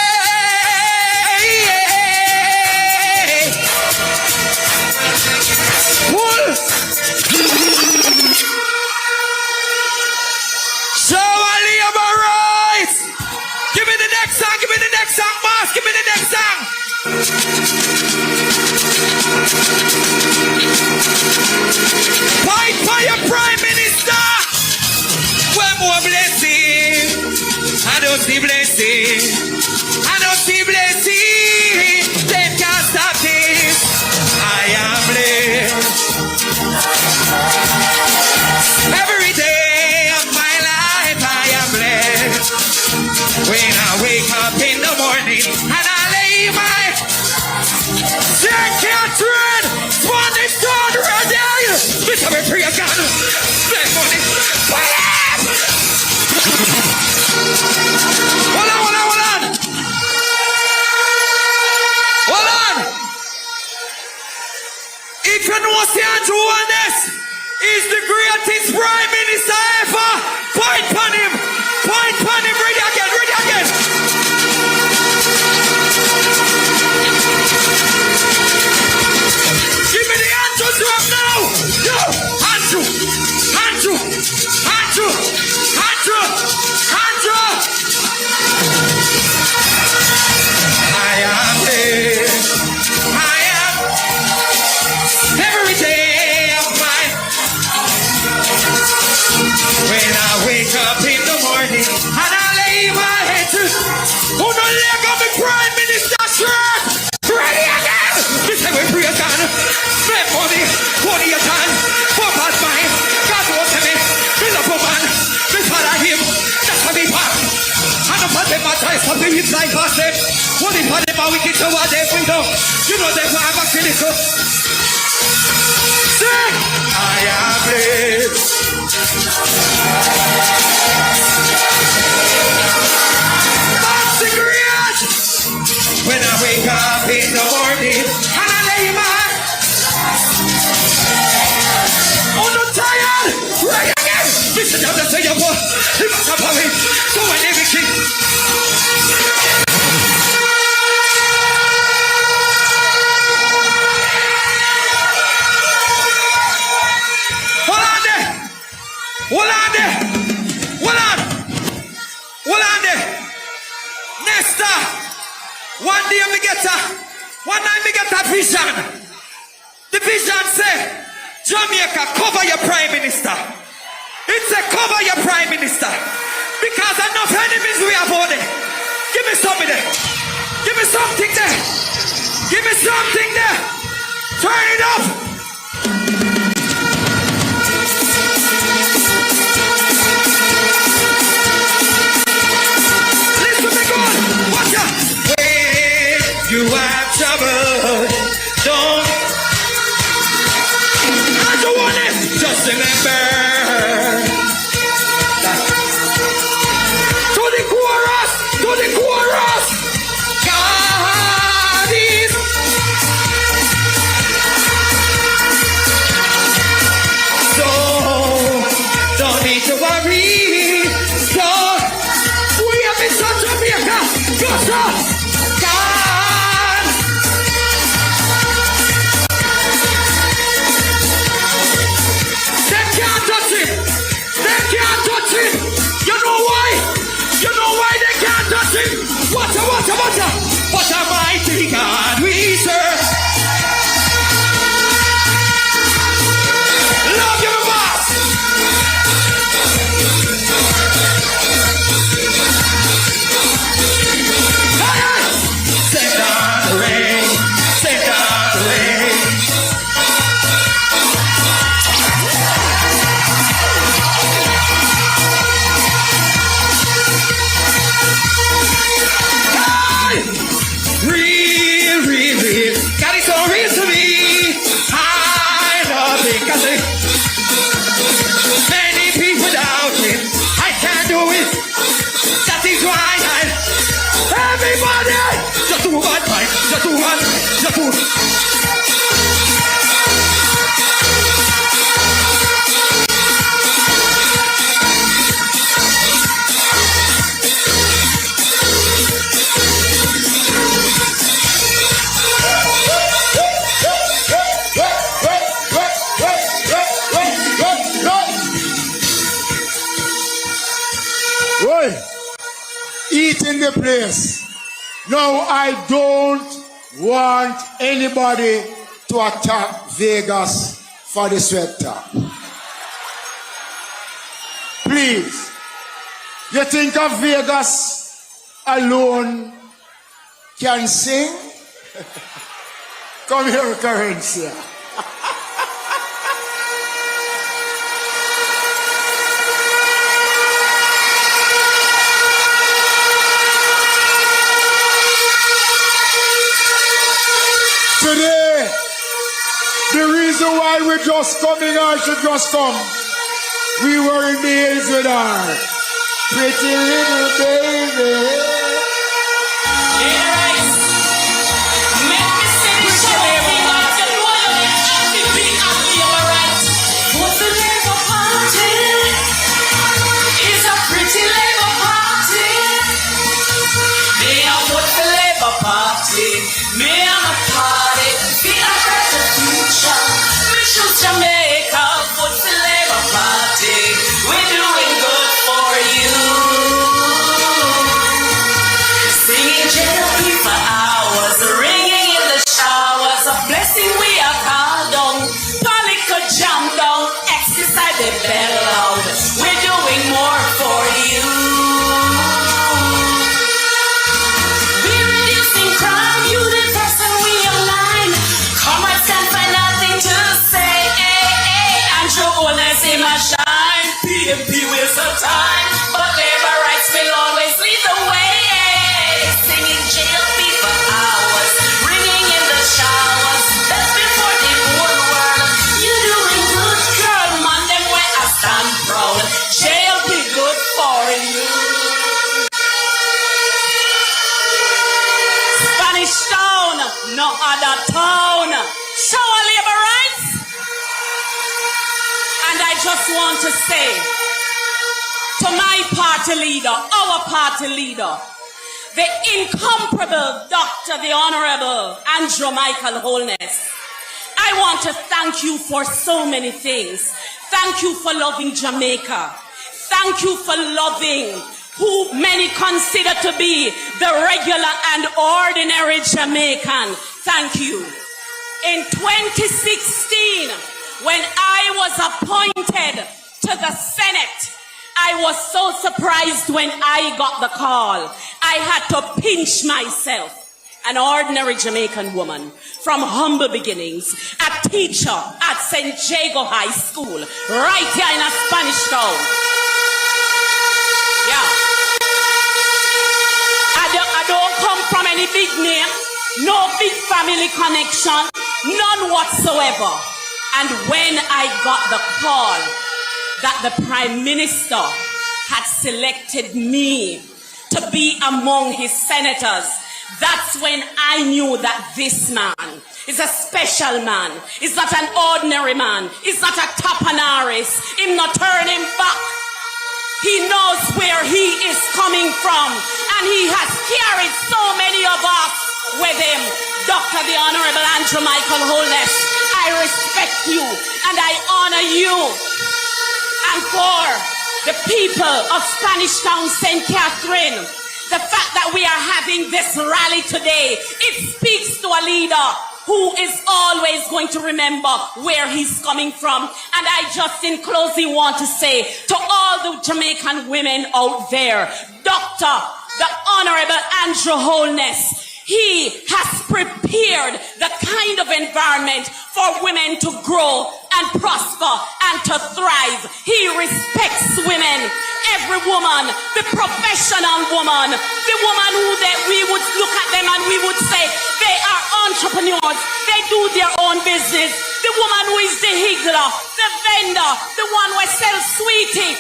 Fight for your Prime Minister. One more blessing. I don't see blessing. I don't see blessing. They can't stop this. I am blessed. Every day of my life I am blessed. When I wake up in the morning and I lay my Catherine, Swanee Stone, Radell, Mr. Free again. Spend money. Hold on. If you know Andrew Wallace is the greatest Prime Minister ever, point on him. Ready again. Give me the Andrew drum now. Yo, Andrew. I am there. I am every day of my. When I wake up in the morning and I lay my head to who the leg of the Prime Minister shirt. Ready again. This time we pray again. Spend money, 20 a time, 4 past mine. God wants me. Fill up a man. We follow him. That's how we pass. And the part of my time, something we fly past them. What if I never wicked to what they freedom? You know they will have a critical. Sing! I am blessed. That's the great. When I wake up in the morning and I lay my I'm not tired. Right again. Listen down to say your boy. He must have power. So when everything. Hold on there. Nesta. One day we get a vision. The vision say, Jamaica, cover your Prime Minister. It's a cover your Prime Minister. Because enough enemies we have on there. Give me something there. Give me something there. Give me something there. Turn it up. You have trouble, don't. I don't want it. Just remember. To the chorus. God is. So don't need to worry. So we have been such a Jamaica. Go, sir. What a mighty God we serve. Love your boss. Send down the rain. Real. God is so real to me. I love it. Cause many people doubt it. I can't do it. That is why everybody just do one time. Just do one. Eat in the place. No, I don't want anybody to attack Vegas for the sweat top. Please. You think of Vegas alone can sing? Come here, Currency. Today, the reason why we're just coming or should just come, we were in the hills with our pretty little baby. Me and my party, be a better future. We choose Jamaica, what's the Labour Party? We're doing good for you. Singing JLP for hours, ringing in the showers. A blessing we are called on. Polly could jump down, exercise the bell out. We're doing more for you. Shine, PMP waste of time, but labor rights will always lead the way. Singing JLP for hours, ringing in the showers. That's before the whole world. You doing good, girl, man, them where I stand proud. JLP good for you. Spanish Town, no other town. Show our labor rights. And I just want to say to my party leader, our party leader, the incomparable Dr. the Honorable Andrew Michael Holness, I want to thank you for so many things. Thank you for loving Jamaica. Thank you for loving who many consider to be the regular and ordinary Jamaican. Thank you. In 2016, when I was appointed to the Senate, I was so surprised when I got the call. I had to pinch myself. An ordinary Jamaican woman from humble beginnings, a teacher at St. Jago High School, right here in a Spanish Town. Yeah. I don't come from any big name, no big family connection, none whatsoever. And when I got the call that the Prime Minister had selected me to be among his senators, that's when I knew that this man is a special man. He's not an ordinary man. He's not a tapanaris. Him not turn him back. He knows where he is coming from. And he has carried so many of us with him. Dr. the Honorable Andrew Michael Holness, I respect you and I honor you. And for the people of Spanish Town, St. Catherine, the fact that we are having this rally today, it speaks to a leader who is always going to remember where he's coming from. And I just in closing want to say to all the Jamaican women out there, Dr. the Honorable Andrew Holness, he has prepared the kind of environment for women to grow and prosper and to thrive. He respects women, every woman, the professional woman, the woman who that we would look at them and we would say they are entrepreneurs, they do their own business. The woman who is the higgler, the vendor, the one who sells sweetie.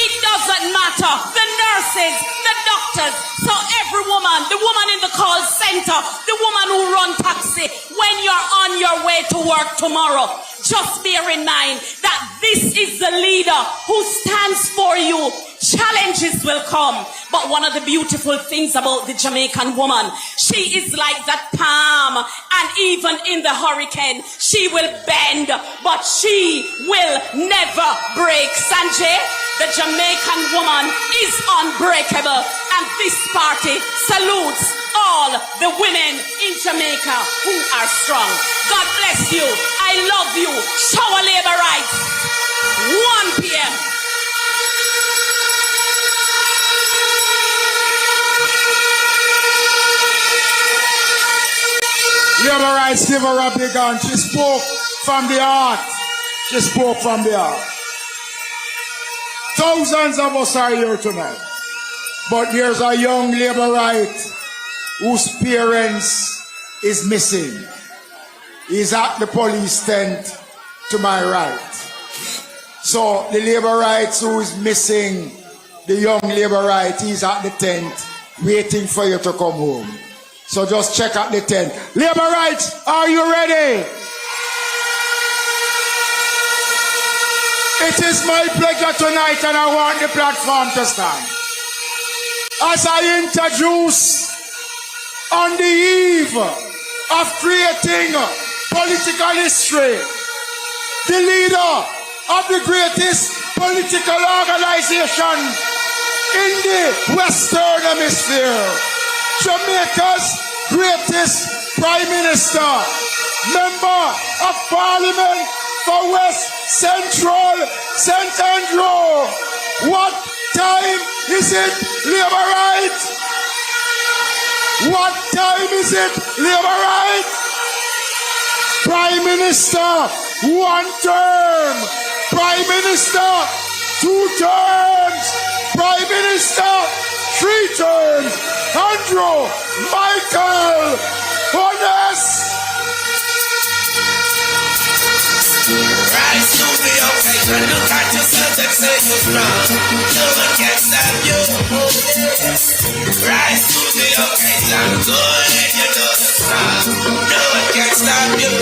It doesn't matter. The nurses, the doctors, so every woman, the woman in the call center, the woman who runs taxi, when you're on your way to work tomorrow, just bear in mind that this is the leader who stands for you. Challenges will come, but one of the beautiful things about the Jamaican woman, she is like that palm, and even in the hurricane, she will bend, but she will never break. Sanjay, the Jamaican woman is unbreakable, and this party salutes all the women in Jamaica who are strong. God bless you. I love you. Shower labor rights. 1 p.m. Labor rights, give her a big hand. She spoke from the heart. She spoke from the heart. Thousands of us are here tonight. But there's a young labor right whose parents is missing. He's at the police tent to my right. So the labor rights who is missing, the young labor right, he's at the tent waiting for you to come home. So just check out the tent. Labor rights, are you ready? It is my pleasure tonight, and I want the platform to stand. As I introduce on the eve of creating political history, the leader of the greatest political organization in the Western Hemisphere, Jamaica's greatest Prime Minister, Member of Parliament for West Central St. Andrew. What time is it, labor right? What time is it, labor right? Prime Minister, 1 term. Prime Minister, 2 terms. Prime Minister, 3 terms. Andrew Michael Honest. Rise to the occasion, look at yourself and say you're strong. No one can stop you. Rise to the occasion, go ahead, you know you're strong. No one can stop you.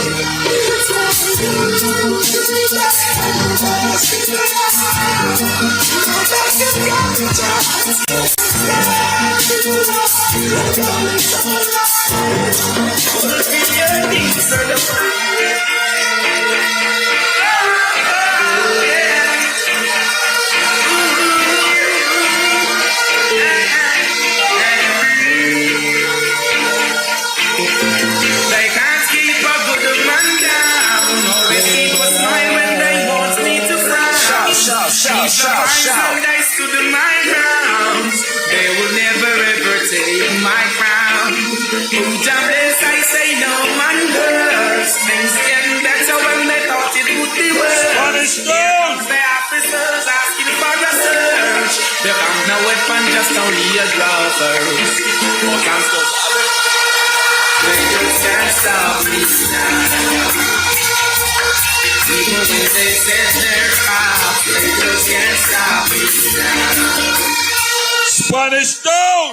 Shout. To the my grounds, they will never ever take my crown. Who bless, I say no man curse. Things getting better when they thought it would be worse. Here comes the officers asking for a search. They found no weapon, just only a draw first. But I'm so sorry. They just can't stop me now. Even when they said they're off, they just can't stop me now. Spanish Town!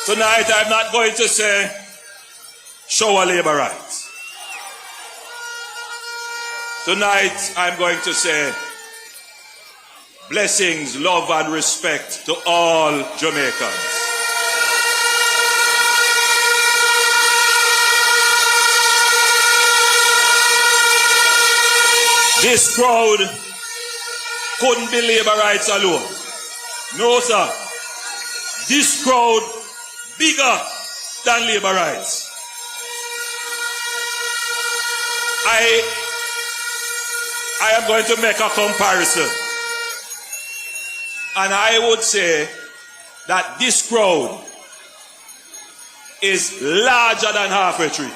Tonight I'm not going to say show our labor rights. Tonight I'm going to say blessings, love and respect to all Jamaicans. This crowd couldn't be labor rights alone. No, sir. This crowd bigger than labor rights. I am going to make a comparison. And I would say that this crowd is larger than Halfway Tree.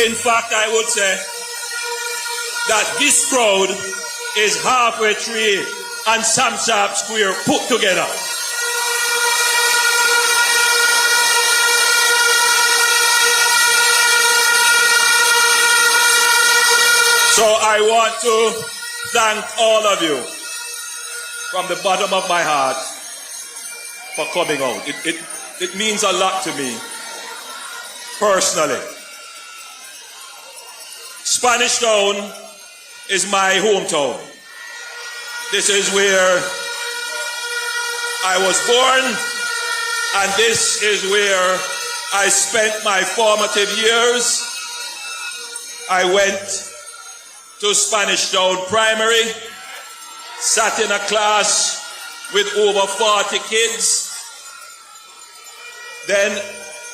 In fact, I would say that this crowd is Halfway Tree and Sam Sharp Square put together. So I want to thank all of you from the bottom of my heart for coming out. It means a lot to me personally. Spanish Town is my hometown. This is where I was born, and this is where I spent my formative years. I went to Spanish Town Primary, sat in a class with over 40 kids. Then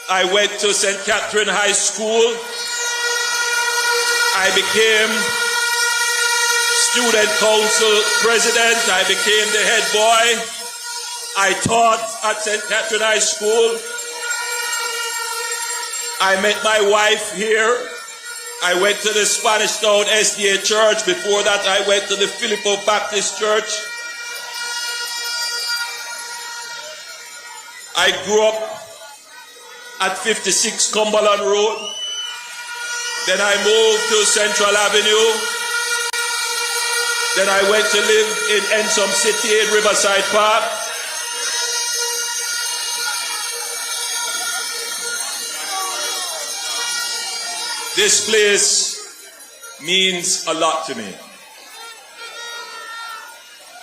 I went to St. Catherine High School. I became student council president. I became the head boy. I taught at St. Catherine High School. I met my wife here. I went to the Spanish Town SDA Church. Before that, I went to the Filippo Baptist Church. I grew up at 56 Cumberland Road. Then I moved to Central Avenue. Then I went to live in Ensom City in Riverside Park. This place means a lot to me.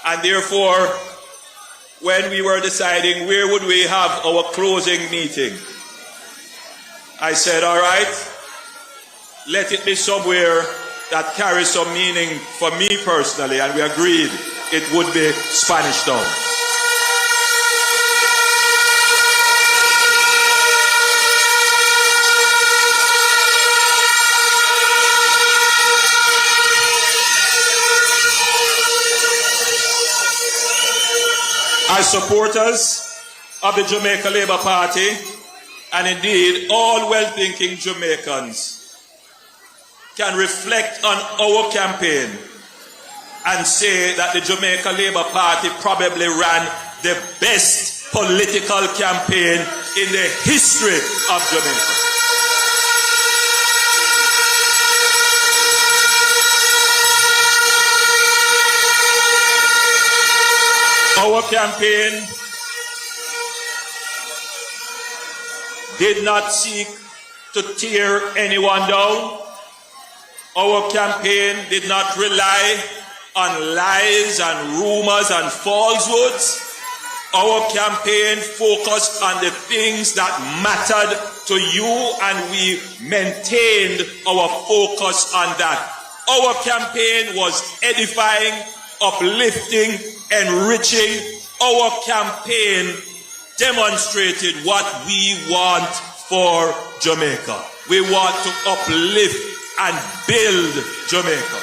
And therefore, when we were deciding where would we have our closing meeting, I said, all right, let it be somewhere that carries some meaning for me personally, and we agreed it would be Spanish Town. As supporters of the Jamaica Labour Party, and indeed all well-thinking Jamaicans, can reflect on our campaign and say that the Jamaica Labour Party probably ran the best political campaign in the history of Jamaica. Our campaign did not seek to tear anyone down. Our campaign did not rely on lies and rumors and falsehoods. Our campaign focused on the things that mattered to you, and we maintained our focus on that. Our campaign was edifying, uplifting, enriching. Our campaign demonstrated what we want for Jamaica. We want to uplift and build Jamaica.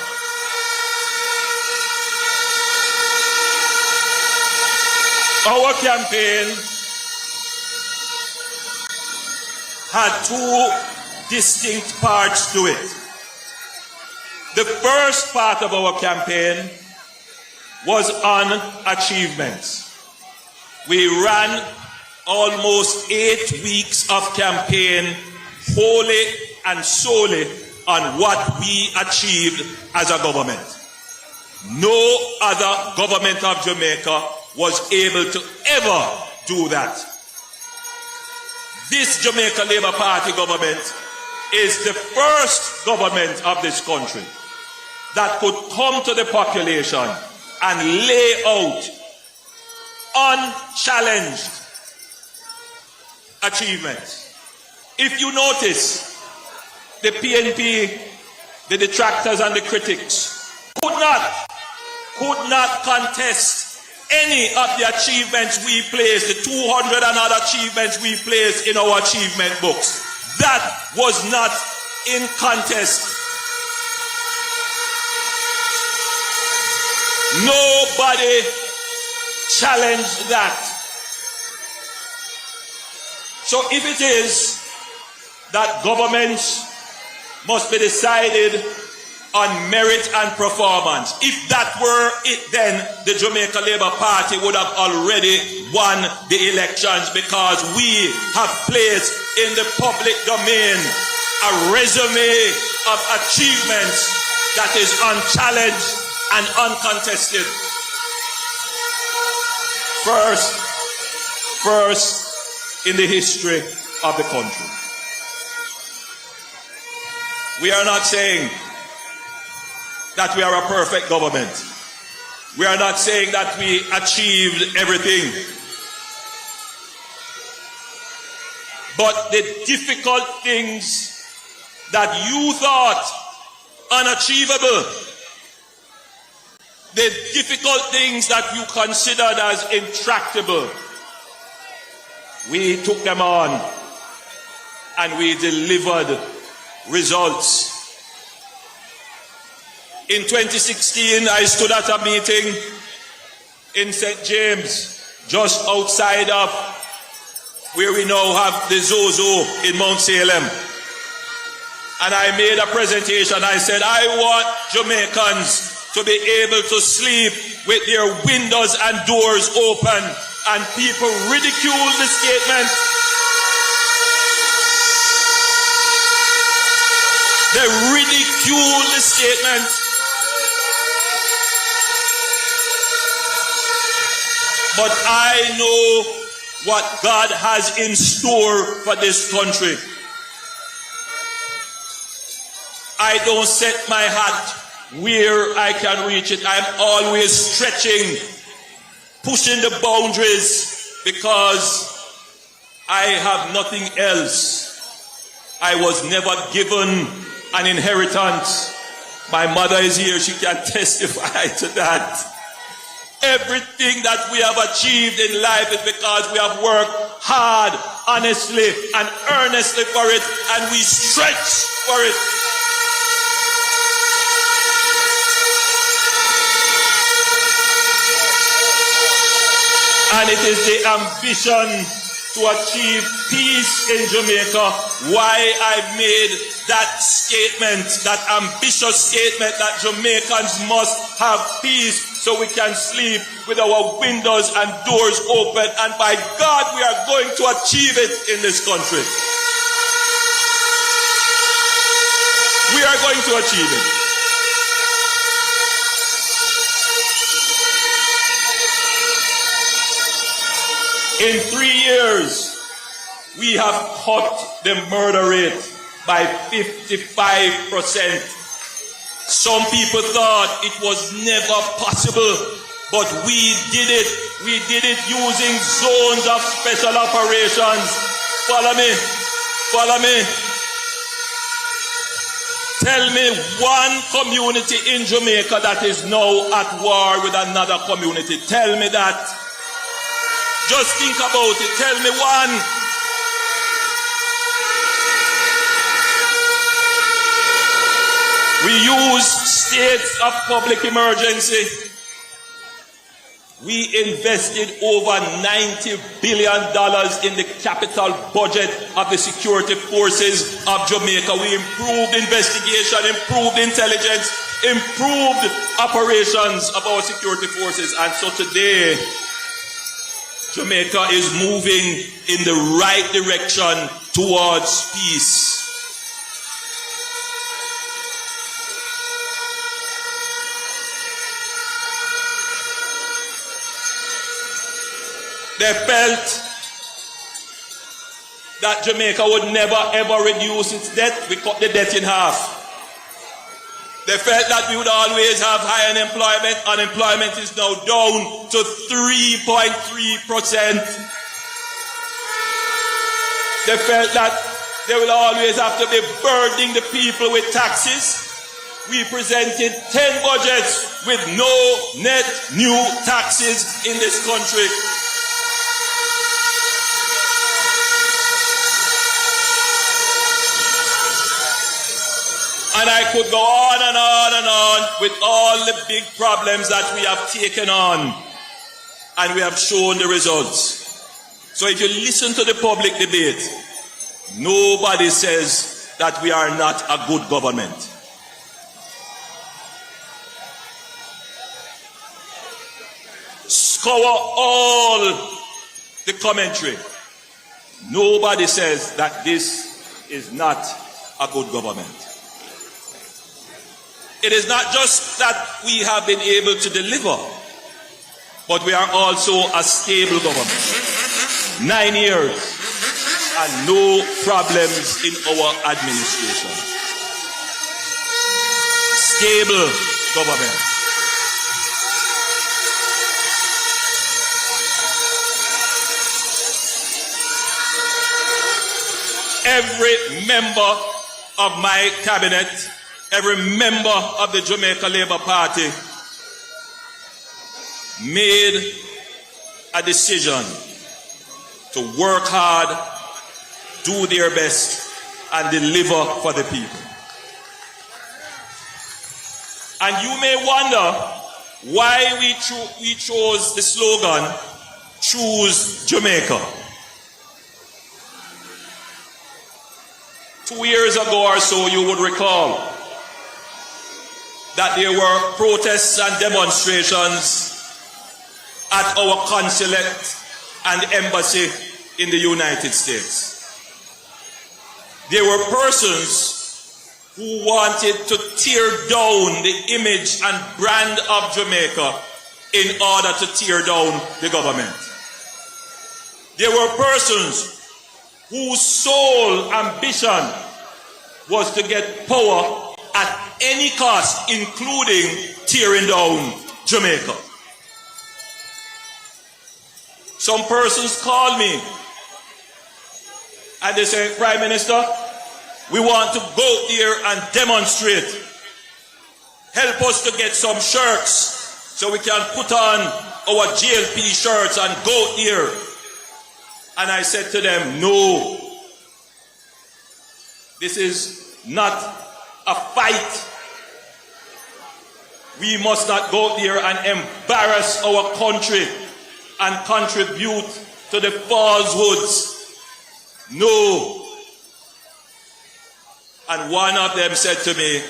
Our campaign had two distinct parts to it. The first part of our campaign was on achievements. We ran almost 8 weeks of campaign wholly and solely on what we achieved as a government. No other government of Jamaica was able to ever do that. This Jamaica Labour Party government is the first government of this country that could come to the population and lay out unchallenged achievements. If you notice, the PNP, the detractors and the critics could not contest any of the achievements we placed, the 200 and other achievements we placed in our achievement books. That was not in contest. Nobody challenged that. So if it is that governments must be decided on merit and performance, if that were it, then the Jamaica Labour Party would have already won the elections, because we have placed in the public domain a resume of achievements that is unchallenged and uncontested. First in the history of the country. We are not saying that we are a perfect government. We are not saying that we achieved everything. But the difficult things that you thought unachievable, the difficult things that you considered as intractable, we took them on and we delivered results. In 2016, I stood at a meeting in St. James, just outside of where we now have the Zozo in Mount Salem. And I made a presentation. I said, I want Jamaicans to be able to sleep with their windows and doors open. And people ridiculed the statement. They ridiculed the statement. But I know what God has in store for this country. I don't set my hat where I can reach it. I'm always stretching, pushing the boundaries, because I have nothing else. I was never given an inheritance. My mother is here, she can testify to that. Everything that we have achieved in life is because we have worked hard, honestly, and earnestly for it, and we stretch for it. And it is the ambition to achieve peace in Jamaica why I made that statement, that ambitious statement that Jamaicans must have peace so we can sleep with our windows and doors open. And by God, we are going to achieve it in this country. We are going to achieve it. In 3 years, we have cut the murder rate by 55%. Some people thought it was never possible, but we did it. We did it using zones of special operations. Follow me. Follow me. Tell me one community in Jamaica that is now at war with another community. Tell me that. Just think about it. Tell me one. We use states of public emergency. We invested over $90 billion in the capital budget of the security forces of Jamaica. We improved investigation, improved intelligence, improved operations of our security forces. And so today, Jamaica is moving in the right direction towards peace. They felt that Jamaica would never ever reduce its debt. We cut the debt in half. They felt that we would always have high unemployment. Unemployment is now down to 3.3%. They felt that they will always have to be burdening the people with taxes. We presented 10 budgets with no net new taxes in this country. And I could go on and on and on with all the big problems that we have taken on, and we have shown the results. So if you listen to the public debate, nobody says that we are not a good government. Scour all the commentary. Nobody says that this is not a good government. It is not just that we have been able to deliver, but we are also a stable government. 9 years and no problems in our administration. Stable government. every member of my cabinet, every member of the Jamaica Labour Party made a decision to work hard, do their best, and deliver for the people. And you may wonder why we chose the slogan, Choose Jamaica. 2 years ago or so, you would recall that there were protests and demonstrations at our consulate and embassy in the United States. There were persons who wanted to tear down the image and brand of Jamaica in order to tear down the government. There were persons whose sole ambition was to get power at any cost, including tearing down Jamaica. Some persons call me and they say, Prime Minister, we want to go there and demonstrate. Help us to get some shirts so we can put on our GLP shirts and go there. And I said to them, no, this is not a fight. We must not go there and embarrass our country and contribute to the falsehoods. No. And one of them said to me,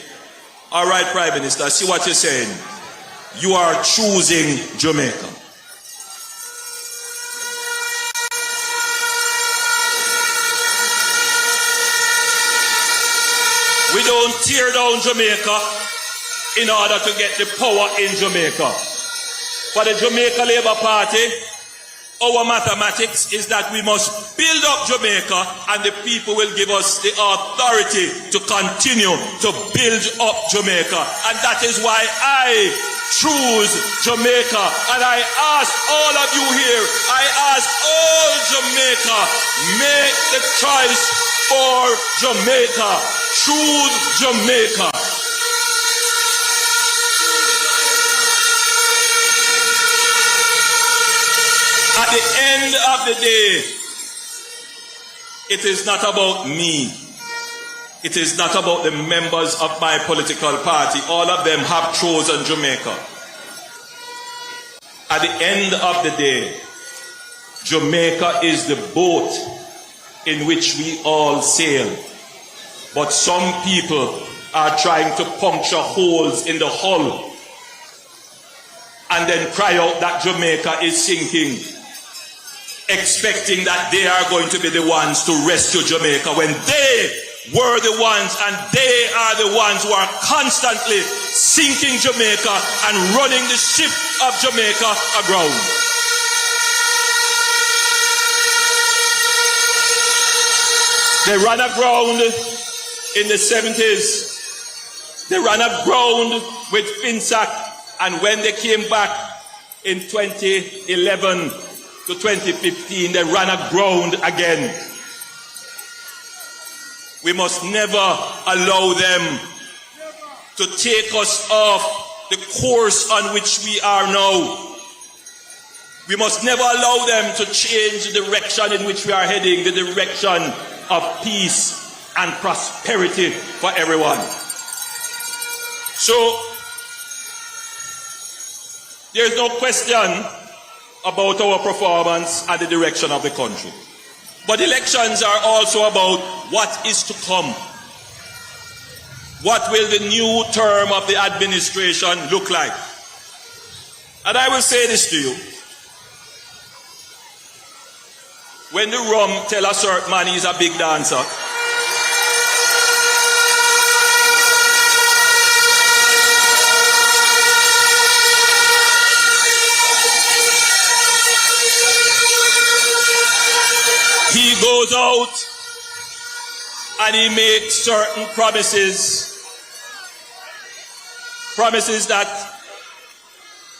all right, Prime Minister, I see what you're saying. You are choosing Jamaica. We don't tear down Jamaica in order to get the power in Jamaica. For the Jamaica Labour Party, our mathematics is that we must build up Jamaica and the people will give us the authority to continue to build up Jamaica. And that is why I choose Jamaica. And I ask all of you here, I ask all Jamaica, make the choice for Jamaica. Choose Jamaica. At the end of the day, it is not about me. It is not about the members of my political party. All of them have chosen Jamaica. At the end of the day, Jamaica is the boat in which we all sail. But some people are trying to puncture holes in the hull and then cry out that Jamaica is sinking, expecting that they are going to be the ones to rescue Jamaica when they were the ones and they are the ones who are constantly sinking Jamaica and running the ship of Jamaica aground. They ran aground in the 70s. They ran aground with FINSAC, and when they came back in 2011 to 2015, they ran aground again. We must never allow them to take us off the course on which we are now. We must never allow them to change the direction in which we are heading, the direction of peace and prosperity for everyone. So, there's no question about our performance and the direction of the country. But elections are also about what is to come. What will the new term of the administration look like? And I will say this to you. When the rum tell a certain man he's a big dancer, he goes out and he makes certain promises that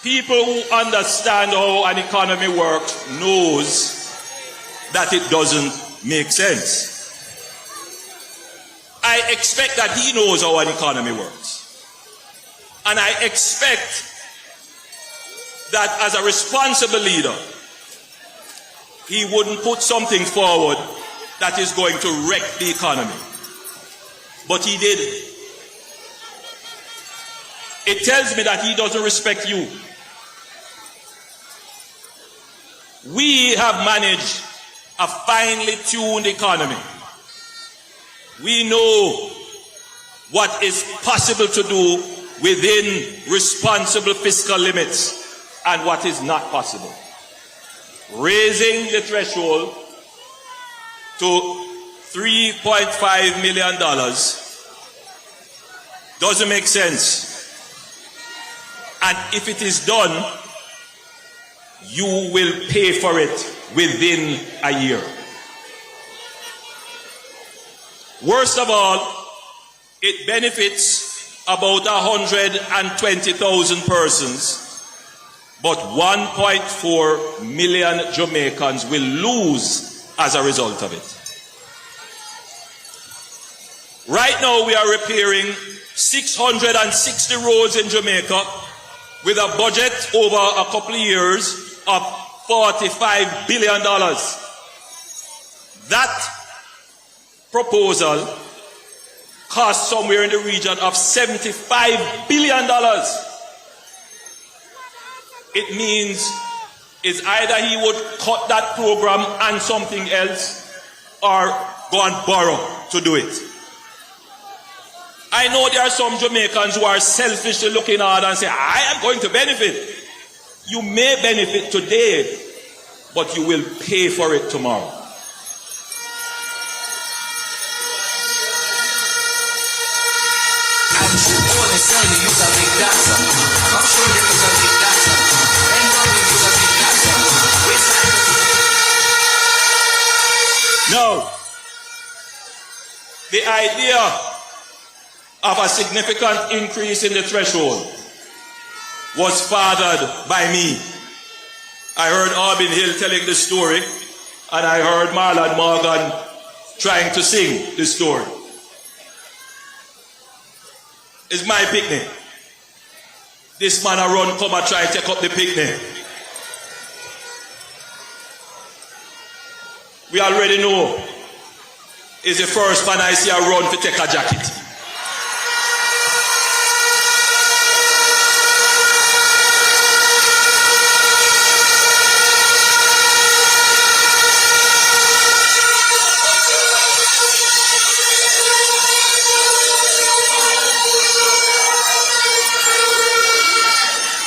people who understand how an economy works knows that it doesn't make sense. I expect that he knows how an economy works. And I expect that as a responsible leader, he wouldn't put something forward that is going to wreck the economy. But he did. It tells me that he doesn't respect you. We have managed a finely tuned economy. We know what is possible to do within responsible fiscal limits and what is not possible. Raising the threshold to $3.5 million doesn't make sense. And if it is done, you will pay for it within a year. Worst of all, it benefits about 120,000 persons, but 1.4 million Jamaicans will lose as a result of it. Right now, we are repairing 660 roads in Jamaica with a budget over a couple of years of $45 billion. That proposal cost somewhere in the region of $75 billion. It means it's either he would cut that program and something else or go and borrow to do it. I know there are some Jamaicans who are selfishly looking out and say, I am going to benefit. You may benefit today, but you will pay for it tomorrow. Now, the idea of a significant increase in the threshold was fathered by me. I heard Albin Hill telling the story, and I heard Marlon Morgan trying to sing the story. It's my picnic. This man a run come and try to take up the picnic. We already know it's the first man I see a run to take a jacket.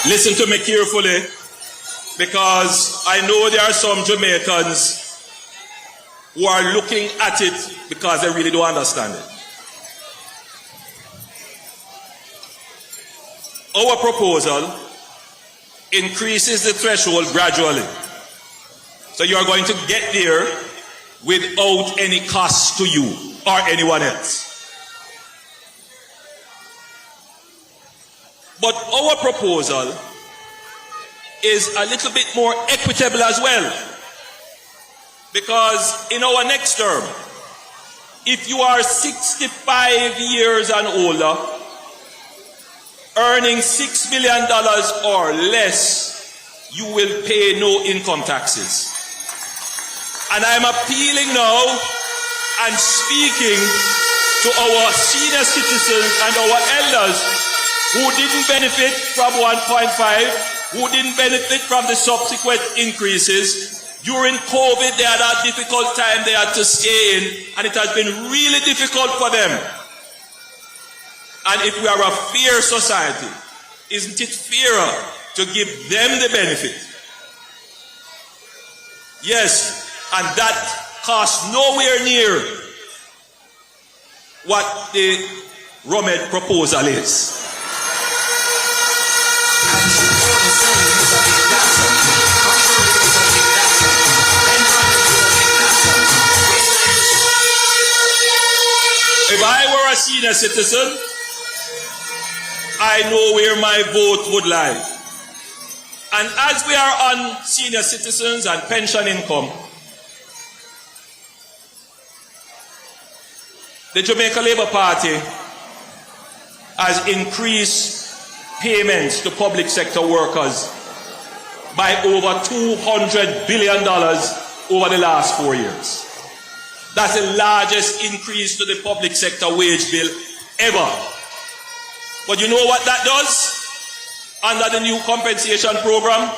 Listen to me carefully, because I know there are some Jamaicans who are looking at it because they really don't understand it. Our proposal increases the threshold gradually. So you are going to get there without any cost to you or anyone else. But our proposal is a little bit more equitable as well. Because in our next term, if you are 65 years and older, earning $6 million or less, you will pay no income taxes. And I'm appealing now and speaking to our senior citizens and our elders who didn't benefit from 1.5, who didn't benefit from the subsequent increases. During COVID, they had a difficult time they had to stay in, and it has been really difficult for them. And if we are a fair society, isn't it fairer to give them the benefit? Yes, and that costs nowhere near what the Romed proposal is. If I were a senior citizen, I know where my vote would lie. And as we are on senior citizens and pension income, The Jamaica Labour Party has increased payments to public sector workers by over $200 billion over the last 4 years. That's the largest increase to the public sector wage bill ever. But you know what that does? Under the new compensation program,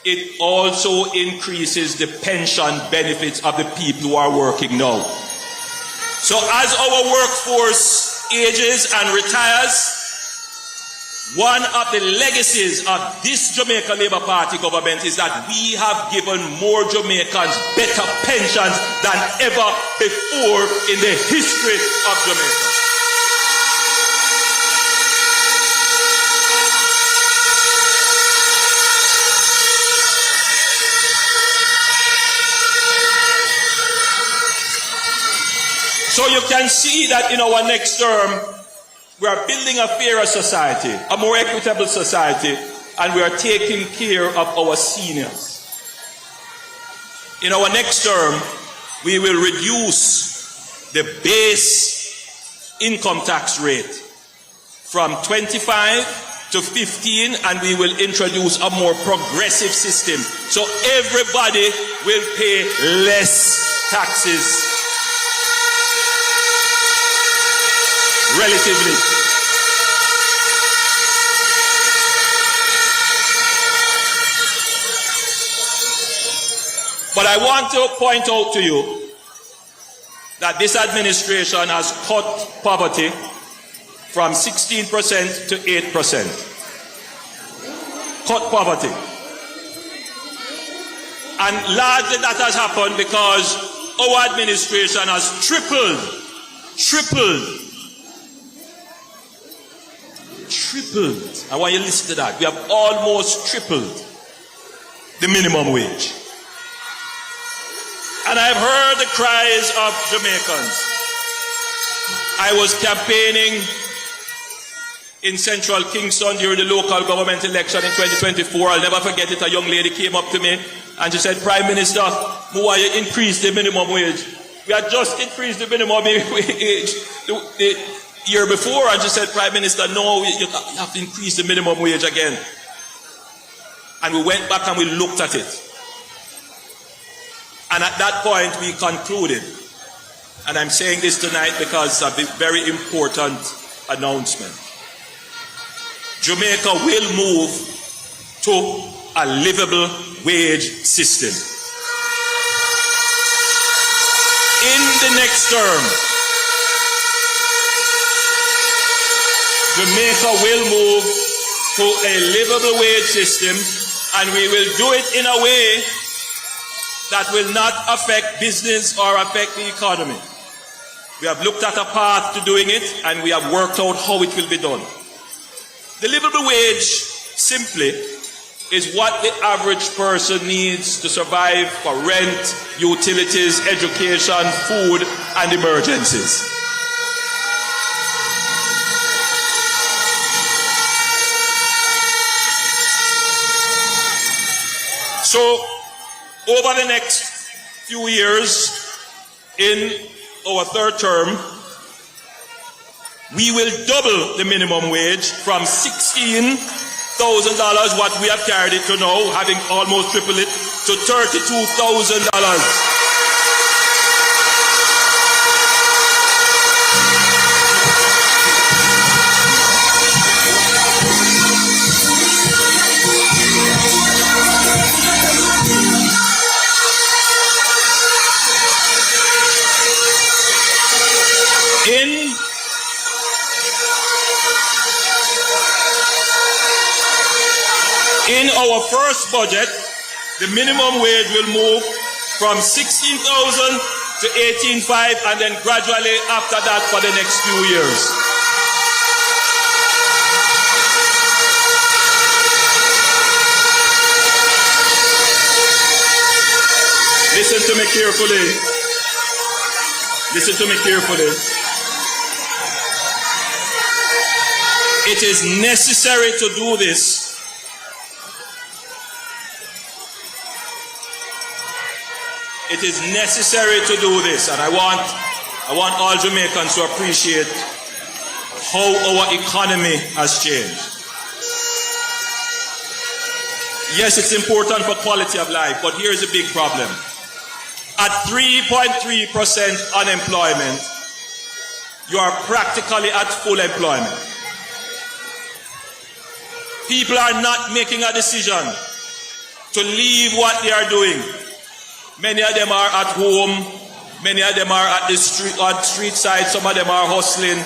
it also increases the pension benefits of the people who are working now. So as our workforce ages and retires, one of the legacies of this Jamaica Labour Party government is that we have given more Jamaicans better pensions than ever before in the history of Jamaica. So you can see that in our next term, we are building a fairer society, a more equitable society, and we are taking care of our seniors. In our next term, we will reduce the base income tax rate from 25 to 15, and we will introduce a more progressive system. So everybody will pay less taxes relatively. But I want to point out to you that this administration has cut poverty from 16% to 8%. Cut poverty. And largely that has happened because our administration has tripled. I want you to listen to that. We have almost tripled the minimum wage. And I've heard the cries of Jamaicans. I was campaigning in Central Kingston during the local government election in 2024. I'll never forget it. A young lady came up to me and she said, Prime Minister, why you increase the minimum wage? We had just increased the minimum wage the year before, and she said, Prime Minister, no, you have to increase the minimum wage again. And we went back and we looked at it. And at that point, we concluded, and I'm saying this tonight because of a very important announcement. Jamaica will move to a livable wage system. In the next term, Jamaica will move to a livable wage system, and we will do it in a way that will not affect business or affect the economy. We have looked at a path to doing it, and we have worked out how it will be done. The livable wage simply is what the average person needs to survive for rent, utilities, education, food, and emergencies. So, over the next few years, in our third term, we will double the minimum wage from $16,000, what we have carried it to now, having almost tripled it, to $32,000. In our first budget, the minimum wage will move from $16,000 to $18,500, and then gradually after that for the next few years. Listen to me carefully. Listen to me carefully. It is necessary to do this It is necessary to do this, and I want I want all Jamaicans to appreciate how our economy has changed. Yes, it's important for quality of life, but here's a big problem. At 3.3% unemployment, you are practically at full employment. People are not making a decision to leave what they are doing. Many of them are at home, many of them are at the street side, some of them are hustling.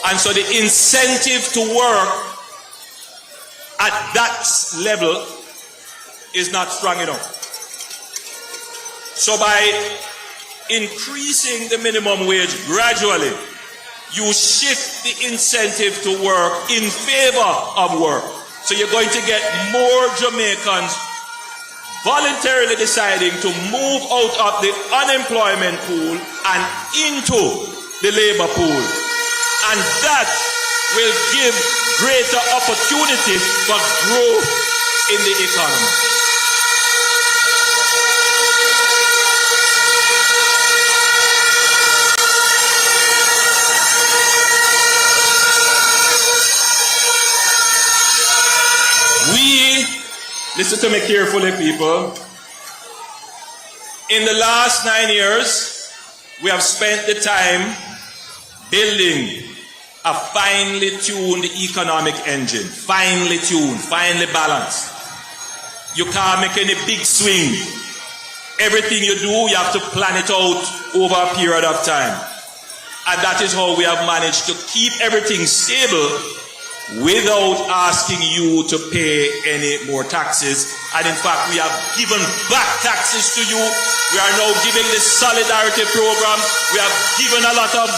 And so the incentive to work at that level is not strong enough. So by increasing the minimum wage gradually, you shift the incentive to work in favor of work. So you're going to get more Jamaicans voluntarily deciding to move out of the unemployment pool and into the labor pool. And that will give greater opportunity for growth in the economy. Listen to me carefully, people. In the last 9 years, we have spent the time building a finely tuned economic engine. Finely tuned, finely balanced. You can't make any big swing. Everything you do, you have to plan it out over a period of time. And that is how we have managed to keep everything stable without asking you to pay any more taxes. And in fact, we have given back taxes to you. We are now giving the solidarity program. We have given a lot of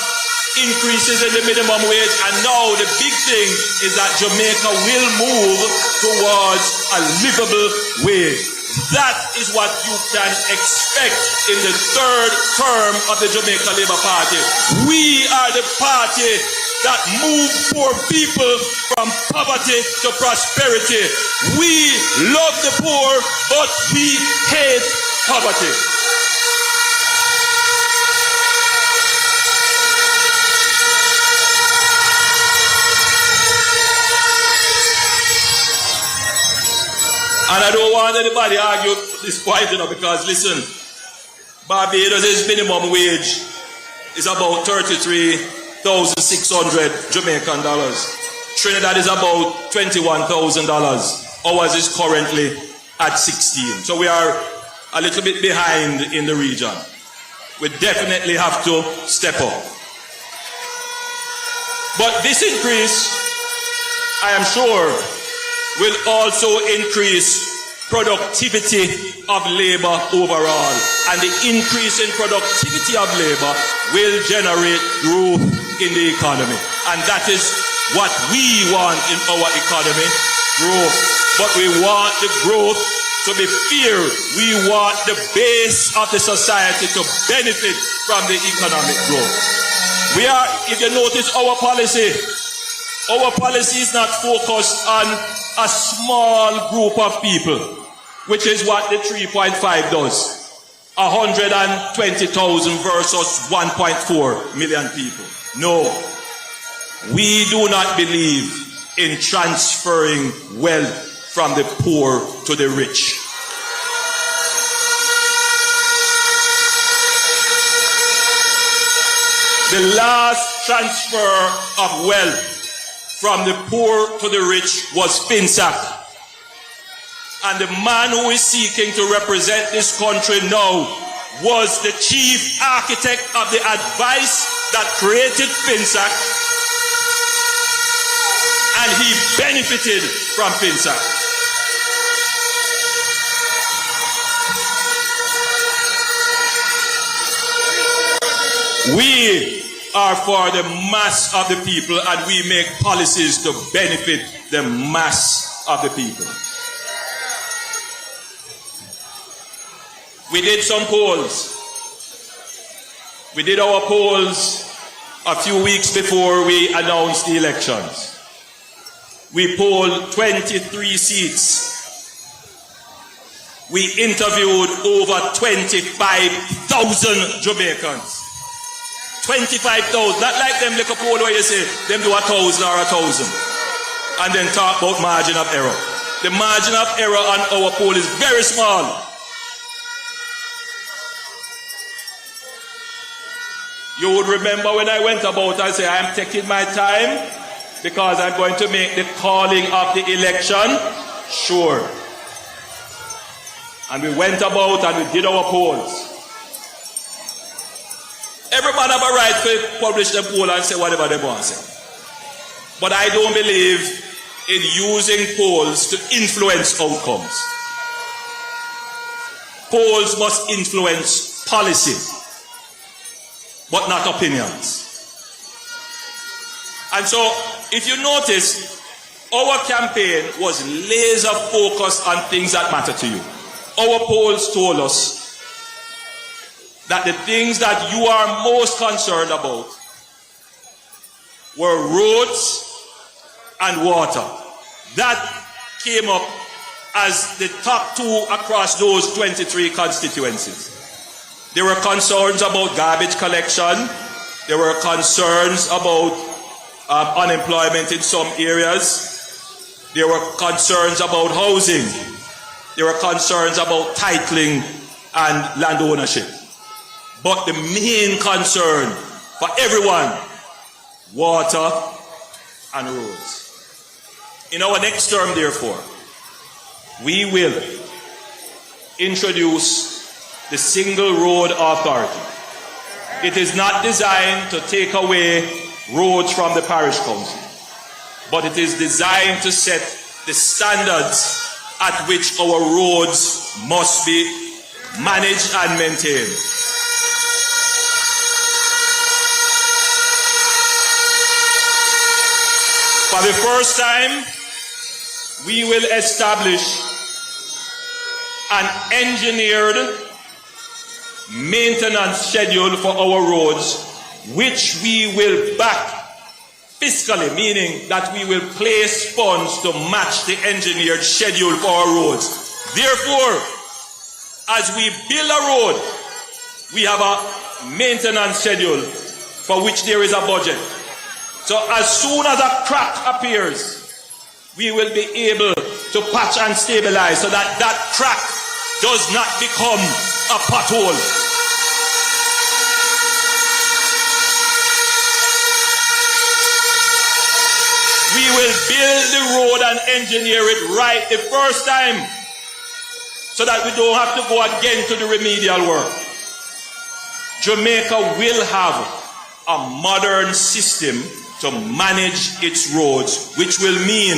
increases in the minimum wage. And now the big thing is that Jamaica will move towards a livable wage. That is what you can expect in the third term of the Jamaica Labour Party. We are the party that move poor people from poverty to prosperity. We love the poor, but we hate poverty. And I don't want anybody to argue this point, because listen, Barbados' minimum wage is about 33,600 Jamaican dollars. Trinidad is about $21,000. Ours is currently at 16. So we are a little bit behind in the region. We definitely have to step up. But this increase, I am sure, will also increase productivity of labor overall. And the increase in productivity of labor will generate growth in the economy. And that is what we want in our economy, growth. But we want the growth to be fair. We want the base of the society to benefit from the economic growth. We are, if you notice our policy is not focused on a small group of people, which is what the 3.5 does. 120,000 versus 1.4 million people. No, we do not believe in transferring wealth from the poor to the rich. The last transfer of wealth from the poor to the rich was FINSAC. And the man who is seeking to represent this country now was the chief architect of the advice that created FINSAC. And he benefited from FINSAC. We are for the mass of the people, and we make policies to benefit the mass of the people. We did some polls. We did our polls a few weeks before we announced the elections. We polled 23 seats. We interviewed over 25,000 Jamaicans. 25,000. Not like them little pole where you say them do 1,000 or 1,000. And then talk about margin of error. The margin of error on our pole is very small. You would remember when I went about, I said, I'm taking my time because I'm going to make the calling of the election sure. And we went about and we did our polls. Every man have a right to publish the poll and say whatever they want to say. But I don't believe in using polls to influence outcomes. Polls must influence policy, but not opinions. And so, if you notice, our campaign was laser focused on things that matter to you. Our polls told us that the things that you are most concerned about were roads and water. That came up as the top two across those 23 constituencies. There were concerns about garbage collection. There were concerns about unemployment in some areas. There were concerns about housing. There were concerns about titling and land ownership. But the main concern for everyone, water and roads. In our next term, therefore, we will introduce the single road authority. It is not designed to take away roads from the parish council, but it is designed to set the standards at which our roads must be managed and maintained. For the first time, we will establish an engineered maintenance schedule for our roads, which we will back fiscally, meaning that we will place funds to match the engineered schedule for our roads. Therefore, as we build a road, we have a maintenance schedule for which there is a budget. So as soon as a crack appears, we will be able to patch and stabilize so that that crack does not become a pothole. We will build the road and engineer it right the first time so that we don't have to go again to the remedial work. Jamaica will have a modern system to manage its roads, which will mean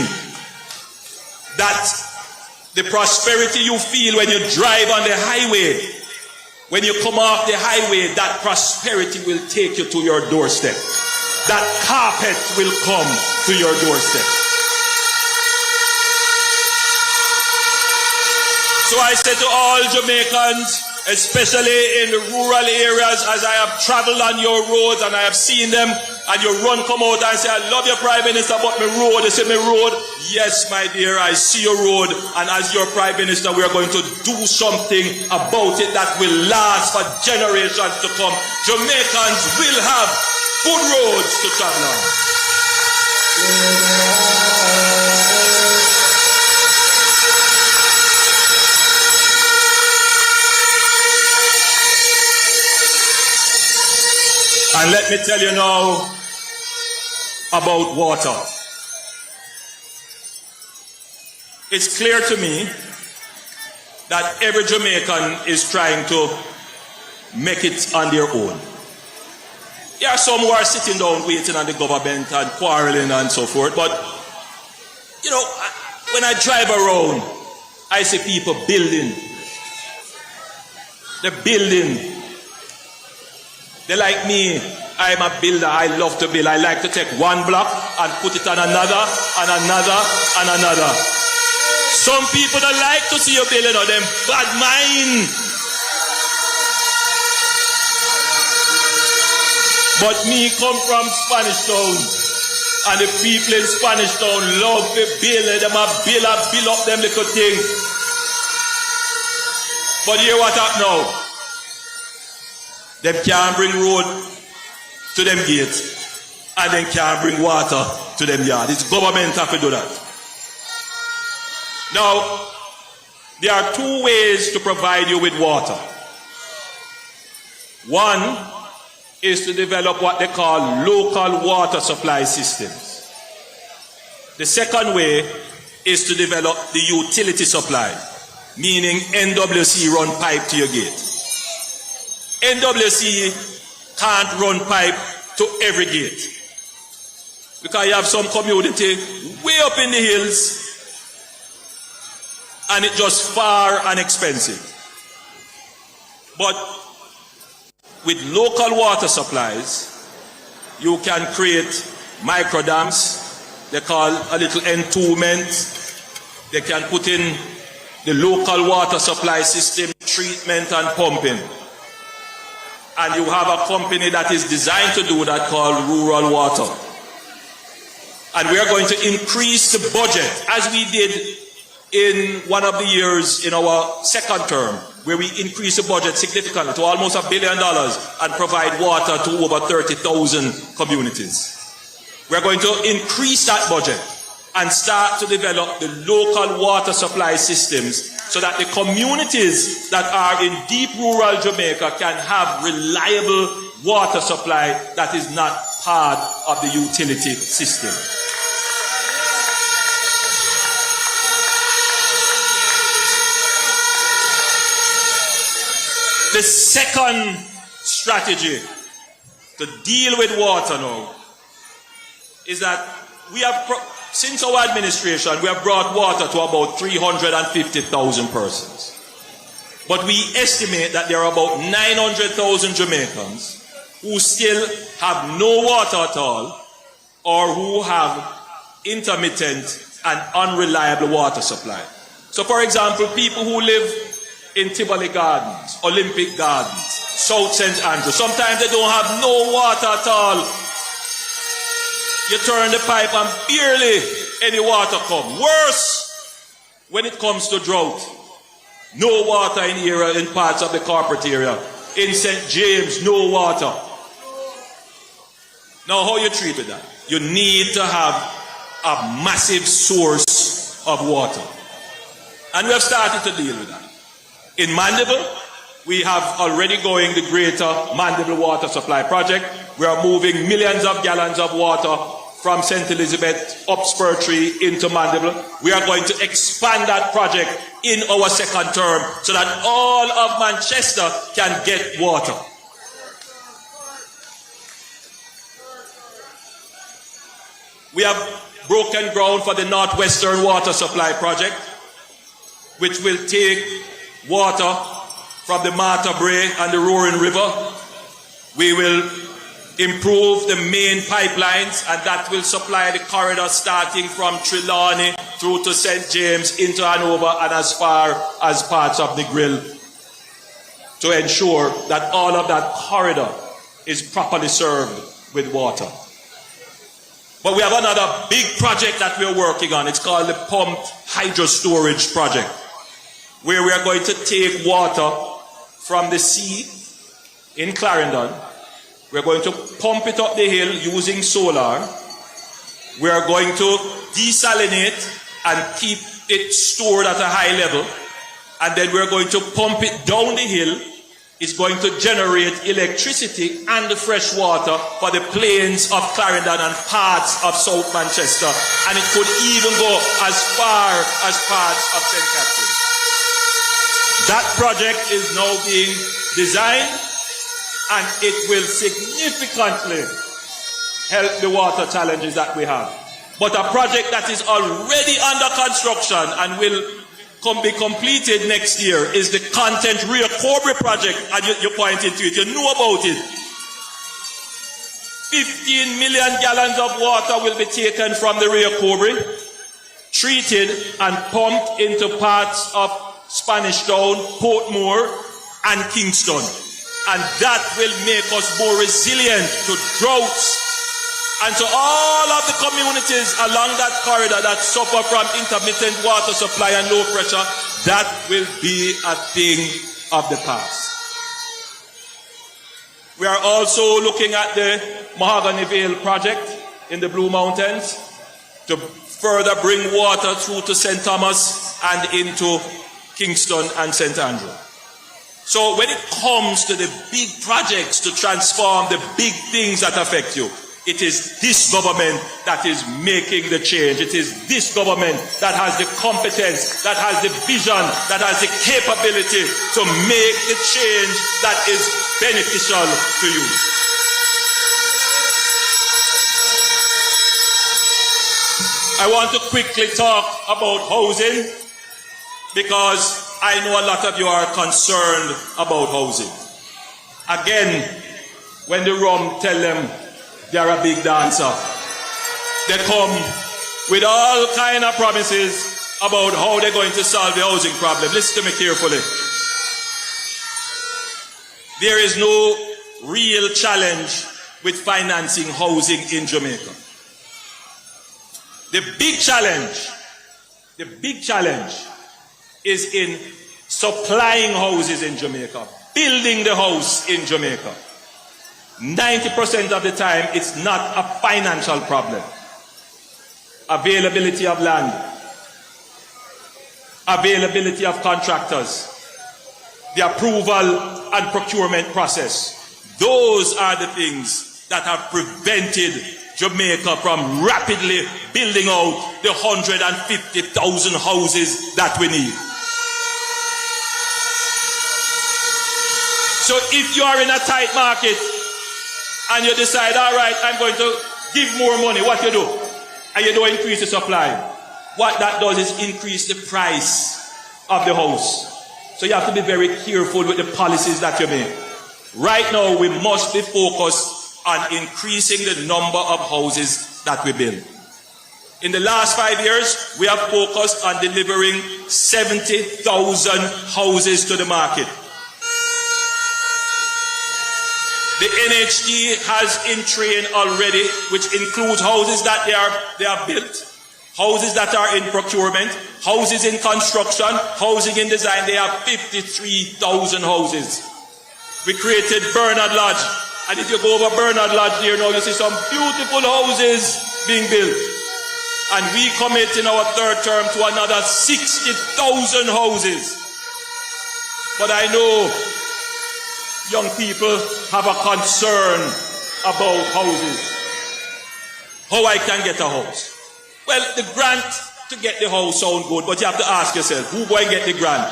that the prosperity you feel when you drive on the highway, when you come off the highway, that prosperity will take you to your doorstep. That carpet will come to your doorstep. So I say to all Jamaicans, especially in the rural areas, as I have traveled on your roads and I have seen them, and you come out and say, I love your Prime Minister, but my road, they say, my road. Yes, my dear, I see your road, and as your Prime Minister, we are going to do something about it that will last for generations to come. Jamaicans will have good roads to travel on. And let me tell you now about water. It's clear to me that every Jamaican is trying to make it on their own. There are some who are sitting down waiting on the government and quarreling and so forth, but you know, when I drive around, I see people building. They're building. They're like me. I'm a builder. I love to build. I like to take one block and put it on another, and another, and another. Some people don't like to see you building on them bad mind. But me come from Spanish Town, and the people in Spanish Town love to build. Them a build up them little thing. But hear what happened now. Them can't bring road to them gate and then can't bring water to them yard. It's government have to do that. Now, there are two ways to provide you with water. One is to develop what they call local water supply systems. The second way is to develop the utility supply, meaning NWC run pipe to your gate. NWC can't run pipe to every gate because you have some community way up in the hills and it's just far and expensive. But with local water supplies, you can create micro dams. They call a little entombment. They can put in the local water supply system, treatment and pumping. And you have a company that is designed to do that called Rural Water. And we are going to increase the budget as we did in one of the years in our second term, where we increased the budget significantly to almost $1 billion and provide water to over 30,000 communities. We're going to increase that budget and start to develop the local water supply systems so that the communities that are in deep rural Jamaica can have reliable water supply that is not part of the utility system. The second strategy to deal with water now is that we have, since our administration, we have brought water to about 350,000 persons. But we estimate that there are about 900,000 Jamaicans who still have no water at all or who have intermittent and unreliable water supply. So for example, people who live in Tivoli Gardens, Olympic Gardens, South St. Andrew, sometimes they don't have no water at all. You turn the pipe and barely any water come. Worse, when it comes to drought, no water in area, in parts of the corporate area. In St. James, no water. Now, how you treat with that? You need to have a massive source of water. And we have started to deal with that. In Mandeville, we have already going the Greater Mandeville Water Supply Project. We are moving millions of gallons of water from St. Elizabeth up Spur Tree into Mandeville. We are going to expand that project in our second term so that all of Manchester can get water. We have broken ground for the Northwestern Water Supply Project, which will take water from the Martha Brae and the Roaring River. We will improve the main pipelines, and that will supply the corridor starting from Trelawney through to St. James into Hanover and as far as parts of the Grill, to ensure that all of that corridor is properly served with water. But we have another big project that we're working on. It's called the Pumped Hydro Storage Project, where we are going to take water from the sea in Clarendon. We're going to pump it up the hill using solar. We are going to desalinate and keep it stored at a high level. And then we're going to pump it down the hill. It's going to generate electricity and the fresh water for the plains of Clarendon and parts of South Manchester. And it could even go as far as parts of St. Catherine. That project is now being designed, and it will significantly help the water challenges that we have. But a project that is already under construction and will be completed next year is the Content Rio Cobre project, and you pointed to it, you know about it. 15 million gallons of water will be taken from the Rio Cobre, treated and pumped into parts of Spanish Town, Portmore, and Kingston. And that will make us more resilient to droughts and to all of the communities along that corridor that suffer from intermittent water supply and low pressure. That will be a thing of the past. We are also looking at the Mahogany Vale project in the Blue Mountains to further bring water through to St. Thomas and into Kingston and St. Andrew. So when it comes to the big projects to transform the big things that affect you, it is this government that is making the change. It is this government that has the competence, that has the vision, that has the capability to make the change that is beneficial to you. I want to quickly talk about housing because I know a lot of you are concerned about housing. Again, when the Rum tell them they are a big dancer, they come with all kind of promises about how they're going to solve the housing problem. Listen to me carefully. There is no real challenge with financing housing in Jamaica. The big challenge is in supplying houses in Jamaica, building the house in Jamaica. 90% of the time, it's not a financial problem. Availability of land, availability of contractors, the approval and procurement process. Those are the things that have prevented Jamaica from rapidly building out the 150,000 houses that we need. So if you are in a tight market and you decide, all right, I'm going to give more money, what you do? And you don't increase the supply. What that does is increase the price of the house. So you have to be very careful with the policies that you make. Right now, we must be focused on increasing the number of houses that we build. In the last 5 years, we have focused on delivering 70,000 houses to the market. The NHD has in train already, which includes houses that they are built, houses that are in procurement, houses in construction, housing in design. They have 53,000 houses. We created Bernard Lodge, and if you go over Bernard Lodge there now, you see some beautiful houses being built. And we commit in our third term to another 60,000 houses. But I know young people have a concern about houses. How I can get a house? Well, the grant to get the house sounds good, but you have to ask yourself, who going to get the grant?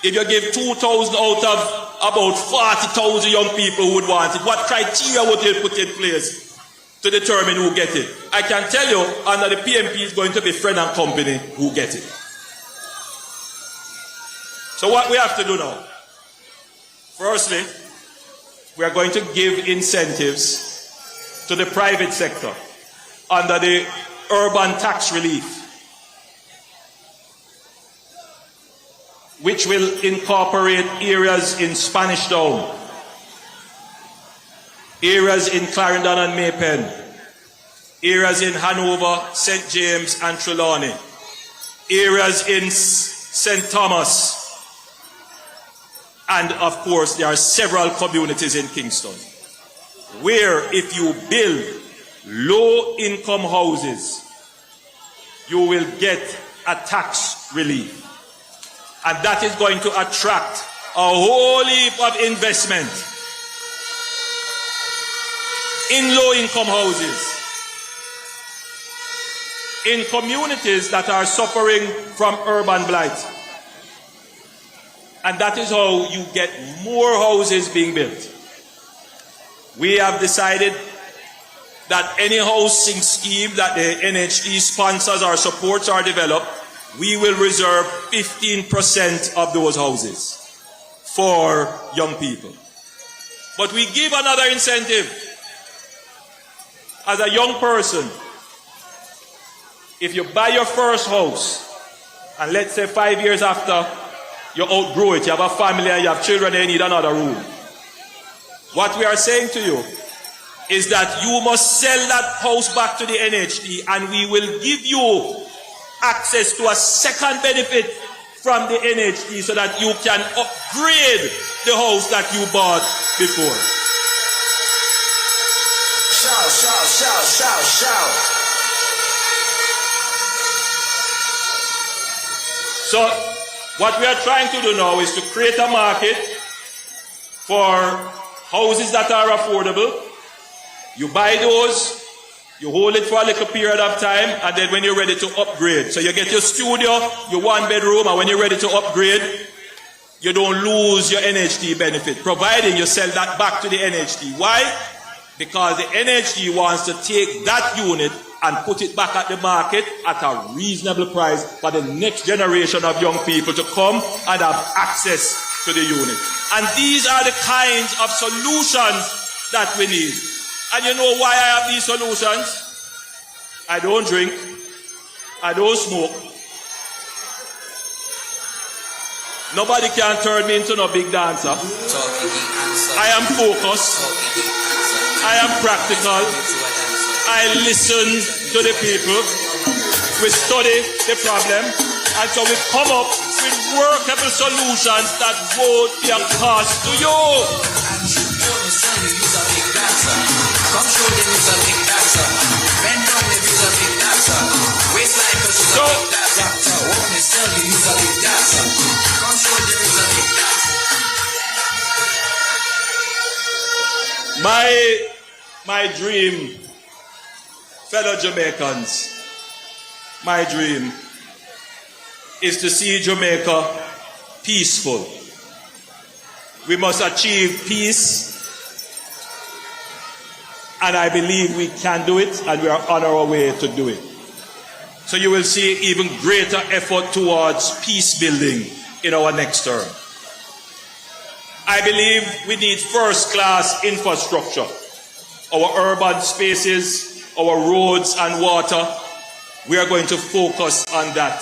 If you give 2,000 out of about 40,000 young people who would want it, what criteria would they put in place to determine who get it? I can tell you, under the PMP is going to be Friend and Company who get it. So what we have to do now? Firstly, we are going to give incentives to the private sector under the urban tax relief, which will incorporate areas in Spanish Town, areas in Clarendon and Maypen, areas in Hanover, St. James and Trelawney, areas in St. Thomas, and of course there are several communities in Kingston where if you build low-income houses, you will get a tax relief. And that is going to attract a whole heap of investment in low-income houses, in communities that are suffering from urban blight. And that is how you get more houses being built. We have decided that any housing scheme that the NHD sponsors or supports or develop, we will reserve 15% of those houses for young people. But we give another incentive. As a young person, if you buy your first house, and let's say 5 years after you outgrow it, you have a family and you have children, they need another room. What we are saying to you is that you must sell that house back to the NHD and we will give you access to a second benefit from the NHD so that you can upgrade the house that you bought before. So, what we are trying to do now is to create a market for houses that are affordable. You buy those, you hold it for a little period of time, and then when you're ready to upgrade. So you get your studio, your one bedroom, and when you're ready to upgrade, you don't lose your NHT benefit, providing you sell that back to the NHT. Why? Because the NHT wants to take that unit and put it back at the market at a reasonable price for the next generation of young people to come and have access to the unit. And these are the kinds of solutions that we need. And you know why I have these solutions? I don't drink. I don't smoke. Nobody can turn me into no big dancer. I am focused. I am practical. I listen to the people. We study the problem. And so we come up with workable solutions that won't be a cost to you. Come show them who's a big dancer. Bend down if you're a big dancer. Waistline cause you're a big dancer. Walk me still you use a big dancer. Come show them who's a big dancer. My dream, fellow Jamaicans, my dream is to see Jamaica peaceful. We must achieve peace. And I believe we can do it, and we are on our way to do it. So you will see even greater effort towards peace building in our next term. I believe we need first-class infrastructure. Our urban spaces, our roads and water, we are going to focus on that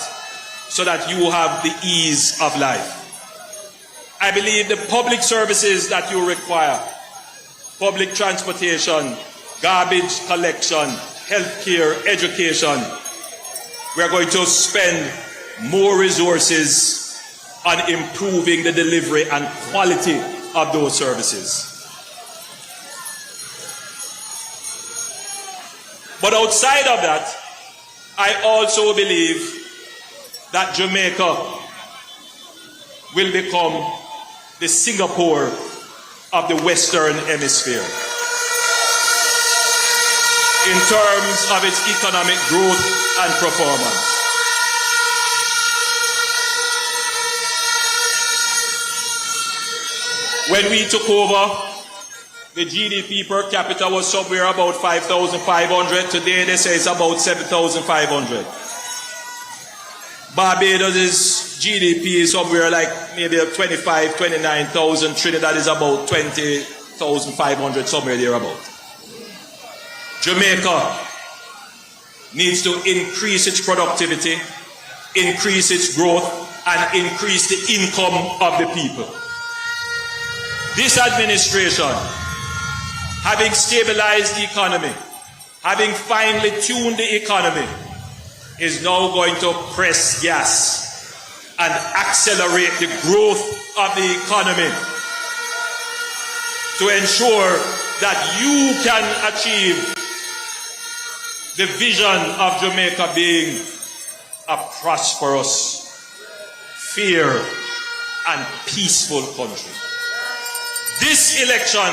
so that you have the ease of life. I believe the public services that you require, public transportation, garbage collection, healthcare, education, we are going to spend more resources on improving the delivery and quality of those services. But outside of that, I also believe that Jamaica will become the Singapore of the Western Hemisphere in terms of its economic growth and performance. When we took over, the GDP per capita was somewhere about 5,500. Today they say it's about 7,500. Barbados' GDP is somewhere like maybe 25, 29,000. Trinidad is about 20,500, somewhere thereabout. Jamaica needs to increase its productivity, increase its growth, and increase the income of the people. This administration, having stabilized the economy, having finely tuned the economy, is now going to press gas and accelerate the growth of the economy to ensure that you can achieve the vision of Jamaica being a prosperous, fair, and peaceful country. This election,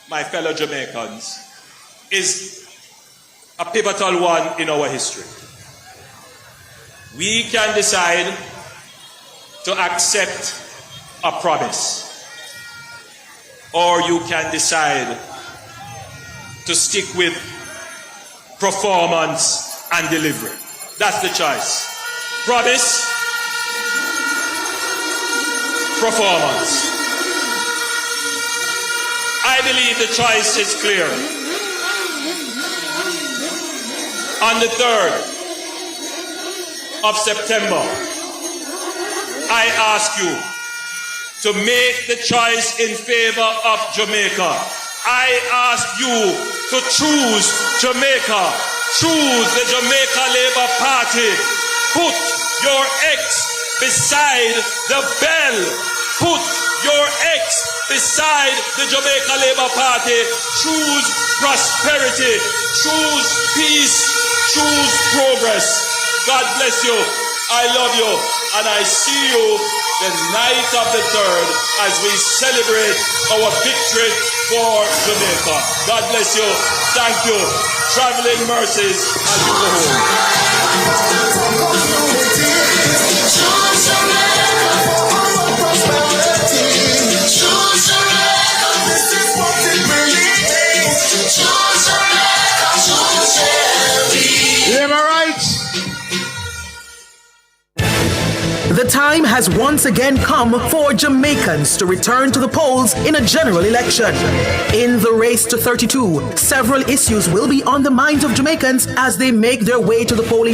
my fellow Jamaicans, is a pivotal one in our history. We can decide to accept a promise, or you can decide to stick with performance and delivery. That's the choice. Promise, performance. I believe the choice is clear. On the 3rd of September, I ask you to make the choice in favor of Jamaica. I ask you to choose Jamaica. Choose the Jamaica Labour Party. Put your X beside the bell. Put your X beside the Jamaica Labour Party, choose prosperity, choose peace, choose progress. God bless you. I love you. And I see you the night of the 3rd as we celebrate our victory for Jamaica. God bless you. Thank you. Traveling mercies as you go home. The time has once again come for Jamaicans to return to the polls in a general election. In the race to 32, several issues will be on the minds of Jamaicans as they make their way to the polling